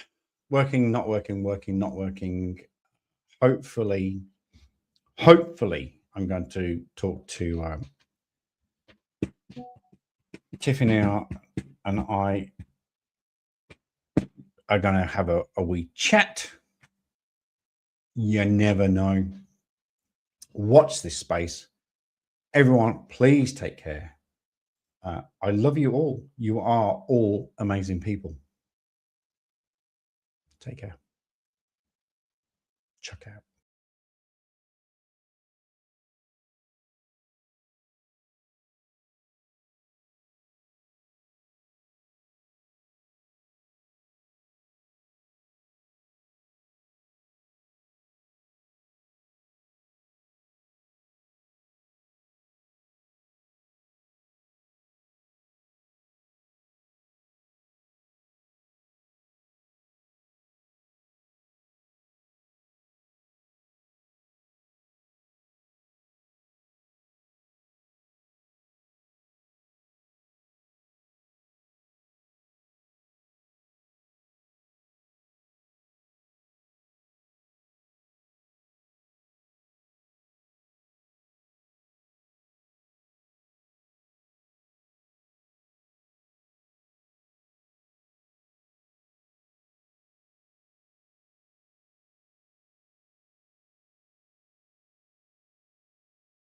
not working, not working. Hopefully, I'm going to talk to Tiffany and I are going to have a wee chat. You never know. Watch this space. Everyone, please take care. I love you all. You are all amazing people. Take care. Chuck out.